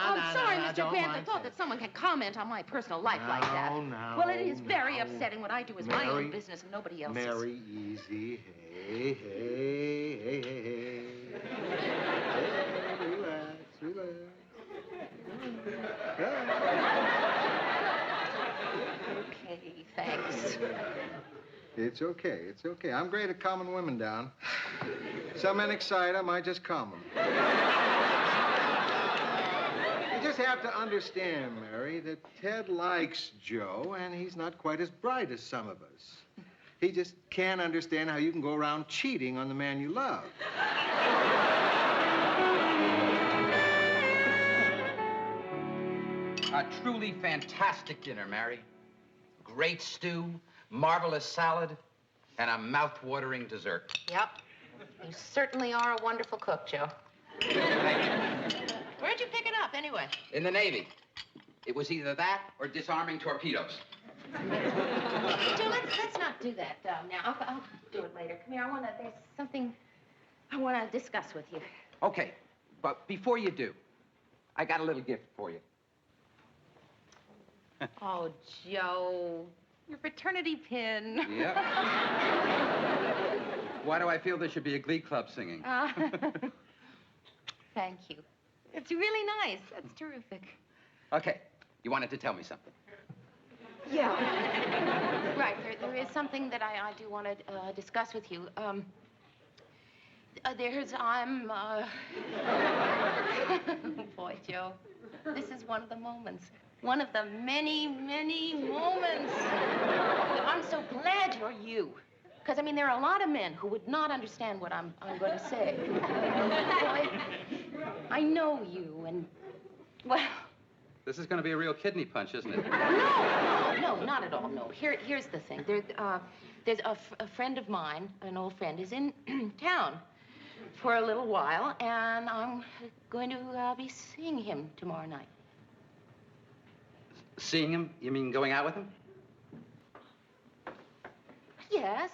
I'm sorry, Mr. Grant. I thought that someone could comment on my personal life like that. Well, it is very upsetting. What I do is my own business and nobody else's. Mary, easy. Hey, hey, hey, hey, hey. Hey, relax. Okay, thanks. It's okay. I'm great at calming women down. Some men excite them, I just calm them. You just have to understand, Mary, that Ted likes Joe, and he's not quite as bright as some of us. He just can't understand how you can go around cheating on the man you love. A truly fantastic dinner, Mary. Great stew, marvelous salad, and a mouth-watering dessert. Yep. You certainly are a wonderful cook, Joe. Where'd you pick it up, anyway? In the Navy. It was either that or disarming torpedoes. Joe, let's not do that now. I'll do it later. Come here, there's something I want to discuss with you. Okay, but before you do, I got a little gift for you. Oh, Joe, your fraternity pin. Yep. Why do I feel there should be a glee club singing? Thank you. It's really nice. That's terrific. Okay, you wanted to tell me something. Yeah. Right, there is something that I do want to discuss with you. Boy, Joe, this is one of the moments. One of the many, many moments. I'm so glad you're you. Because, I mean, there are a lot of men who would not understand what I'm going to say. I know you, and, well... This is going to be a real kidney punch, isn't it? No, not at all, no. Here's the thing. There's a friend of mine, an old friend, is in town for a little while, and I'm going to be seeing him tomorrow night. Seeing him? You mean going out with him? Yes.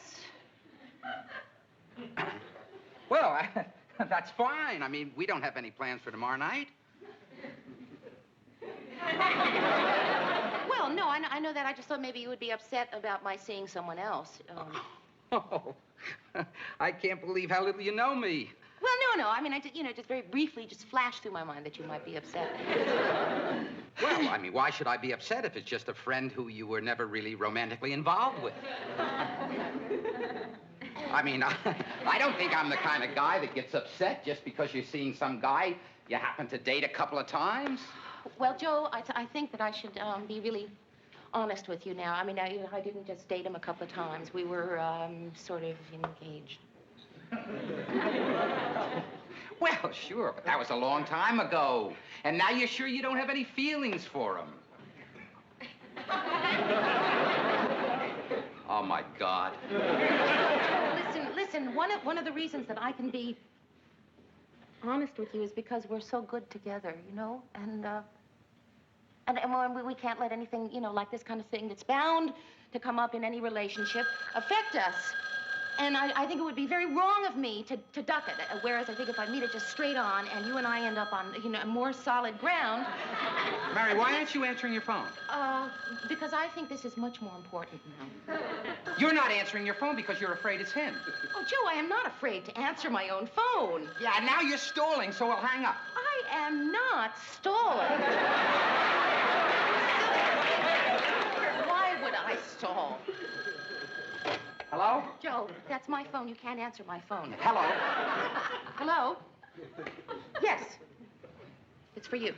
Well, that's fine. I mean, we don't have any plans for tomorrow night. Well, no, I know that. I just thought maybe you would be upset about my seeing someone else. Oh, I can't believe how little you know me. Well, no. I mean, just very briefly just flashed through my mind that you might be upset. Well, I mean, why should I be upset if it's just a friend who you were never really romantically involved with? I mean, I don't think I'm the kind of guy that gets upset just because you're seeing some guy you happen to date a couple of times. Well, Joe, I think that I should be really honest with you now. I mean, I didn't just date him a couple of times. We were sort of engaged. Well, sure, but that was a long time ago. And now you're sure you don't have any feelings for him. Oh, my God. Listen, one of the reasons that I can be honest with you is because we're so good together, you know? And we can't let anything, like this kind of thing that's bound to come up in any relationship affect us. And I think it would be very wrong of me to duck it, whereas I think if I meet it just straight on and you and I end up on, more solid ground... Mary, why aren't you answering your phone? Because I think this is much more important now. You're not answering your phone because you're afraid it's him. Oh, Joe, I am not afraid to answer my own phone. Yeah, now you're stalling, so I'll hang up. I am not stalling. Why would I Hello? Joe, that's my phone. You can't answer my phone. Hello? Hello? Yes. It's for you.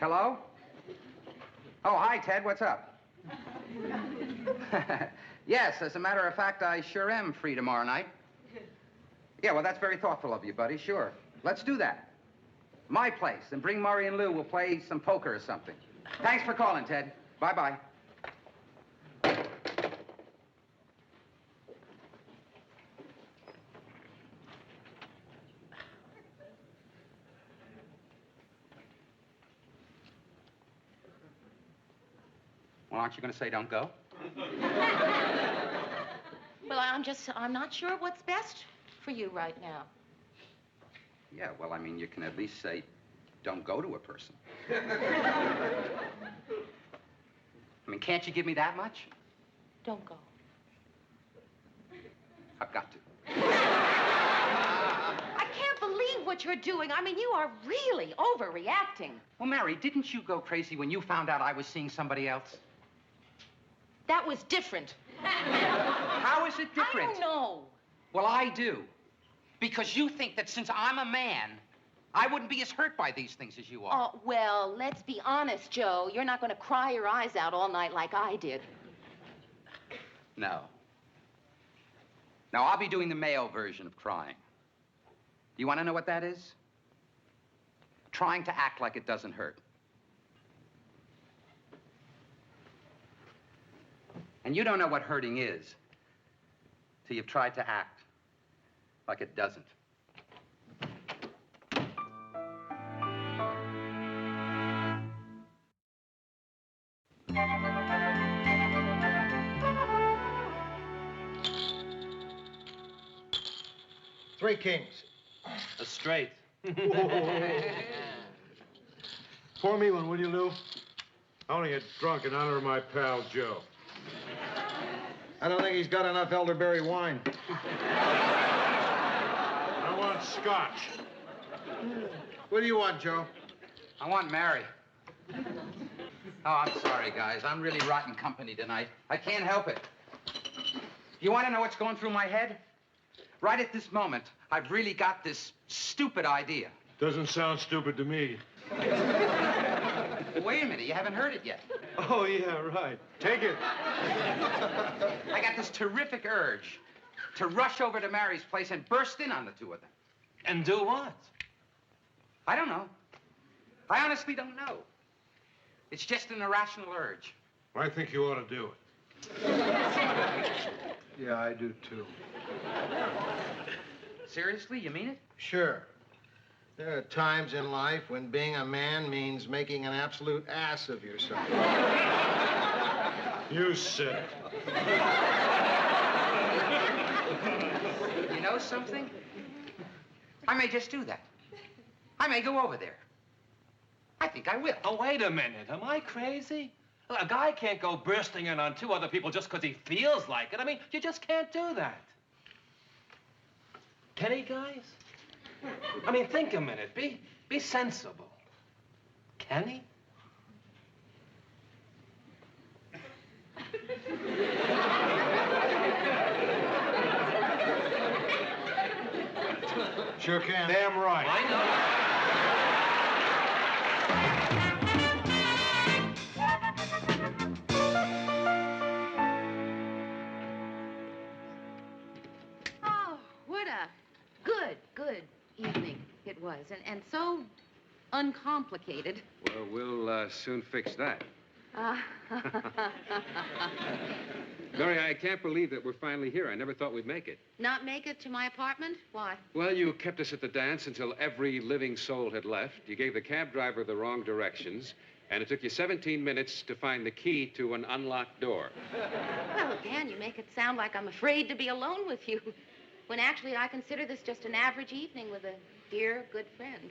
Hello? Oh, hi, Ted. What's up? Yes, as a matter of fact, I sure am free tomorrow night. Yeah, well, that's very thoughtful of you, buddy. Sure. Let's do that. My place. And bring Maury and Lou. We'll play some poker or something. Thanks for calling, Ted. Bye-bye. Well, aren't you going to say don't go? Well, I'm not sure what's best for you right now. Yeah, well, I mean, you can at least say don't go to a person. I mean, can't you give me that much? Don't go. I've got to. I can't believe what you're doing. I mean, you are really overreacting. Well, Mary, didn't you go crazy when you found out I was seeing somebody else? That was different. How is it different? I don't know. Well, I do. Because you think that since I'm a man, I wouldn't be as hurt by these things as you are. Oh, well, let's be honest, Joe. You're not going to cry your eyes out all night like I did. No. Now, I'll be doing the male version of crying. Do you want to know what that is? Trying to act like it doesn't hurt. And you don't know what hurting is till you've tried to act like it doesn't. Three kings. A straight. Pour me one, will you, Lou? I only get drunk in honor of my pal, Joe. I don't think he's got enough elderberry wine. I want scotch. What do you want, Joe? I want Mary. Oh, I'm sorry, guys. I'm really rotten company tonight. I can't help it. You want to know what's going through my head? Right at this moment, I've really got this stupid idea. Doesn't sound stupid to me. Well, wait a minute. You haven't heard it yet. Oh, yeah, right. Take it. I got this terrific urge to rush over to Mary's place and burst in on the two of them. And do what? I don't know. I honestly don't know. It's just an irrational urge. I think you ought to do it. Yeah, I do, too. Seriously, you mean it? Sure. There are times in life when being a man means making an absolute ass of yourself. You said it. You know something? I may just do that. I may go over there. I think I will. Oh, wait a minute. Am I crazy? A guy can't go bursting in on two other people just because he feels like it. I mean, you just can't do that. Can he, guys? I mean, think a minute. Be sensible. Can he? Sure can. Damn right. Why not? Oh, what a good evening it was. And so uncomplicated. Well, we'll soon fix that. Mary, I can't believe that we're finally here. I never thought we'd make it. Not make it to my apartment? Why? Well, you kept us at the dance until every living soul had left. You gave the cab driver the wrong directions, and it took you 17 minutes to find the key to an unlocked door. Well, again, you make it sound like I'm afraid to be alone with you, when actually I consider this just an average evening with a dear, good friend.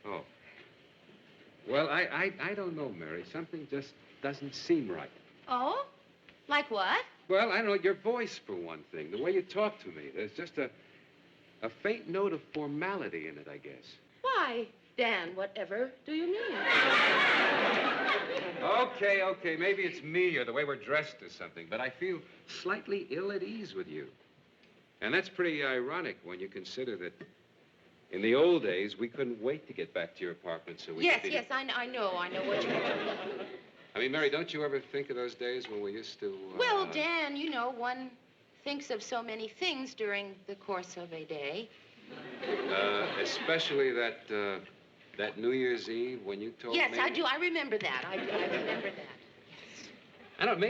Oh. Well, I don't know, Mary. Something just doesn't seem right. Oh? Like what? Well, I don't know. Your voice, for one thing. The way you talk to me. There's just a faint note of formality in it, I guess. Why? Dan, whatever do you mean? Okay, maybe it's me or the way we're dressed or something, but I feel slightly ill at ease with you. And that's pretty ironic when you consider that in the old days, we couldn't wait to get back to your apartment so we could... Yes, I know what you mean. I mean, Mary, don't you ever think of those days when we used to... Well, Dan, you know, one thinks of so many things during the course of a day. Especially that New Year's Eve when you told me... Yes, I do. I remember that. I remember that. Yes. I don't know,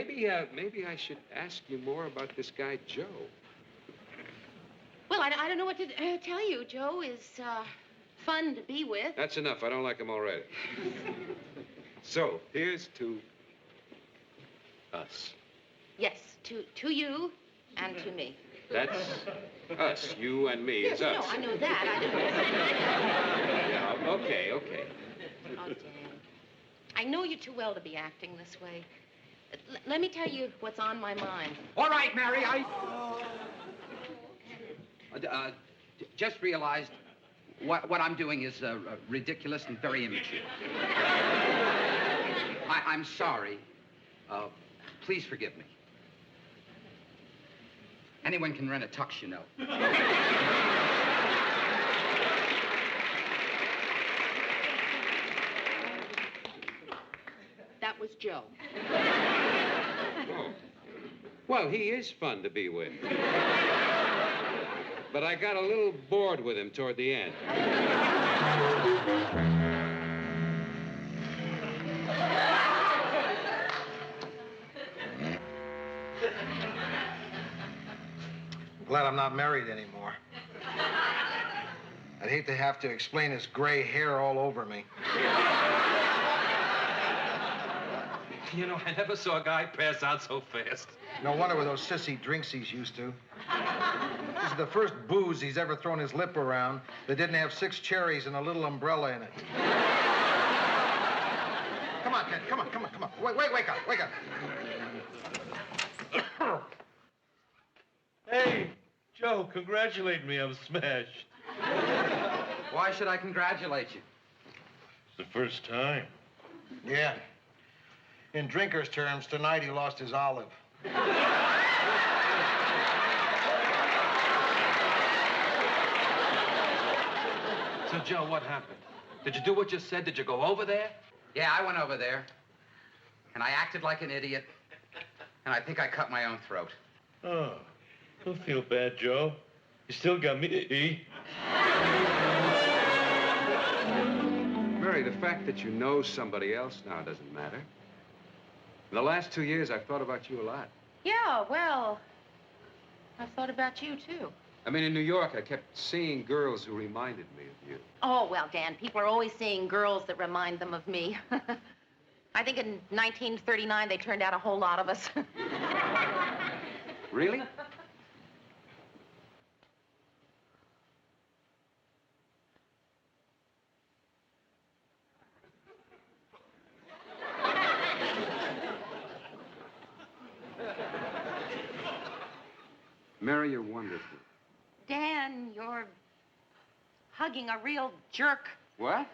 maybe I should ask you more about this guy, Joe. Well, I don't know what to tell you. Joe is fun to be with. That's enough. I don't like him already. So, here's to us. Yes, to you and to me. That's us. You and me is us. No, I know that. Yeah, okay. Oh, Dan. I know you too well to be acting this way. Let me tell you what's on my mind. All right, Mary, just realized what I'm doing is ridiculous and very immature. I'm sorry. Please forgive me. Anyone can rent a tux, you know. That was Joe. Oh. Well, he is fun to be with. But I got a little bored with him toward the end. Glad I'm not married anymore. I'd hate to have to explain his gray hair all over me. You know, I never saw a guy pass out so fast. No wonder with those sissy drinks he's used to. This is the first booze he's ever thrown his lip around that didn't have 6 cherries and a little umbrella in it. Come on, Ted. Come on. Wake up. Hey, Joe, congratulate me. I'm smashed. Why should I congratulate you? It's the first time. Yeah. In drinker's terms, tonight he lost his olive. So, Joe, what happened? Did you do what you said? Did you go over there? Yeah, I went over there, and I acted like an idiot, and I think I cut my own throat. Oh, don't feel bad, Joe. You still got me. Mary, the fact that you know somebody else now doesn't matter. In the last 2 years, I've thought about you a lot. Yeah, well, I've thought about you, too. I mean, in New York, I kept seeing girls who reminded me of you. Oh, well, Dan, people are always seeing girls that remind them of me. I think in 1939, they turned out a whole lot of us. Really? Mary, you're wonderful. Dan, you're hugging a real jerk. What?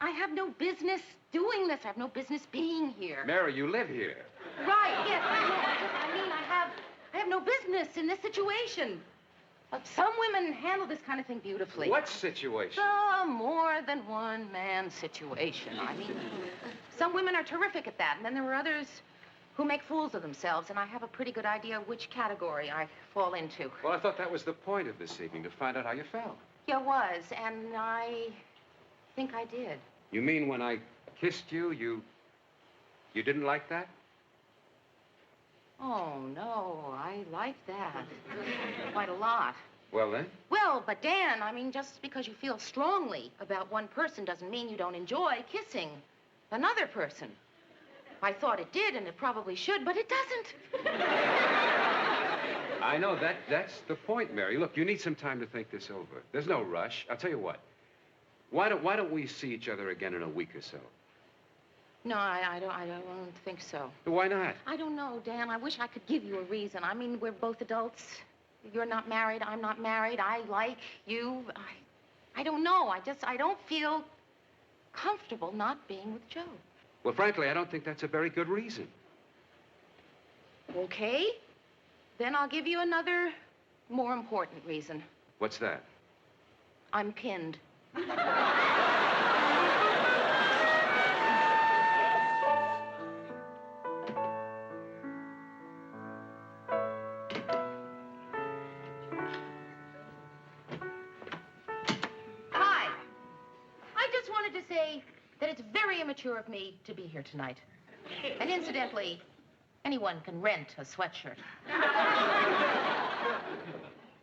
I have no business doing this. I have no business being here. Mary, you live here. Right, yes, I know. I mean, I have no business in this situation. Some women handle this kind of thing beautifully. What situation? The more than one man situation. I mean, some women are terrific at that, and then there are others who make fools of themselves, and I have a pretty good idea which category I fall into. Well, I thought that was the point of this evening, to find out how you felt. Yeah, it was, and I think I did. You mean when I kissed you, you didn't like that? Oh, no, I like that. Quite a lot. Well, then? Well, but Dan, I mean, just because you feel strongly about one person doesn't mean you don't enjoy kissing another person. I thought it did, and it probably should, but it doesn't. I know, that's the point, Mary. Look, you need some time to think this over. There's no rush. I'll tell you what. Why don't we see each other again in a week or so? No, I don't think so. Why not? I don't know, Dan. I wish I could give you a reason. I mean, we're both adults. You're not married. I'm not married. I like you. I don't know. I don't feel comfortable not being with Joe. Well, frankly, I don't think that's a very good reason. Okay. Then I'll give you another more important reason. What's that? I'm pinned. Hi. I just wanted to say that it's very immature of me to be here tonight. And incidentally, anyone can rent a sweatshirt.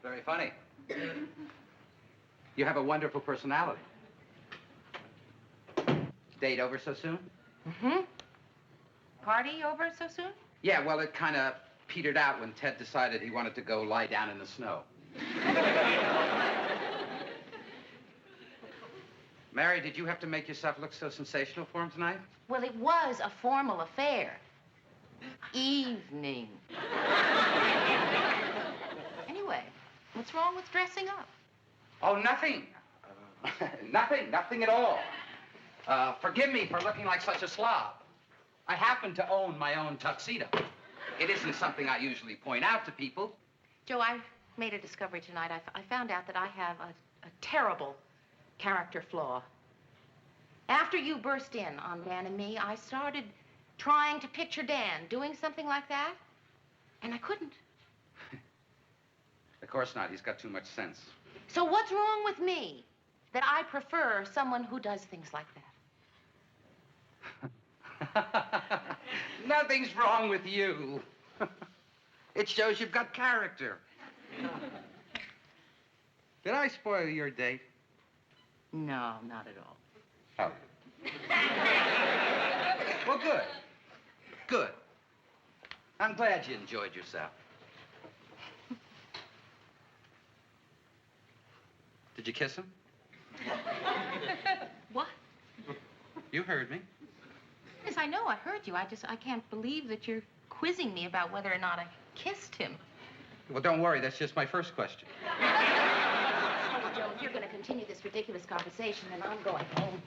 Very funny. You have a wonderful personality. Date over so soon? Mm-hmm. Party over so soon? Yeah, well, it kind of petered out when Ted decided he wanted to go lie down in the snow. Mary, did you have to make yourself look so sensational for him tonight? Well, it was a formal affair. Evening. Anyway, what's wrong with dressing up? Oh, nothing. Nothing at all. Forgive me for looking like such a slob. I happen to own my own tuxedo. It isn't something I usually point out to people. Joe, I made a discovery tonight. I found out that I have a terrible character flaw. After you burst in on Dan and me, I started trying to picture Dan doing something like that, and I couldn't. Of course not. He's got too much sense. So what's wrong with me that I prefer someone who does things like that? Nothing's wrong with you. It shows you've got character. Did I spoil your date? No, not at all. Oh. Well, good. Good. I'm glad you enjoyed yourself. Did you kiss him? What? You heard me. Yes, I know, I heard you. I can't believe that you're quizzing me about whether or not I kissed him. Well, don't worry. That's just my first question. Oh, Joe, if you're going to continue this ridiculous conversation, then I'm going home.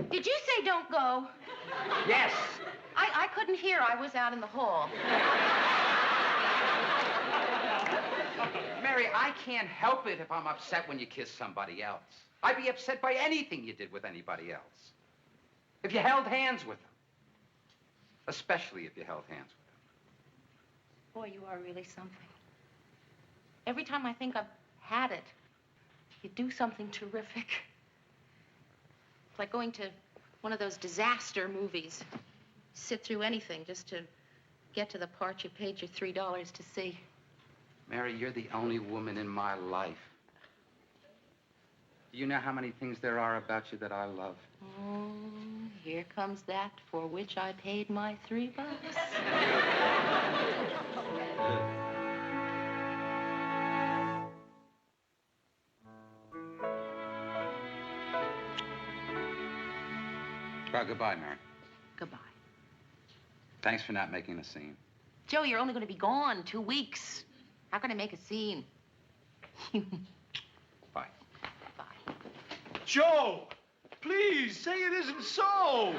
Did you say don't go? Yes. I couldn't hear. I was out in the hall. Mary, I can't help it if I'm upset when you kiss somebody else. I'd be upset by anything you did with anybody else. If you held hands with them. Especially if you held hands with them. Boy, you are really something. Every time I think I've had it, you do something terrific. It's like going to one of those disaster movies. Sit through anything just to get to the part you paid your $3 to see. Mary, you're the only woman in my life. Do you know how many things there are about you that I love? Oh, here comes that for which I paid my $3. Well, goodbye, Mary. Goodbye. Thanks for not making a scene. Joe, you're only going to be gone 2 weeks. How can I make a scene? Bye. Bye. Joe, please say it isn't so.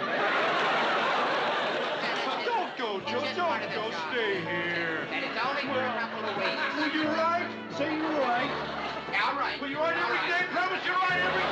Don't go, Joe. Don't go. Stay here. And it's only for a couple of weeks. Will you right? Say you're right. All right. Will you write every day? Promise you'll write every day.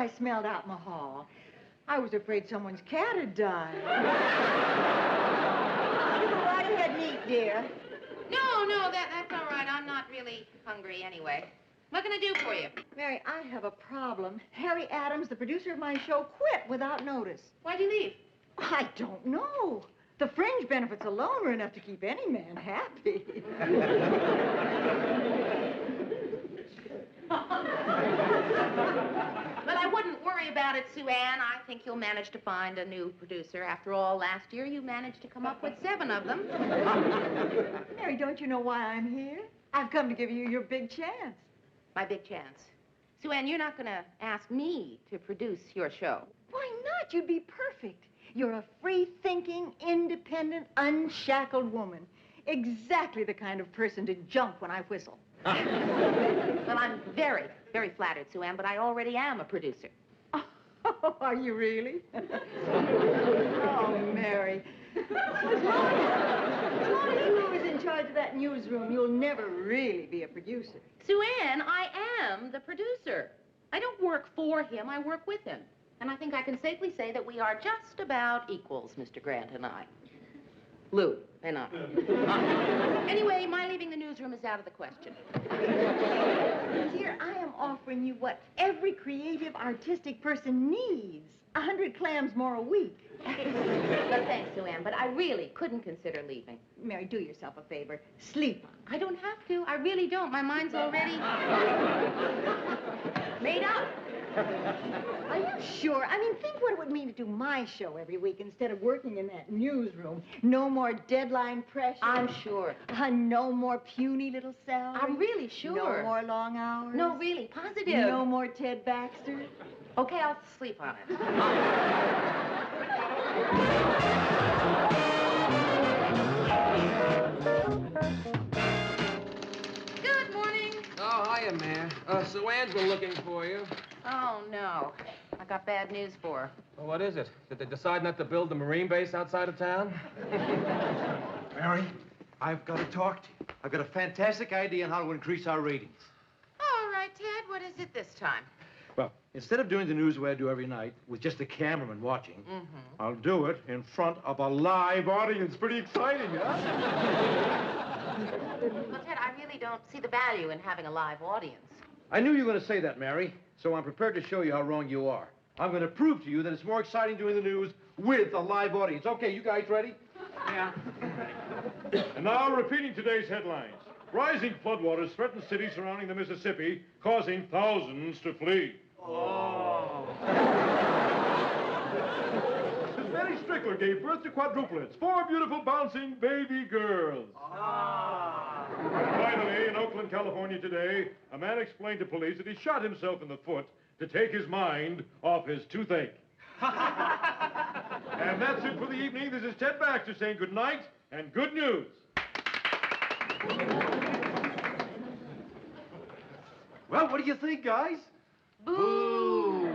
I smelled out in the hall. I was afraid someone's cat had died. You go right ahead and eat, dear. No, that's all right. I'm not really hungry anyway. What can I do for you? Mary, I have a problem. Harry Adams, the producer of my show, quit without notice. Why'd you leave? I don't know. The fringe benefits alone were enough to keep any man happy. But I wouldn't worry about it, Sue Ann. I think you'll manage to find a new producer. After all, last year you managed to come up with 7 of them. Mary, don't you know why I'm here? I've come to give you your big chance. My big chance. Sue Ann, you're not going to ask me to produce your show. Why not? You'd be perfect. You're a free-thinking, independent, unshackled woman. Exactly the kind of person to jump when I whistle. Well, I'm very, very flattered, Sue Ann, but I already am a producer. Oh, are you really? Oh, Mary. As long as Lou is in charge of that newsroom, you'll never really be a producer. Sue Ann, I am the producer. I don't work for him, I work with him. And I think I can safely say that we are just about equals, Mr. Grant and I. Lou and I. Anyway, my leaving the newsroom is out of the question. Dear, I am offering you what every creative, artistic person needs. 100 clams more a week. Well, thanks, Sue Ann, but I really couldn't consider leaving. Mary, do yourself a favor. Sleep on it. I don't have to. I really don't. My mind's already made up. Are you sure? I mean, think what it would mean to do my show every week instead of working in that newsroom. No more deadline pressure. I'm sure. No more puny little salary. I'm really sure. No more long hours. No, really, positive. No more Ted Baxter. Okay, I'll sleep on it. Good morning. Oh, hiya, Mayor. Sue Ann's been looking for you. Oh, no. I got bad news for her. Well, what is it? Did they decide not to build the Marine base outside of town? Mary, I've got to talk to you. I've got a fantastic idea on how to increase our ratings. All right, Ted, what is it this time? Well, instead of doing the news the way I do every night with just a cameraman watching, I'll do it in front of a live audience. Pretty exciting, huh? Well, Ted, I really don't see the value in having a live audience. I knew you were going to say that, Mary, so I'm prepared to show you how wrong you are. I'm going to prove to you that it's more exciting doing the news with a live audience. Okay, you guys ready? Yeah. And now, repeating today's headlines. Rising floodwaters threaten cities surrounding the Mississippi, causing thousands to flee. Oh. Miss Mary Strickler gave birth to quadruplets, 4 beautiful, bouncing baby girls. Ah. Finally, in Oakland, California today, a man explained to police that he shot himself in the foot to take his mind off his toothache. And that's it for the evening. This is Ted Baxter saying good night and good news. Well, what do you think, guys? Boo!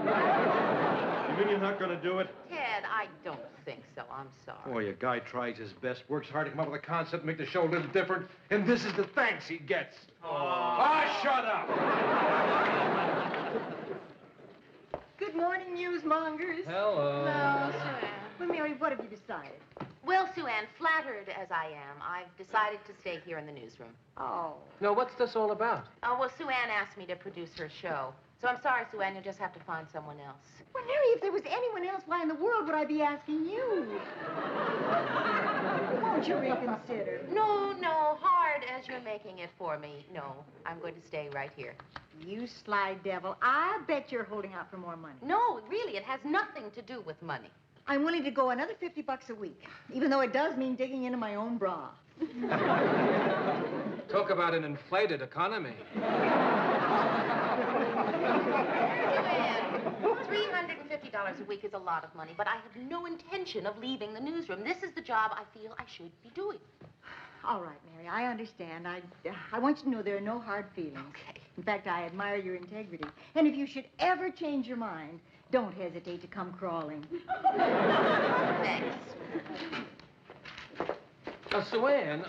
You mean you're not going to do it? Ted, I don't think so. I'm sorry. Boy, a guy tries his best, works hard to come up with a concept, make the show a little different, and this is the thanks he gets. Shut up! Good morning, newsmongers. Hello. Hello, Sue Ann. Well, Mary, what have you decided? Well, Sue Ann, flattered as I am, I've decided to stay here in the newsroom. Oh. No, what's this all about? Oh, well, Sue Ann asked me to produce her show. So I'm sorry, Sue Ann, you'll just have to find someone else. Well, Mary, if there was anyone else, why in the world would I be asking you? Won't you reconsider? No, hard as you're making it for me. No, I'm going to stay right here. You sly devil. I bet you're holding out for more money. No, really, it has nothing to do with money. I'm willing to go another $50 a week, even though it does mean digging into my own bra. Talk about an inflated economy. $350 a week is a lot of money, but I have no intention of leaving the newsroom. This is the job I feel I should be doing. All right, Mary, I understand. I want you to know there are no hard feelings. Okay. In fact, I admire your integrity. And if you should ever change your mind, don't hesitate to come crawling. Thanks. Sue Ann,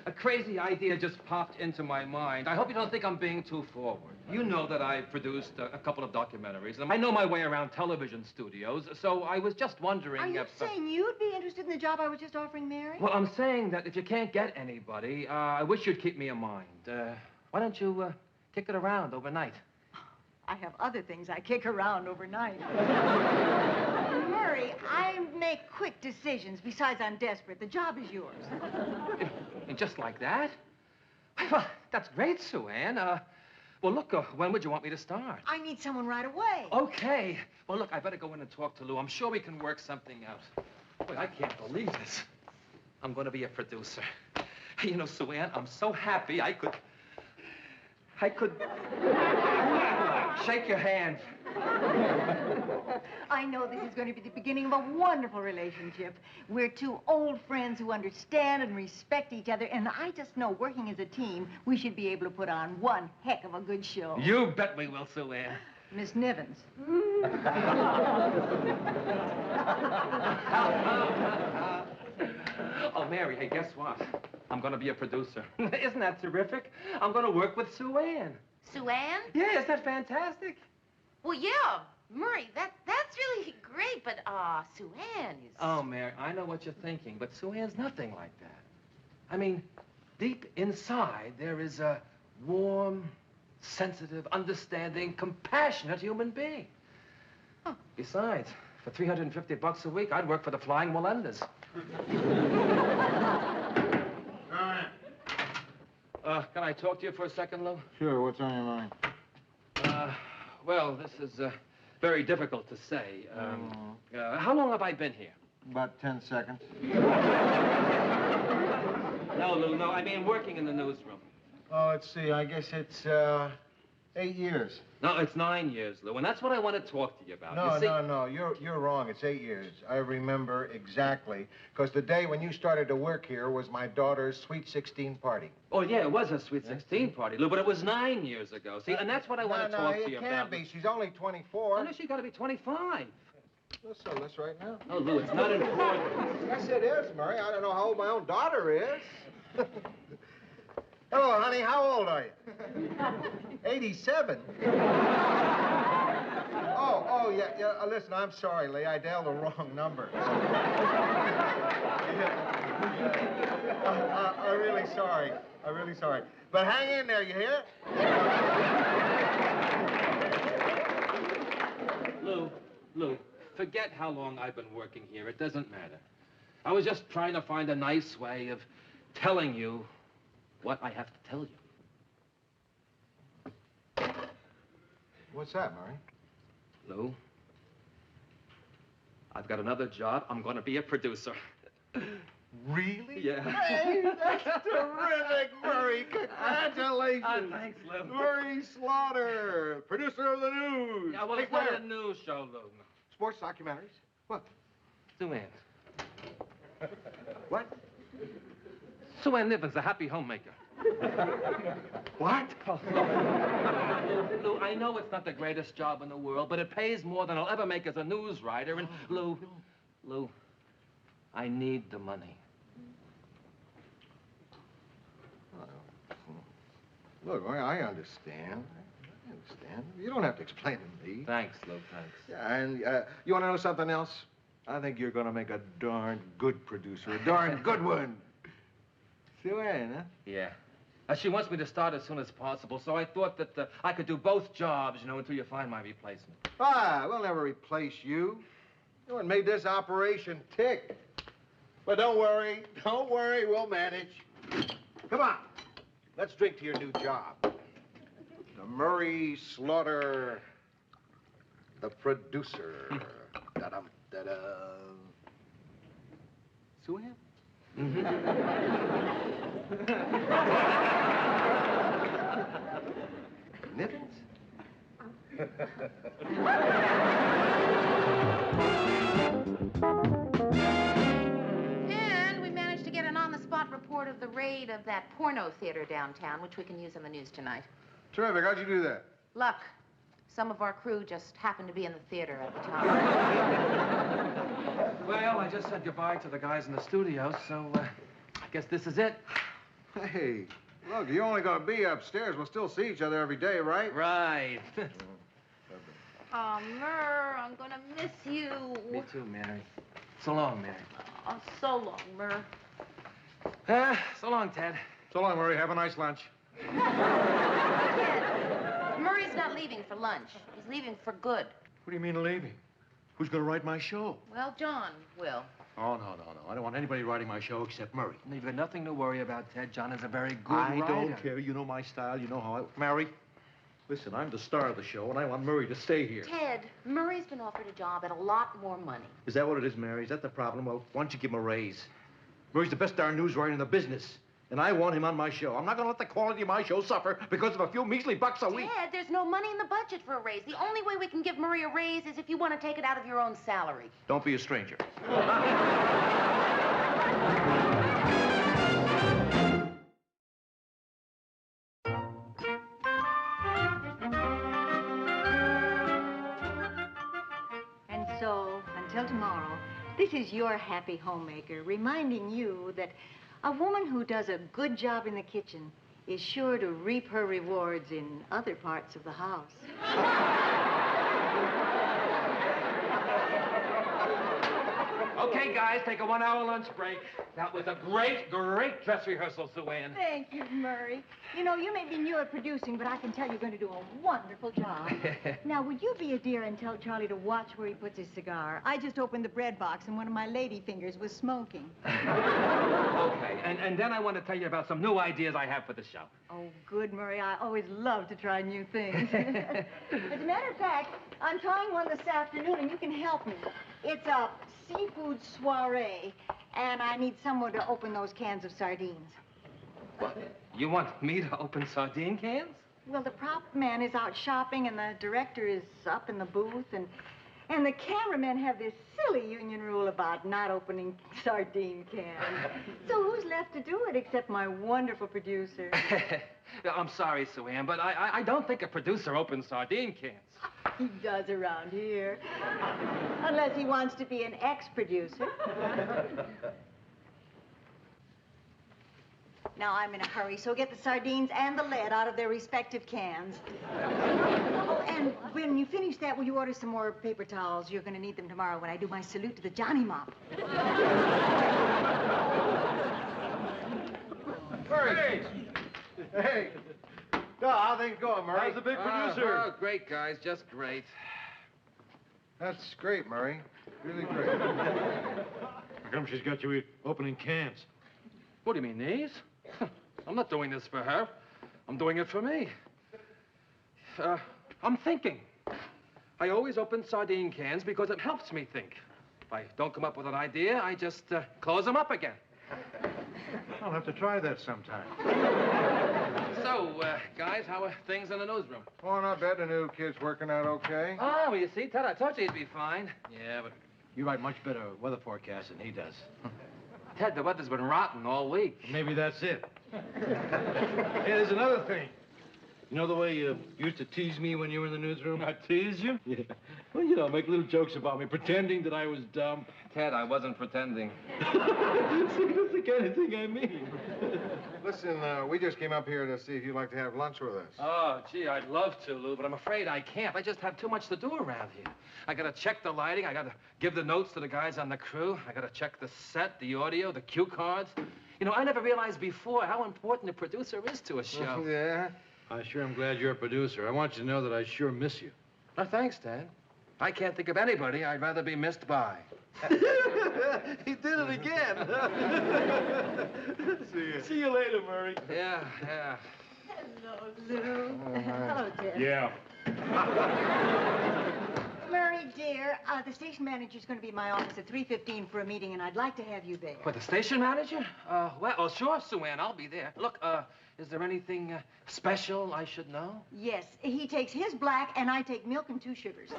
a crazy idea just popped into my mind. I hope you don't think I'm being too forward. You know that I've produced a couple of documentaries, and I know my way around television studios, so I was just wondering Are you saying you'd be interested in the job I was just offering Mary? Well, I'm saying that if you can't get anybody, I wish you'd keep me in mind. Why don't you kick it around overnight? I have other things I kick around overnight. Murray, I make quick decisions. Besides, I'm desperate. The job is yours. And just like that? Well, that's great, Sue Ann. Well, look, when would you want me to start? I need someone right away. Okay. Well, look, I better go in and talk to Lou. I'm sure we can work something out. Boy, I can't believe this. I'm going to be a producer. You know, Sue Ann, I'm so happy I could shake your hand. I know this is going to be the beginning of a wonderful relationship. We're two old friends who understand and respect each other, and I just know, working as a team, we should be able to put on one heck of a good show. You bet we will, Sue Ann. Miss Nivens. Oh, Mary, hey, guess what? I'm going to be a producer. Isn't that terrific? I'm going to work with Sue Ann. Sue Ann? Yeah, isn't that fantastic? Well, yeah, Murray, that's really great, but, Sue Ann is... Oh, Mary, I know what you're thinking, but Sue Ann's nothing like that. I mean, deep inside, there is a warm, sensitive, understanding, compassionate human being. Huh. Besides, for $350 a week, I'd work for the Flying Melendez. Can I talk to you for a second, Lou? Sure, what's on your mind? Well, this is very difficult to say. How long have I been here? About 10 seconds. No, Lou, no. I mean working in the newsroom. Oh, let's see. I guess it's 8 years. No, it's 9 years, Lou, and that's what I want to talk to you about. No, you see... no. You're wrong. It's 8 years. I remember exactly, because the day when you started to work here was my daughter's Sweet 16 party. Oh, yeah, it was a Sweet 16 party, Lou, but it was 9 years ago. See, and that's what I want to talk to you about. No, it can't be. She's only 24. Oh, no, she's got to be 25. Let's settle this right now. Oh, Lou, it's not important. Yes, it is, Murray. I don't know how old my own daughter is. Hello, honey. How old are you? 87. Oh, yeah. Listen, I'm sorry, Lee. I dialed the wrong number. I'm really sorry. I'm really sorry. But hang in there, you hear? Lou, forget how long I've been working here. It doesn't matter. I was just trying to find a nice way of telling you what I have to tell you. What's that, Murray? Lou, I've got another job. I'm going to be a producer. Really? Yeah. Hey, that's terrific, Murray. Congratulations. Thanks, Lou. Murray Slaughter, producer of the news. Yeah, well, it's not a news show, Lou. Sports documentaries? What? Sue Ann. What? Sue Ann Nivens, the happy homemaker. What? Oh, Lou, I know it's not the greatest job in the world, but it pays more than I'll ever make as a news writer. And Lou, I need the money. Look, I understand. You don't have to explain to me. Thanks, Lou, thanks. Yeah, and you want to know something else? I think you're going to make a darn good producer, a darn good one. Sue Ann, huh? Yeah. She wants me to start as soon as possible, so I thought that I could do both jobs, until you find my replacement. We'll never replace you. You what made this operation tick. But don't worry, we'll manage. Come on, let's drink to your new job. The Murray Slaughter, the producer. Da-dum, da-dum. Sue Ann? Nivens? And we managed to get an on-the-spot report of the raid of that porno theater downtown, which we can use on the news tonight. Terrific. How'd you do that? Luck. Some of our crew just happened to be in the theater at the time. Well, I just said goodbye to the guys in the studio, so I guess this is it. Hey, look, you only gonna be upstairs. We'll still see each other every day, right? Right. Oh, Murr, I'm gonna miss you. Me too, Mary. So long, Mary. Oh, so long, Murr. So long, Ted. So long, Murray. Have a nice lunch. Murray's not leaving for lunch. He's leaving for good. What do you mean leaving? Who's going to write my show? Well, John will. Oh, no. I don't want anybody writing my show except Murray. You've got nothing to worry about, Ted. John is a very good I writer. don't care. You know my style. You know how I... Mary, listen, I'm the star of the show, and I want Murray to stay here. Ted, Murray's been offered a job at a lot more money. Is that what it is, Mary? Is that the problem? Well, why don't you give him a raise? Murray's the best darn news writer in the business, and I want him on my show. I'm not going to let the quality of my show suffer because of a few measly bucks a week. Ted, there's no money in the budget for a raise. The only way we can give Murray a raise is if you want to take it out of your own salary. Don't be a stranger. And so, until tomorrow, this is your happy homemaker, reminding you that a woman who does a good job in the kitchen is sure to reap her rewards in other parts of the house. Okay, guys, take a 1-hour lunch break. That was a great dress rehearsal, Sue Ann. Thank you, Murray. You know, you may be new at producing, but I can tell you're going to do a wonderful job. Now, would you be a dear and tell Charlie to watch where he puts his cigar? I just opened the bread box, and one of my lady fingers was smoking. Okay, and then I want to tell you about some new ideas I have for the show. Oh, good, Murray. I always love to try new things. As a matter of fact, I'm trying one this afternoon, and you can help me. It's a seafood soiree, and I need someone to open those cans of sardines. What? You want me to open sardine cans? Well, the prop man is out shopping, and the director is up in the booth, and the cameramen have this silly union rule about not opening sardine cans. So who's left to do it except my wonderful producer? I'm sorry, Sue Ann, but I don't think a producer opens sardine cans. He does around here. Unless he wants to be an ex-producer. Now, I'm in a hurry, so get the sardines and the lead out of their respective cans. Oh, and when you finish that, will you order some more paper towels? You're going to need them tomorrow when I do my salute to the Johnny Mop. Murray! Hey! No, how things going, Murray? How's the big producer? Oh, great, guys, just great. That's great, Murray. Really great. How come she's got you opening cans? What do you mean, these? I'm not doing this for her. I'm doing it for me. I'm thinking. I always open sardine cans because it helps me think. If I don't come up with an idea, I just close them up again. I'll have to try that sometime. So, guys, how are things in the newsroom? Oh, not bad. The new kid's working out okay. Oh, well, you see, Ted, I told you he'd be fine. Yeah, but you write much better weather forecasts than he does. Ted, the weather's been rotten all week. Maybe that's it. Hey, there's another thing. You know the way you used to tease me when you were in the newsroom? I tease you? Yeah. Well, you know, make little jokes about me, pretending that I was dumb. Ted, I wasn't pretending. See, that's the kind of thing I mean. Listen, we just came up here to see if you'd like to have lunch with us. Oh, gee, I'd love to, Lou, but I'm afraid I can't. I just have too much to do around here. I gotta check the lighting. I gotta give the notes to the guys on the crew. I gotta check the set, the audio, the cue cards. You know, I never realized before how important a producer is to a show. Yeah? I sure am glad you're a producer. I want you to know that I sure miss you. Oh, thanks, Ted. I can't think of anybody I'd rather be missed by. He did it again. See you later, Murray. Yeah. Hello, Lou. Hello, Ted. Yeah. Murray, dear, the station manager's going to be in my office at 3:15 for a meeting, and I'd like to have you there. What, the station manager? Well, sure, Sue Ann, I'll be there. Look, is there anything special I should know? Yes, he takes his black, and I take milk and 2 sugars.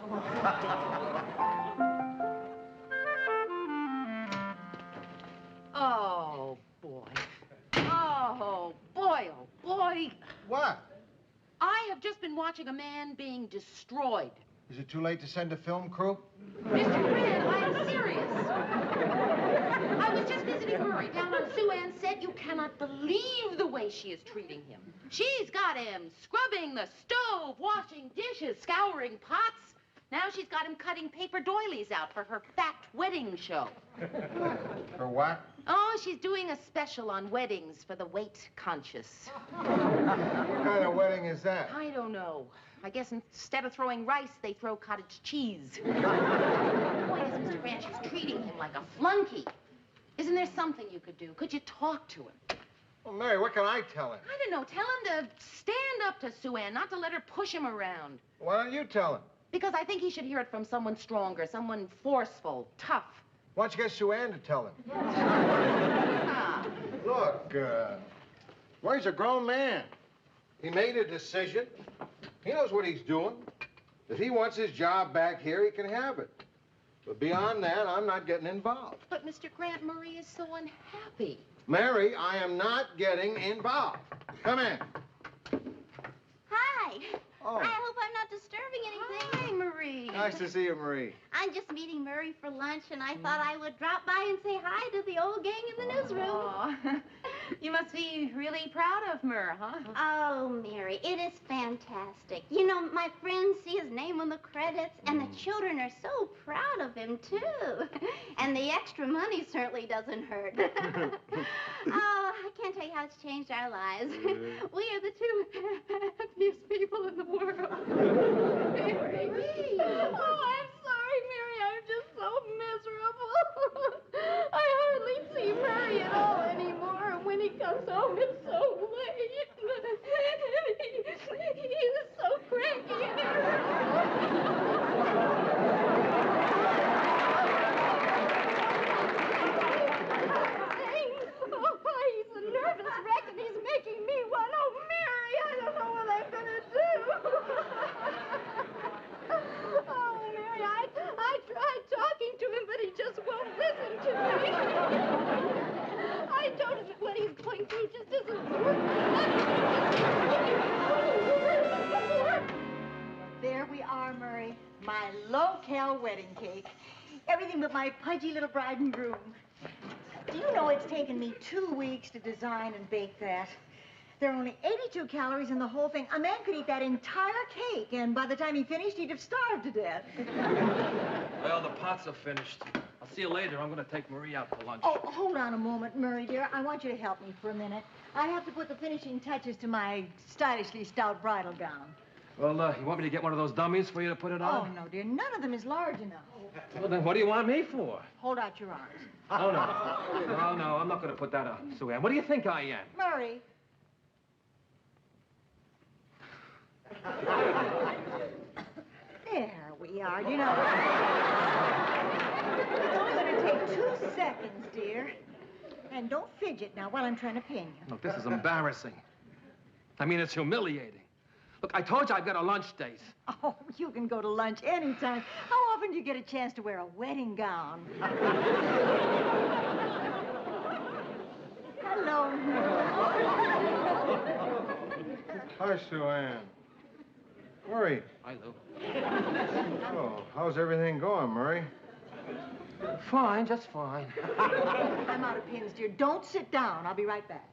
Oh, boy. Oh, boy, oh, boy. What? I have just been watching a man being destroyed. Is it too late to send a film crew? Mr. Grant, I am serious. Sue Ann said you cannot believe the way she is treating him. She's got him scrubbing the stove, washing dishes, scouring pots. Now she's got him cutting paper doilies out for her fat wedding show. For what? Oh, she's doing a special on weddings for the weight conscious. What kind of wedding is that? I don't know. I guess instead of throwing rice, they throw cottage cheese. The point is, Mr. Grant, she's treating him like a flunky. Isn't there something you could do? Could you talk to him? Well, Mary, what can I tell him? I don't know. Tell him to stand up to Sue Ann, not to let her push him around. Why don't you tell him? Because I think he should hear it from someone stronger, someone forceful, tough. Why don't you get Sue Ann to tell him? Ah. Look, well, he's a grown man. He made a decision. He knows what he's doing. If he wants his job back here, he can have it. But beyond that, I'm not getting involved. But, Mr. Grant, Marie is so unhappy. Mary, I am not getting involved. Come in. Hi. Oh. I hope I'm not disturbing anything. Hi, Marie. Nice to see you, Marie. I'm just meeting Murray for lunch, and I thought I would drop by and say hi to the old gang in the newsroom. Oh, you must be really proud of Murr, huh? Oh, Mary, it is fantastic. You know, my friends see his name on the credits, and the children are so proud of him, too. And the extra money certainly doesn't hurt. Oh, I can't tell you how it's changed our lives. We are the two happiest people in the world. Marie. Oh, I'm sorry, Mary. I'm just so miserable. I hardly see Murray at all anymore. And when he comes home, it's so late. He is so cranky and he's a nervous wreck, and he's making me one. Oh, Mary, I don't know what I'm going to do. Oh, Mary, I tried talking to him, but he just won't listen to me. I told him that what he's going through just isn't worth. There we are, Murray. My low-cal wedding cake. Everything but my pudgy little bride and groom. Do you know it's taken me 2 weeks to design and bake that? There are only 82 calories in the whole thing. A man could eat that entire cake, and by the time he finished, he'd have starved to death. Well, the pots are finished. I'll see you later. I'm going to take Marie out for lunch. Oh, hold on a moment, Murray, dear. I want you to help me for a minute. I have to put the finishing touches to my stylishly stout bridal gown. Well, you want me to get one of those dummies for you to put it Oh, on? no, dear. None of them is large enough. Well, then what do you want me for? Hold out your arms. Oh, no. No, I'm not going to put that on, Sue Ann. What do you think I am? Murray. There we are. You know, it's only going to take 2 seconds, dear. And don't fidget now while I'm trying to pin you. Look, this is embarrassing. I mean, it's humiliating. Look, I told you I've got a lunch date. Oh, you can go to lunch anytime. How often do you get a chance to wear a wedding gown? Hello. Hi, Sue Ann. Murray. Hi, Lou. Oh, how's everything going, Murray? Fine, just fine. I'm out of pins, dear. Don't sit down. I'll be right back.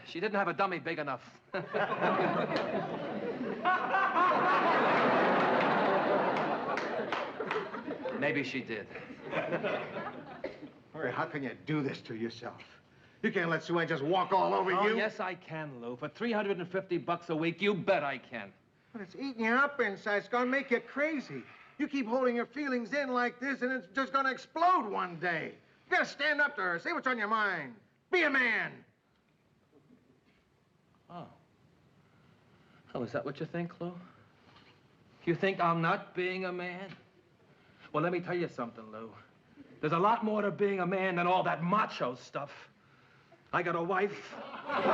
She didn't have a dummy big enough. Maybe she did. Murray, how can you do this to yourself? You can't let Sue Ann just walk all over Oh, you. yes, I can, Lou. For $350 a week, you bet I can. But it's eating you up inside. It's gonna make you crazy. You keep holding your feelings in like this, and it's just gonna explode one day. You gotta stand up to her. Say what's on your mind. Be a man. Oh. Oh, is that what you think, Lou? You think I'm not being a man? Well, let me tell you something, Lou. There's a lot more to being a man than all that macho stuff. I got a wife. And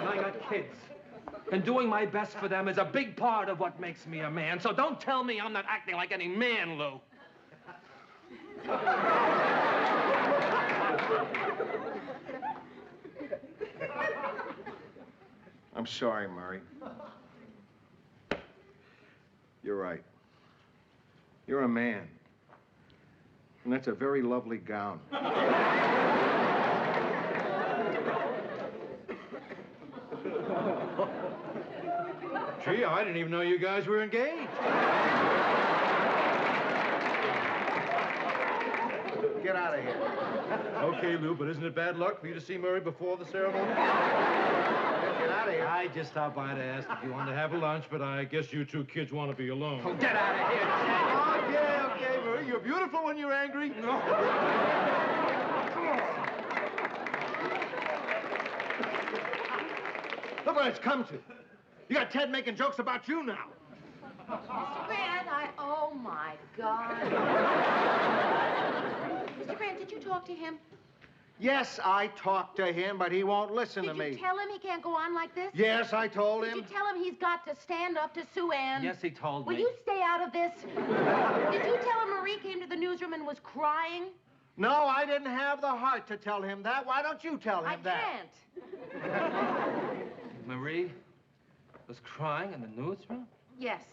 I got kids. And doing my best for them is a big part of what makes me a man. So don't tell me I'm not acting like any man, Lou. I'm sorry, Murray. You're right. You're a man. And that's a very lovely gown. Gee, I didn't even know you guys were engaged. Get out of here. Okay, Lou, but isn't it bad luck for you to see Murray before the ceremony? Get out of here. I just stopped by to ask if you wanted to have a lunch, but I guess you two kids want to be alone. Oh, get out of here. Okay, Murray. You're beautiful when you're angry. No. Look what it's come to. You got Ted making jokes about you now. Mr. Grant, oh, my God. Mr. Grant, did you talk to him? Yes, I talked to him, but he won't listen to me. Did you tell him he can't go on like this? Yes, I told him. Did you tell him he's got to stand up to Sue Ann? Yes, he told me. Will you stay out of this? Did you tell him Marie came to the newsroom and was crying? No, I didn't have the heart to tell him that. Why don't you tell him that? I can't. Marie was crying in the newsroom? Yes.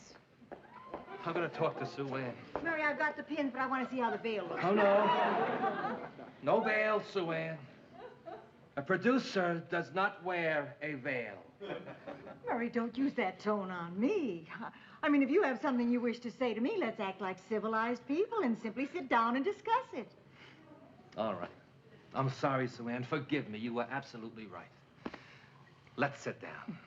I'm going to talk to Sue Ann. Mary, I've got the pins, but I want to see how the veil looks. Oh, no. No veil, Sue Ann. A producer does not wear a veil. Mary, don't use that tone on me. I mean, if you have something you wish to say to me, let's act like civilized people and simply sit down and discuss it. All right. I'm sorry, Sue Ann. Forgive me. You were absolutely right. Let's sit down.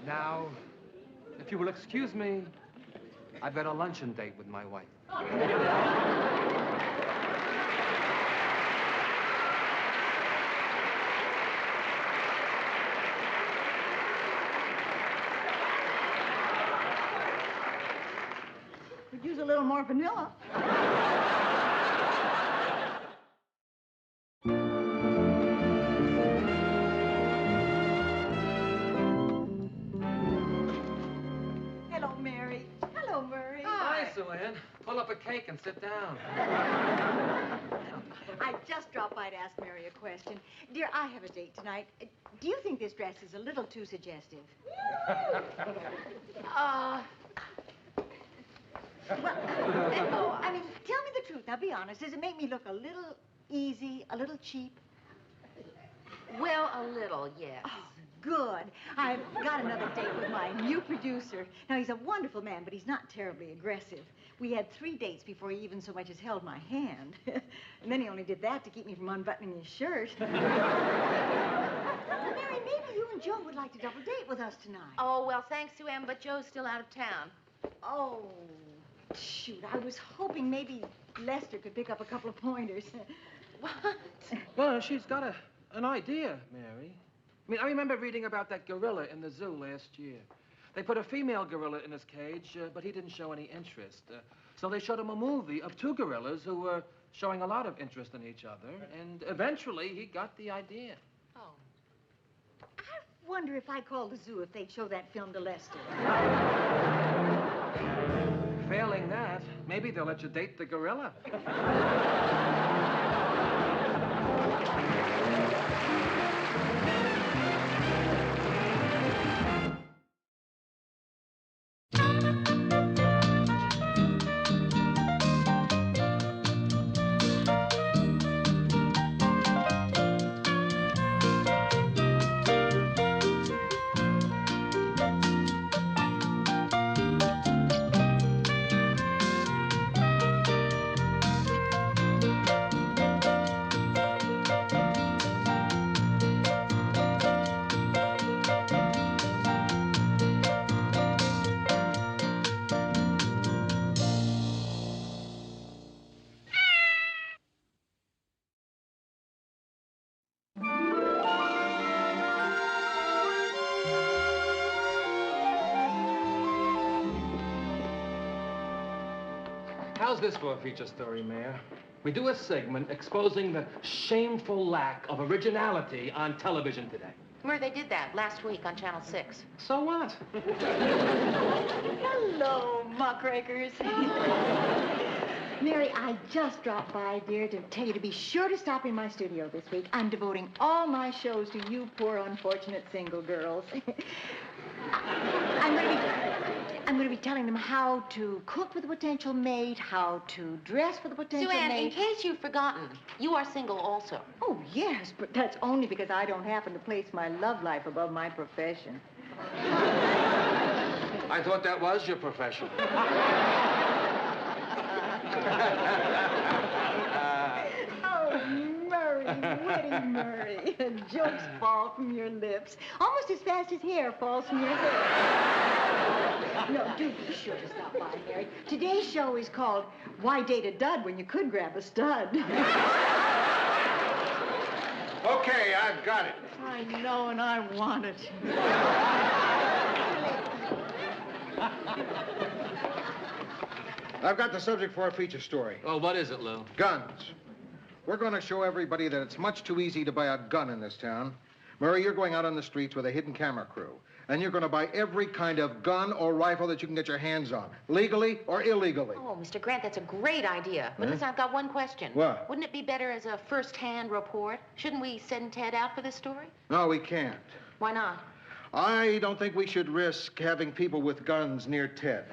Now, if you will excuse me, I've got a luncheon date with my wife. Could use a little more vanilla. Hello, Mary. Hello, Murray. Hi, Sue Ann. Pull up a cake and sit down. I just dropped by to ask Mary a question. Dear, I have a date tonight. Do you think this dress is a little too suggestive? Well, no, I mean, tell me the truth. Now, be honest. Does it make me look a little easy, a little cheap? Well, a little, yes. Oh, good. I've got another date with my new producer. Now, he's a wonderful man, but he's not terribly aggressive. We had 3 dates before he even so much as held my hand. And then he only did that to keep me from unbuttoning his shirt. Well, Mary, maybe you and Joe would like to double date with us tonight. Oh, well, thanks, Sue Ann, but Joe's still out of town. Oh, shoot. I was hoping maybe Lester could pick up a couple of pointers. What? Well, she's got an idea, Mary. I mean, I remember reading about that gorilla in the zoo last year. They put a female gorilla in his cage, but he didn't show any interest. So they showed him a movie of 2 gorillas who were showing a lot of interest in each other, and eventually he got the idea. Oh. I wonder if I called the zoo if they'd show that film to Lester. Failing that, maybe they'll let you date the gorilla. How's this for a feature story, Mayor? We do a segment exposing the shameful lack of originality on television today. Where they did that last week on Channel 6. So what? Hello, muckrakers. Mary, I just dropped by, dear, to tell you to be sure to stop in my studio this week. I'm devoting all my shows to you poor, unfortunate single girls. I'm going to be telling them how to cook with a potential mate, how to dress with a potential Sue Ann, mate. in case you've forgotten, you are single also. Oh, yes, but that's only because I don't happen to place my love life above my profession. I thought that was your profession. Oh, Murray, witty Murray. Jokes fall from your lips almost as fast as hair falls from your head. No, do be sure to stop by, Mary. Today's show is called Why Date a Dud When You Could Grab a Stud? Okay, I've got it. I know, and I want it. I've got the subject for a feature story. Oh, what is it, Lou? Guns. We're going to show everybody that it's much too easy to buy a gun in this town. Murray, you're going out on the streets with a hidden camera crew, and you're going to buy every kind of gun or rifle that you can get your hands on, legally or illegally. Oh, Mr. Grant, that's a great idea. But listen, I've got one question. What? Wouldn't it be better as a first-hand report? Shouldn't we send Ted out for this story? No, we can't. Why not? I don't think we should risk having people with guns near Ted.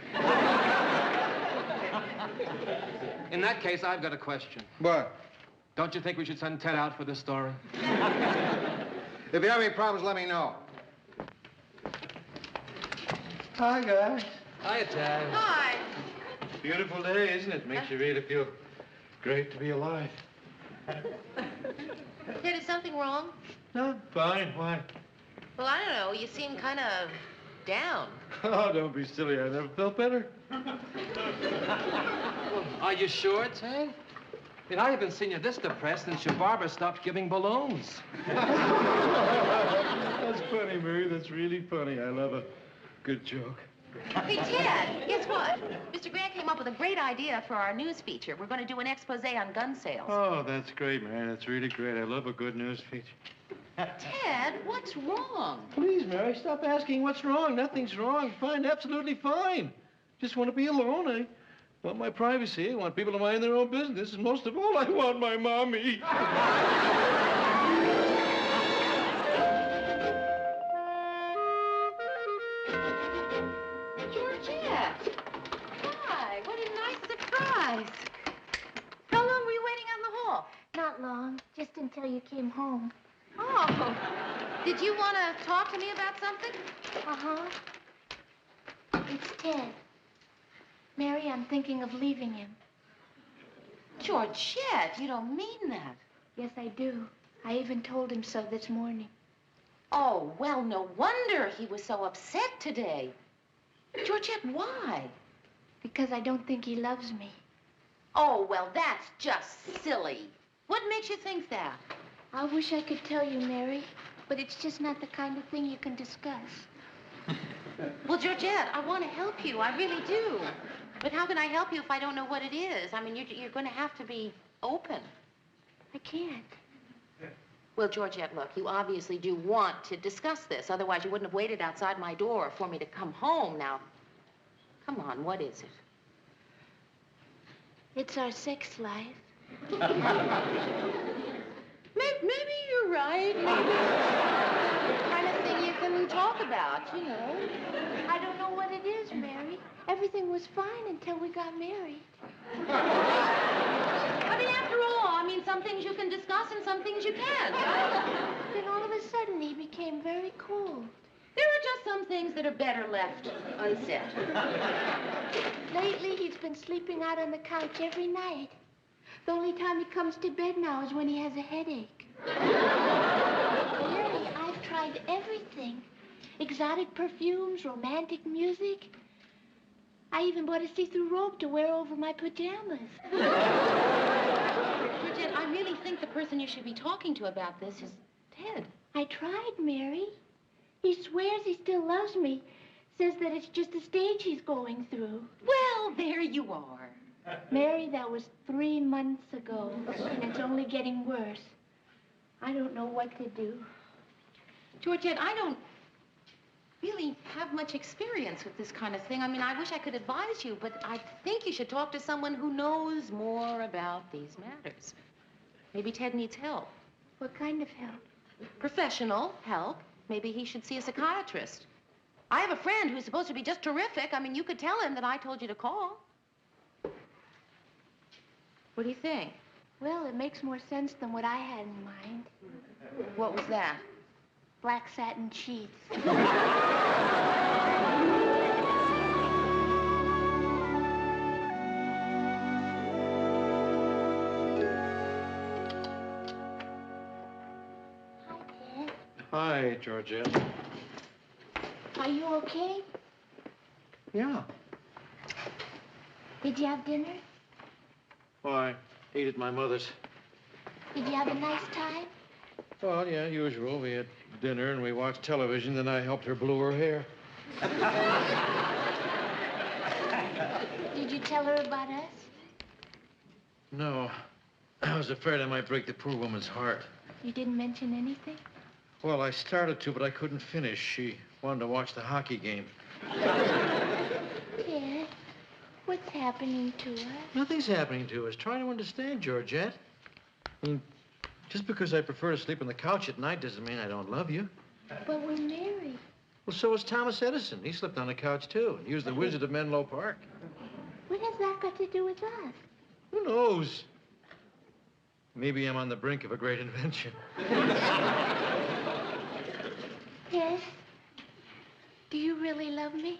In that case, I've got a question. What? Don't you think we should send Ted out for this story? If you have any problems, let me know. Hi, guys. Hiya, Ted. Hi. Beautiful day, isn't it? Makes you really feel great to be alive. Ted, is something wrong? No, fine. Why? Well, I don't know. You seem kind of down. Oh, don't be silly. I never felt better. Are you sure, Ted? I mean, I haven't seen you this depressed since your barber stopped giving balloons. That's funny, Mary. That's really funny. I love a good joke. Hey, Ted, guess what? Mr. Grant came up with a great idea for our news feature. We're going to do an expose on gun sales. Oh, that's great, Mary. That's really great. I love a good news feature. Ted, what's wrong? Please, Mary, stop asking what's wrong. Nothing's wrong. Fine, absolutely fine. Just want to be alone. I want my privacy. I want people to mind their own business. And most of all, I want my mommy. Georgette. Hi, what a nice surprise. How long were you waiting out in the hall? Not long, just until you came home. Oh, did you want to talk to me about something? Uh-huh. It's Ted. Mary, I'm thinking of leaving him. Georgette, you don't mean that. Yes, I do. I even told him so this morning. Oh, well, no wonder he was so upset today. Georgette, why? Because I don't think he loves me. Oh, well, that's just silly. What makes you think that? I wish I could tell you, Mary, but it's just not the kind of thing you can discuss. Well, Georgette, I want to help you. I really do. But how can I help you if I don't know what it is? I mean, you're going to have to be open. I can't. Well, Georgette, look, you obviously do want to discuss this. Otherwise, you wouldn't have waited outside my door for me to come home. Now, come on, what is it? It's our sex life. Maybe you're right. Maybe it's the kind of thing you can talk about, you know. I don't know what it is, Mary. Everything was fine until we got married. I mean, after all, some things you can discuss and some things you can't. Then all of a sudden, he became very cold. There are just some things that are better left unsaid. Lately, he's been sleeping out on the couch every night. The only time he comes to bed now is when he has a headache. Mary, I've tried everything. Exotic perfumes, romantic music. I even bought a see-through robe to wear over my pajamas. Bridget, I really think the person you should be talking to about this is Ted. I tried, Mary. He swears he still loves me. Says that it's just a stage he's going through. Well, there you are. Mary, that was 3 months ago, and it's only getting worse. I don't know what to do. Georgette, I don't really have much experience with this kind of thing. I mean, I wish I could advise you, but I think you should talk to someone who knows more about these matters. Maybe Ted needs help. What kind of help? Professional help. Maybe he should see a psychiatrist. I have a friend who's supposed to be just terrific. I mean, you could tell him that I told you to call. What do you think? Well, it makes more sense than what I had in mind. What was that? Black satin sheets. Hi, Georgette. Are you okay? Yeah. Did you have dinner? Well, I ate at my mother's. Did you have a nice time? Well, yeah, usual. We had dinner and we watched television, then I helped her glue her hair. Did you tell her about us? No. I was afraid I might break the poor woman's heart. You didn't mention anything? Well, I started to, but I couldn't finish. She wanted to watch the hockey game. Ted, what's happening to us? Nothing's happening to us. Try to understand, Georgette. I mean, just because I prefer to sleep on the couch at night doesn't mean I don't love you. But we're married. Well, so is Thomas Edison. He slept on the couch, too. And he was the Wizard of Menlo Park. What has that got to do with us? Who knows? Maybe I'm on the brink of a great invention. Yes? Do you really love me?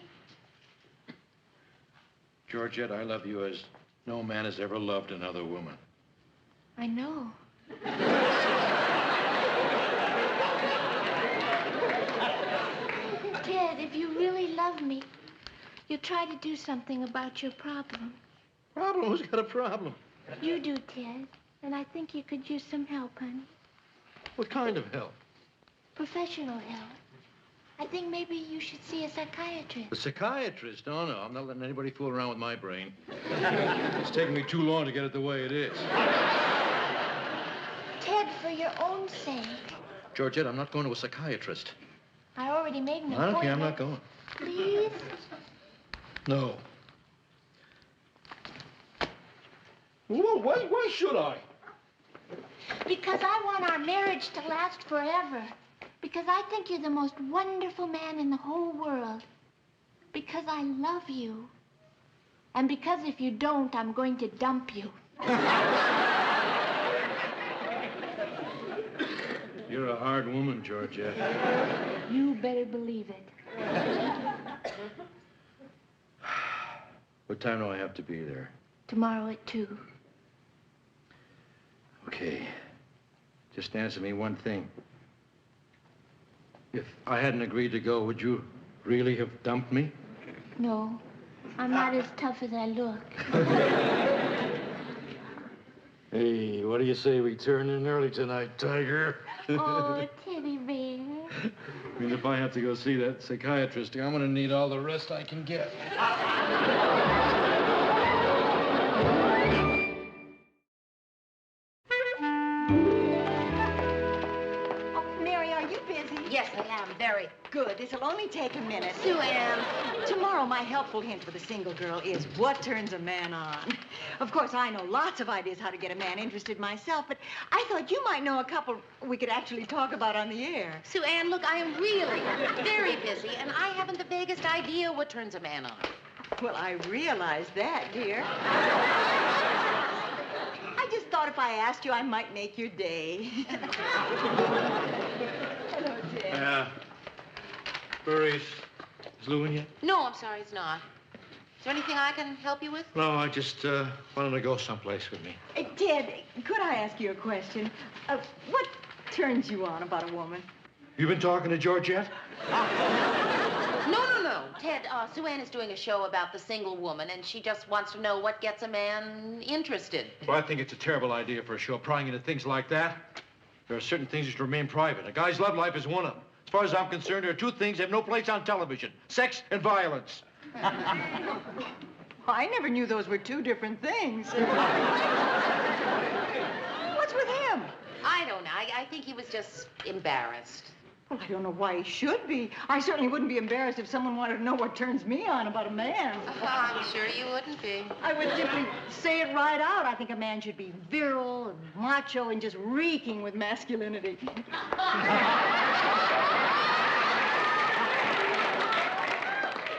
Georgette, I love you as no man has ever loved another woman. I know. Ted, if you really love me, you'll try to do something about your problem. Problem? Who's got a problem? You do, Ted. And I think you could use some help, honey. What kind of help? Professional help. I think maybe you should see a psychiatrist. A psychiatrist? Oh, no. I'm not letting anybody fool around with my brain. It's taking me too long to get it the way it is. Ted, for your own sake. Georgette, I'm not going to a psychiatrist. I already made an appointment. I don't care. I'm not going. Please? No. Well, why should I? Because I want our marriage to last forever. Because I think you're the most wonderful man in the whole world. Because I love you. And because if you don't, I'm going to dump you. You're a hard woman, Georgette. You better believe it. What time do I have to be there? Tomorrow at 2. Okay. Just answer me one thing. If I hadn't agreed to go, would you really have dumped me? No, I'm not as tough as I look. Hey, what do you say we turn in early tonight, Tiger? Oh, teddy bear. I mean, if I have to go see that psychiatrist, I'm gonna need all the rest I can get. Mary, are you busy? Yes, I am. Very. Good. This'll only take a minute. Sue Ann. Tomorrow, my helpful hint for the single girl is what turns a man on. Of course, I know lots of ideas how to get a man interested myself, but I thought you might know a couple we could actually talk about on the air. Sue Ann, look, I am really very busy, and I haven't the vaguest idea what turns a man on. Well, I realize that, dear. I just thought if I asked you, I might make your day. Hello, Ted. Yeah. Is Lou in yet? No, I'm sorry, it's not. Is there anything I can help you with? No, I just wanted to go someplace with me. Ted, could I ask you a question? What turns you on about a woman? You been talking to Georgette? No. Ted, Sue Ann is doing a show about the single woman, and she just wants to know what gets a man interested. Well, I think it's a terrible idea for a show, prying into things like that. There are certain things that should remain private. A guy's love life is one of them. As far as I'm concerned, there are two things that have no place on television: sex and violence. I never knew those were two different things. What's with him? I don't know. I think he was just embarrassed. Well, I don't know why he should be. I certainly wouldn't be embarrassed if someone wanted to know what turns me on about a man. I'm sure you wouldn't be. I would simply say it right out. I think a man should be virile and macho and just reeking with masculinity.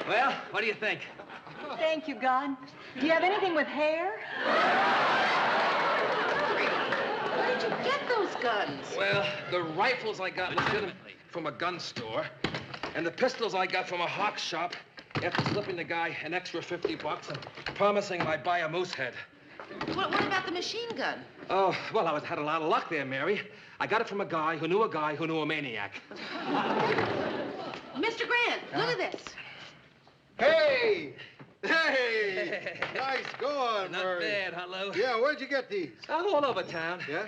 Well, what do you think? Thank you, God. Do you have anything with hair? Where did you get those guns? Well, the rifles I got legitimately from a gun store, and the pistols I got from a hawk shop after slipping the guy an extra $50 and promising him I'd buy a moose head. What about the machine gun? Oh, well, I had a lot of luck there, Mary. I got it from a guy who knew a maniac. Mr. Grant, look at this. Hey! Hey! Nice going, Not Murray. bad, huh, Lou? Yeah, where'd you get these? All over town. Yeah?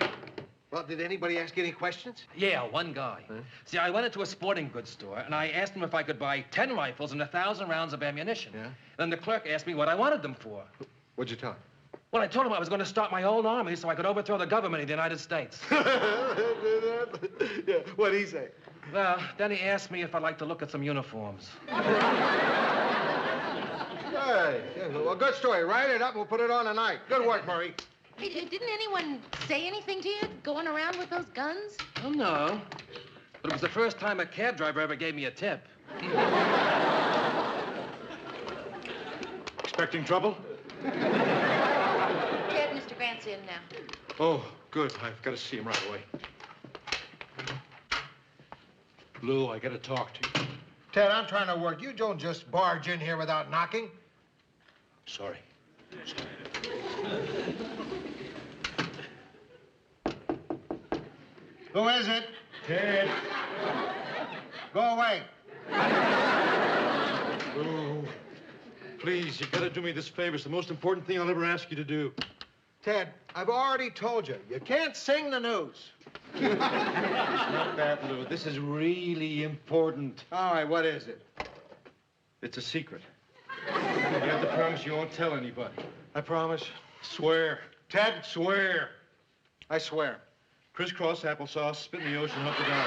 Well, did anybody ask any questions? Yeah, one guy. Huh? See, I went into a sporting goods store, and I asked him if I could buy 10 rifles and 1,000 rounds of ammunition. Yeah? Then the clerk asked me what I wanted them for. What'd you tell him? Well, I told him I was going to start my own army so I could overthrow the government of the United States. Yeah, what'd he say? Well, then he asked me if I'd like to look at some uniforms. Hey, yeah, well, good story. Write it up and we'll put it on tonight. Good work, Murray. Hey, didn't anyone say anything to you going around with those guns? Oh, no. But it was the first time a cab driver ever gave me a tip. Expecting trouble? Ted, Mr. Grant's in now. Oh, good. I've got to see him right away. Lou, I got to talk to you. Ted, I'm trying to work. You don't just barge in here without knocking. Sorry. Who is it? Ted. Go away. Lou, please, you got to do me this favor. It's the most important thing I'll ever ask you to do. Ted, I've already told you. You can't sing the news. It's not that, Lou. This is really important. All right, what is it? It's a secret. You have to promise you won't tell anybody. I promise. Swear. Ted? Swear. I swear. Crisscross applesauce, spit in the ocean, hope to die.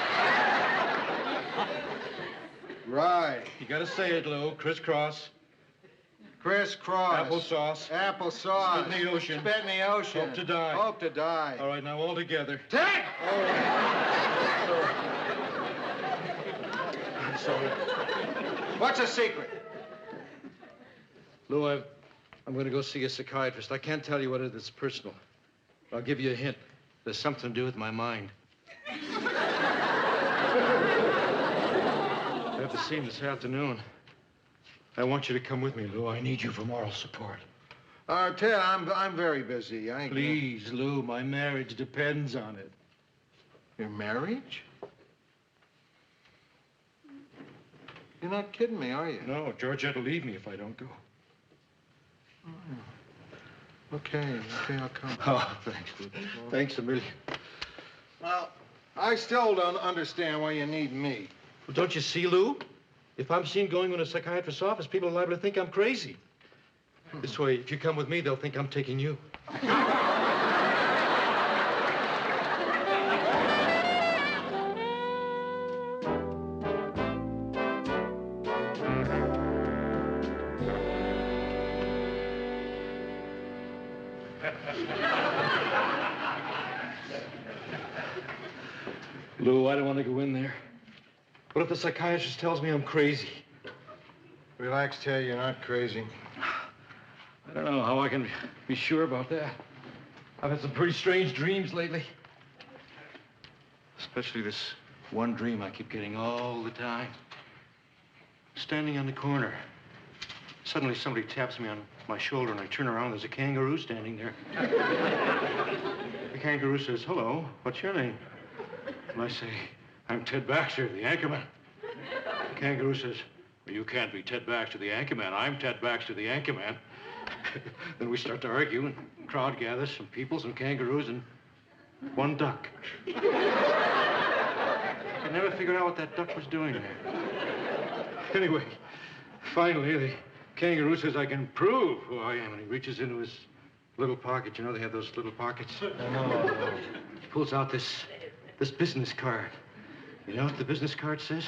Right. You gotta say it, Lou. Crisscross. Crisscross. Applesauce. Applesauce. Spit in the ocean. Spit in the ocean. Hope to die. Hope to die. All right, now all together. Ted! I'm sorry. What's a secret? Lou, I'm going to go see a psychiatrist. I can't tell you what it is. It's personal. I'll give you a hint. There's something to do with my mind. I have to see him this afternoon. I want you to come with me, Lou. I need you for moral support. Ted, I'm very busy. Please, Lou, my marriage depends on it. Your marriage? You're not kidding me, are you? No, Georgette will leave me if I don't go. Oh. Okay, I'll come. Oh, thanks, Lou. Thanks a million. Well, I still don't understand why you need me. Well, don't you see, Lou? If I'm seen going in a psychiatrist's office, people are liable to think I'm crazy. This way, if you come with me, they'll think I'm taking you. Lou, I don't want to go in there. What if the psychiatrist tells me I'm crazy? Relax, Ted, you're not crazy. I don't know how I can be sure about that. I've had some pretty strange dreams lately. Especially this one dream I keep getting all the time. Standing on the corner. Suddenly somebody taps me on my shoulder and I turn around, there's a kangaroo standing there. The kangaroo says, "Hello, what's your name?" And I say, "I'm Ted Baxter, the anchorman." The kangaroo says, "Well, you can't be Ted Baxter, the anchorman. I'm Ted Baxter, the anchorman." Then we start to argue, and the crowd gathers, some people, some kangaroos, and one duck. I never figured out what that duck was doing there. Anyway, finally, the kangaroo says I can prove who I am, and he reaches into his little pocket. You know, they have those little pockets. No. He pulls out this business card. You know what the business card says?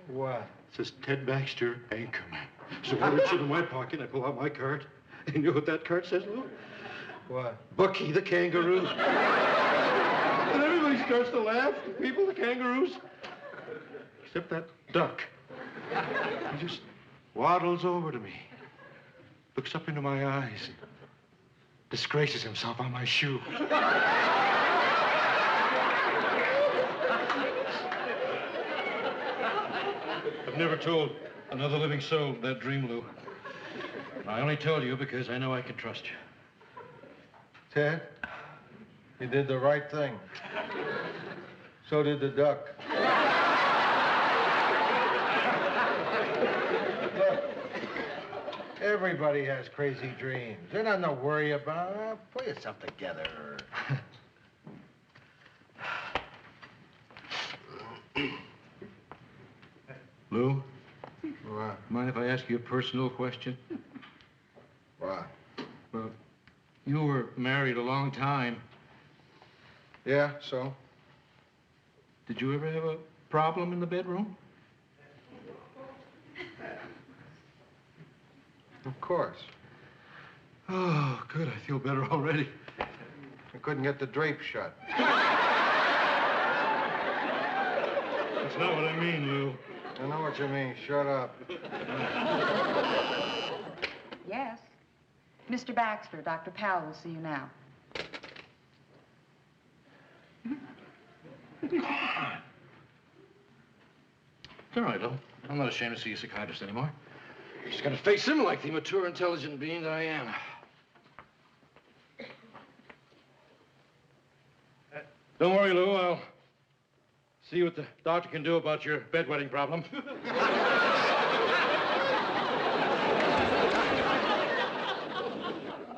What? It says Ted Baxter, Anchorman. So I reach into my pocket and I pull out my card. And you know what that card says, Lou? What? Bucky the kangaroo. And everybody starts to laugh. The people, the kangaroos. Except that duck. He just waddles over to me, looks up into my eyes, and disgraces himself on my shoe. I've never told another living soul that dream, Lou. I only told you because I know I can trust you. Ted, you did the right thing. So did the duck. Look, everybody has crazy dreams. There's nothing to worry about. Pull yourself together. Lou? What? Mind if I ask you a personal question? What? Well, you were married a long time. Yeah, so? Did you ever have a problem in the bedroom? Of course. Oh, good. I feel better already. I couldn't get the drape shut. That's not what I mean, Lou. I know what you mean. Shut up. Yes. Mr. Baxter, Dr. Powell will see you now. It's all right, Lou. I'm not ashamed to see a psychiatrist anymore. Just gotta face him like the mature, intelligent being that I am. Don't worry, Lou. I'll see what the doctor can do about your bedwetting problem.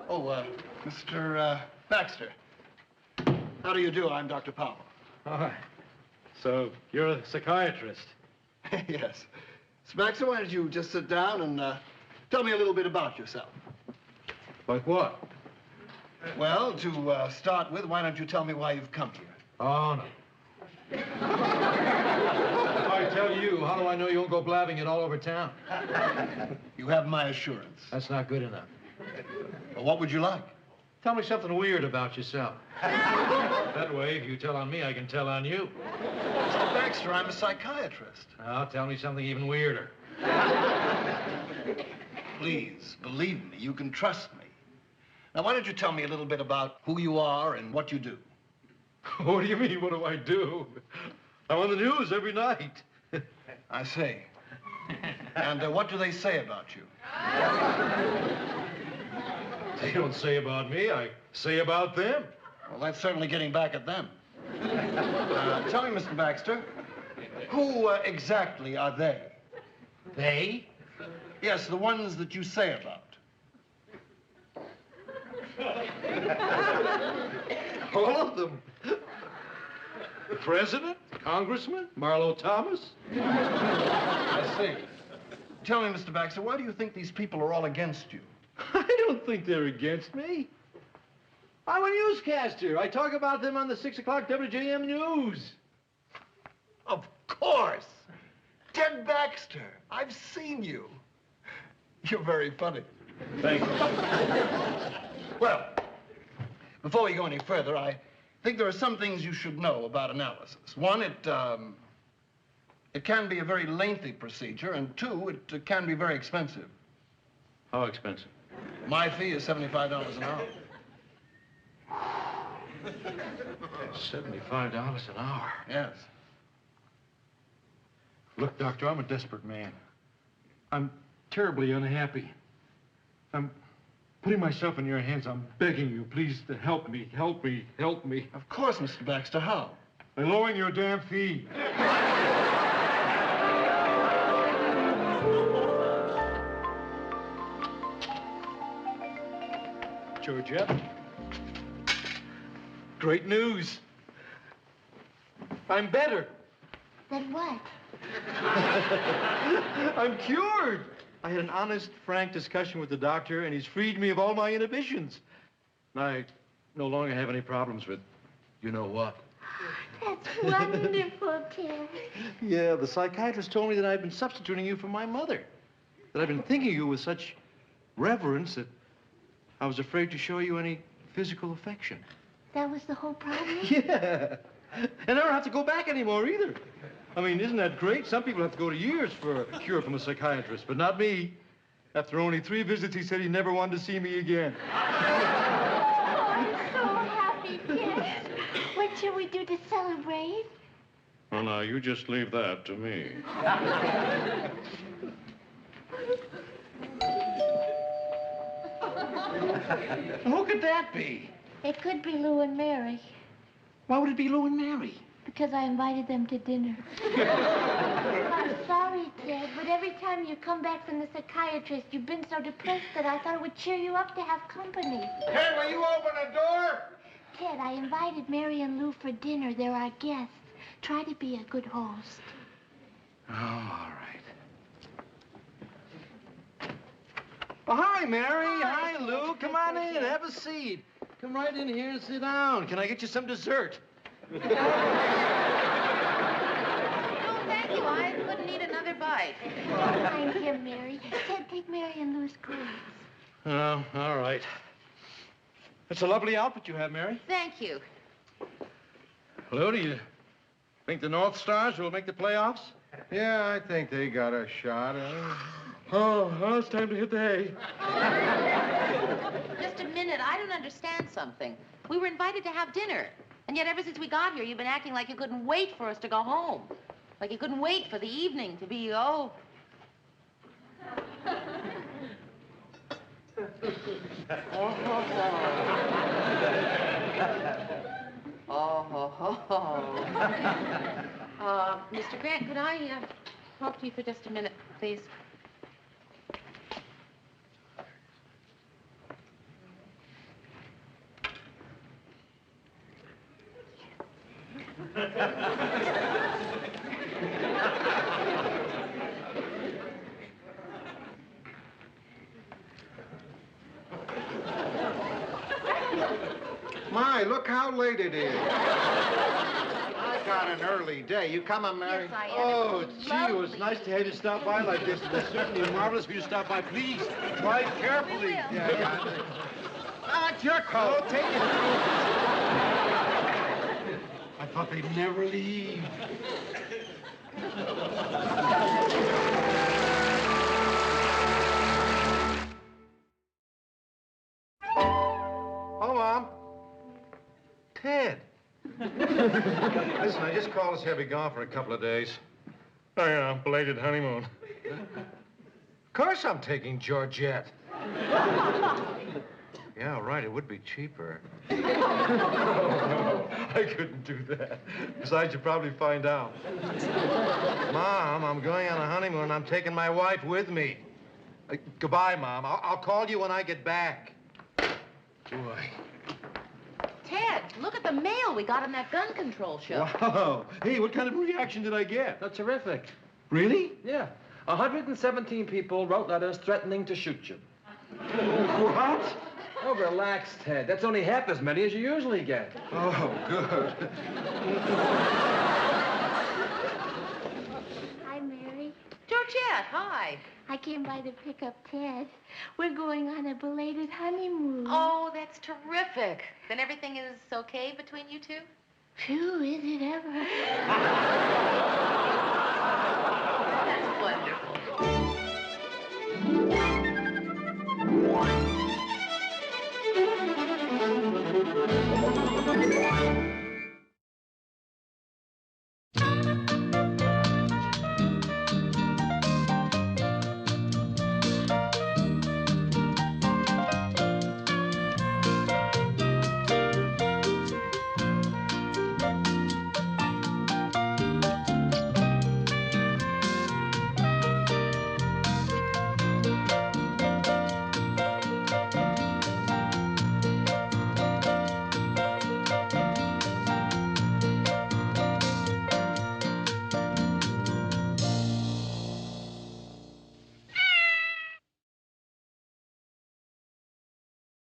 Oh, Mr. Baxter. How do you do? I'm Dr. Powell. Hi. So, you're a psychiatrist? Yes. Mr. Baxter, why don't you just sit down and tell me a little bit about yourself? Like what? Well, to start with, why don't you tell me why you've come here? Oh, no. If I tell you, how do I know you won't go blabbing it all over town? You have my assurance. That's not good enough. Well, what would you like? Tell me something weird about yourself. That way, if you tell on me, I can tell on you. Mr. Baxter, I'm a psychiatrist. Now, tell me something even weirder. Please, believe me, you can trust me. Now, why don't you tell me a little bit about who you are and what you do? What do you mean, what do I do? I'm on the news every night. I see. And what do they say about you? They don't say about me, I say about them. Well, that's certainly getting back at them. Tell me, Mr. Baxter, who exactly are they? They? Yes, the ones that you say about. All of them. The president, the congressman, Marlowe Thomas. I see. Tell me, Mr. Baxter, why do you think these people are all against you? I don't think they're against me. I'm a newscaster. I talk about them on the 6 o'clock WJM News. Of course. Ted Baxter. I've seen you. You're very funny. Thank you. Well, before we go any further, I think there are some things you should know about analysis. One, it can be a very lengthy procedure, and two, it can be very expensive. How expensive? My fee is $75 an hour. $75 an hour? Yes. Look, Doctor, I'm a desperate man. I'm terribly unhappy. I'm putting myself in your hands. I'm begging you, please, to help me, help me, help me. Of course, Mr. Baxter. How? By lowering your damn fee. Georgette. Great news. I'm better. Then what? I'm cured. I had an honest, frank discussion with the doctor, and he's freed me of all my inhibitions. And I no longer have any problems with you know what. That's wonderful, Ted. Yeah, the psychiatrist told me that I've been substituting you for my mother. That I've been thinking of you with such reverence that I was afraid to show you any physical affection. That was the whole problem? Yeah. And I don't have to go back anymore either. I mean, isn't that great? Some people have to go to years for a cure from a psychiatrist, but not me. After only 3 visits, he said he never wanted to see me again. Oh, I'm so happy, Ted. What shall we do to celebrate? Well, now, you just leave that to me. Who could that be? It could be Lou and Mary. Why would it be Lou and Mary? Because I invited them to dinner. I'm sorry, Ted, but every time you come back from the psychiatrist, you've been so depressed that I thought it would cheer you up to have company. Ted, will you open the door? Ted, I invited Mary and Lou for dinner. They're our guests. Try to be a good host. Oh, all right. Well, hi, Mary. Hi, Lou. Come on in. Have a seat. Come right in here and sit down. Can I get you some dessert? No, thank you. I couldn't eat another bite. Don't mind him, Mary. Ted, take Mary and Lou's clothes. Oh, all right. It's a lovely outfit you have, Mary. Thank you. Lou, do you think the North Stars will make the playoffs? Yeah, I think they got a shot. Oh, well, it's time to hit the hay. Just a minute. I don't understand something. We were invited to have dinner. And yet ever since we got here, you've been acting like you couldn't wait for us to go home. Like you couldn't wait for the evening to be, oh. Mr. Grant, could I talk to you for just a minute, please? My, look how late it is. I got an early day. You coming, Mary? Yes, I am. Oh, gee, it was nice to have you stop by like this. It was certainly marvelous for you to stop by. Please, drive carefully. Yeah. Not your coat. Oh, take it. I thought they'd never leave. Oh, Mom. Ted. Listen, I just called to say I'll be gone for a couple of days. Oh, yeah, belated honeymoon. Of course I'm taking Georgette. Yeah, right, it would be cheaper. No, I couldn't do that. Besides, you'd probably find out. Mom, I'm going on a honeymoon. I'm taking my wife with me. Goodbye, Mom. I'll call you when I get back. Boy. Ted, look at the mail we got on that gun control show. Wow. Hey, what kind of reaction did I get? That's terrific. Really? Yeah. 117 people wrote letters threatening to shoot you. What? Oh, relax, Ted. That's only half as many as you usually get. Oh, good. Hi, Mary. Georgette, hi. I came by to pick up Ted. We're going on a belated honeymoon. Oh, that's terrific. Then everything is okay between you two? Phew, is it ever? That's wonderful.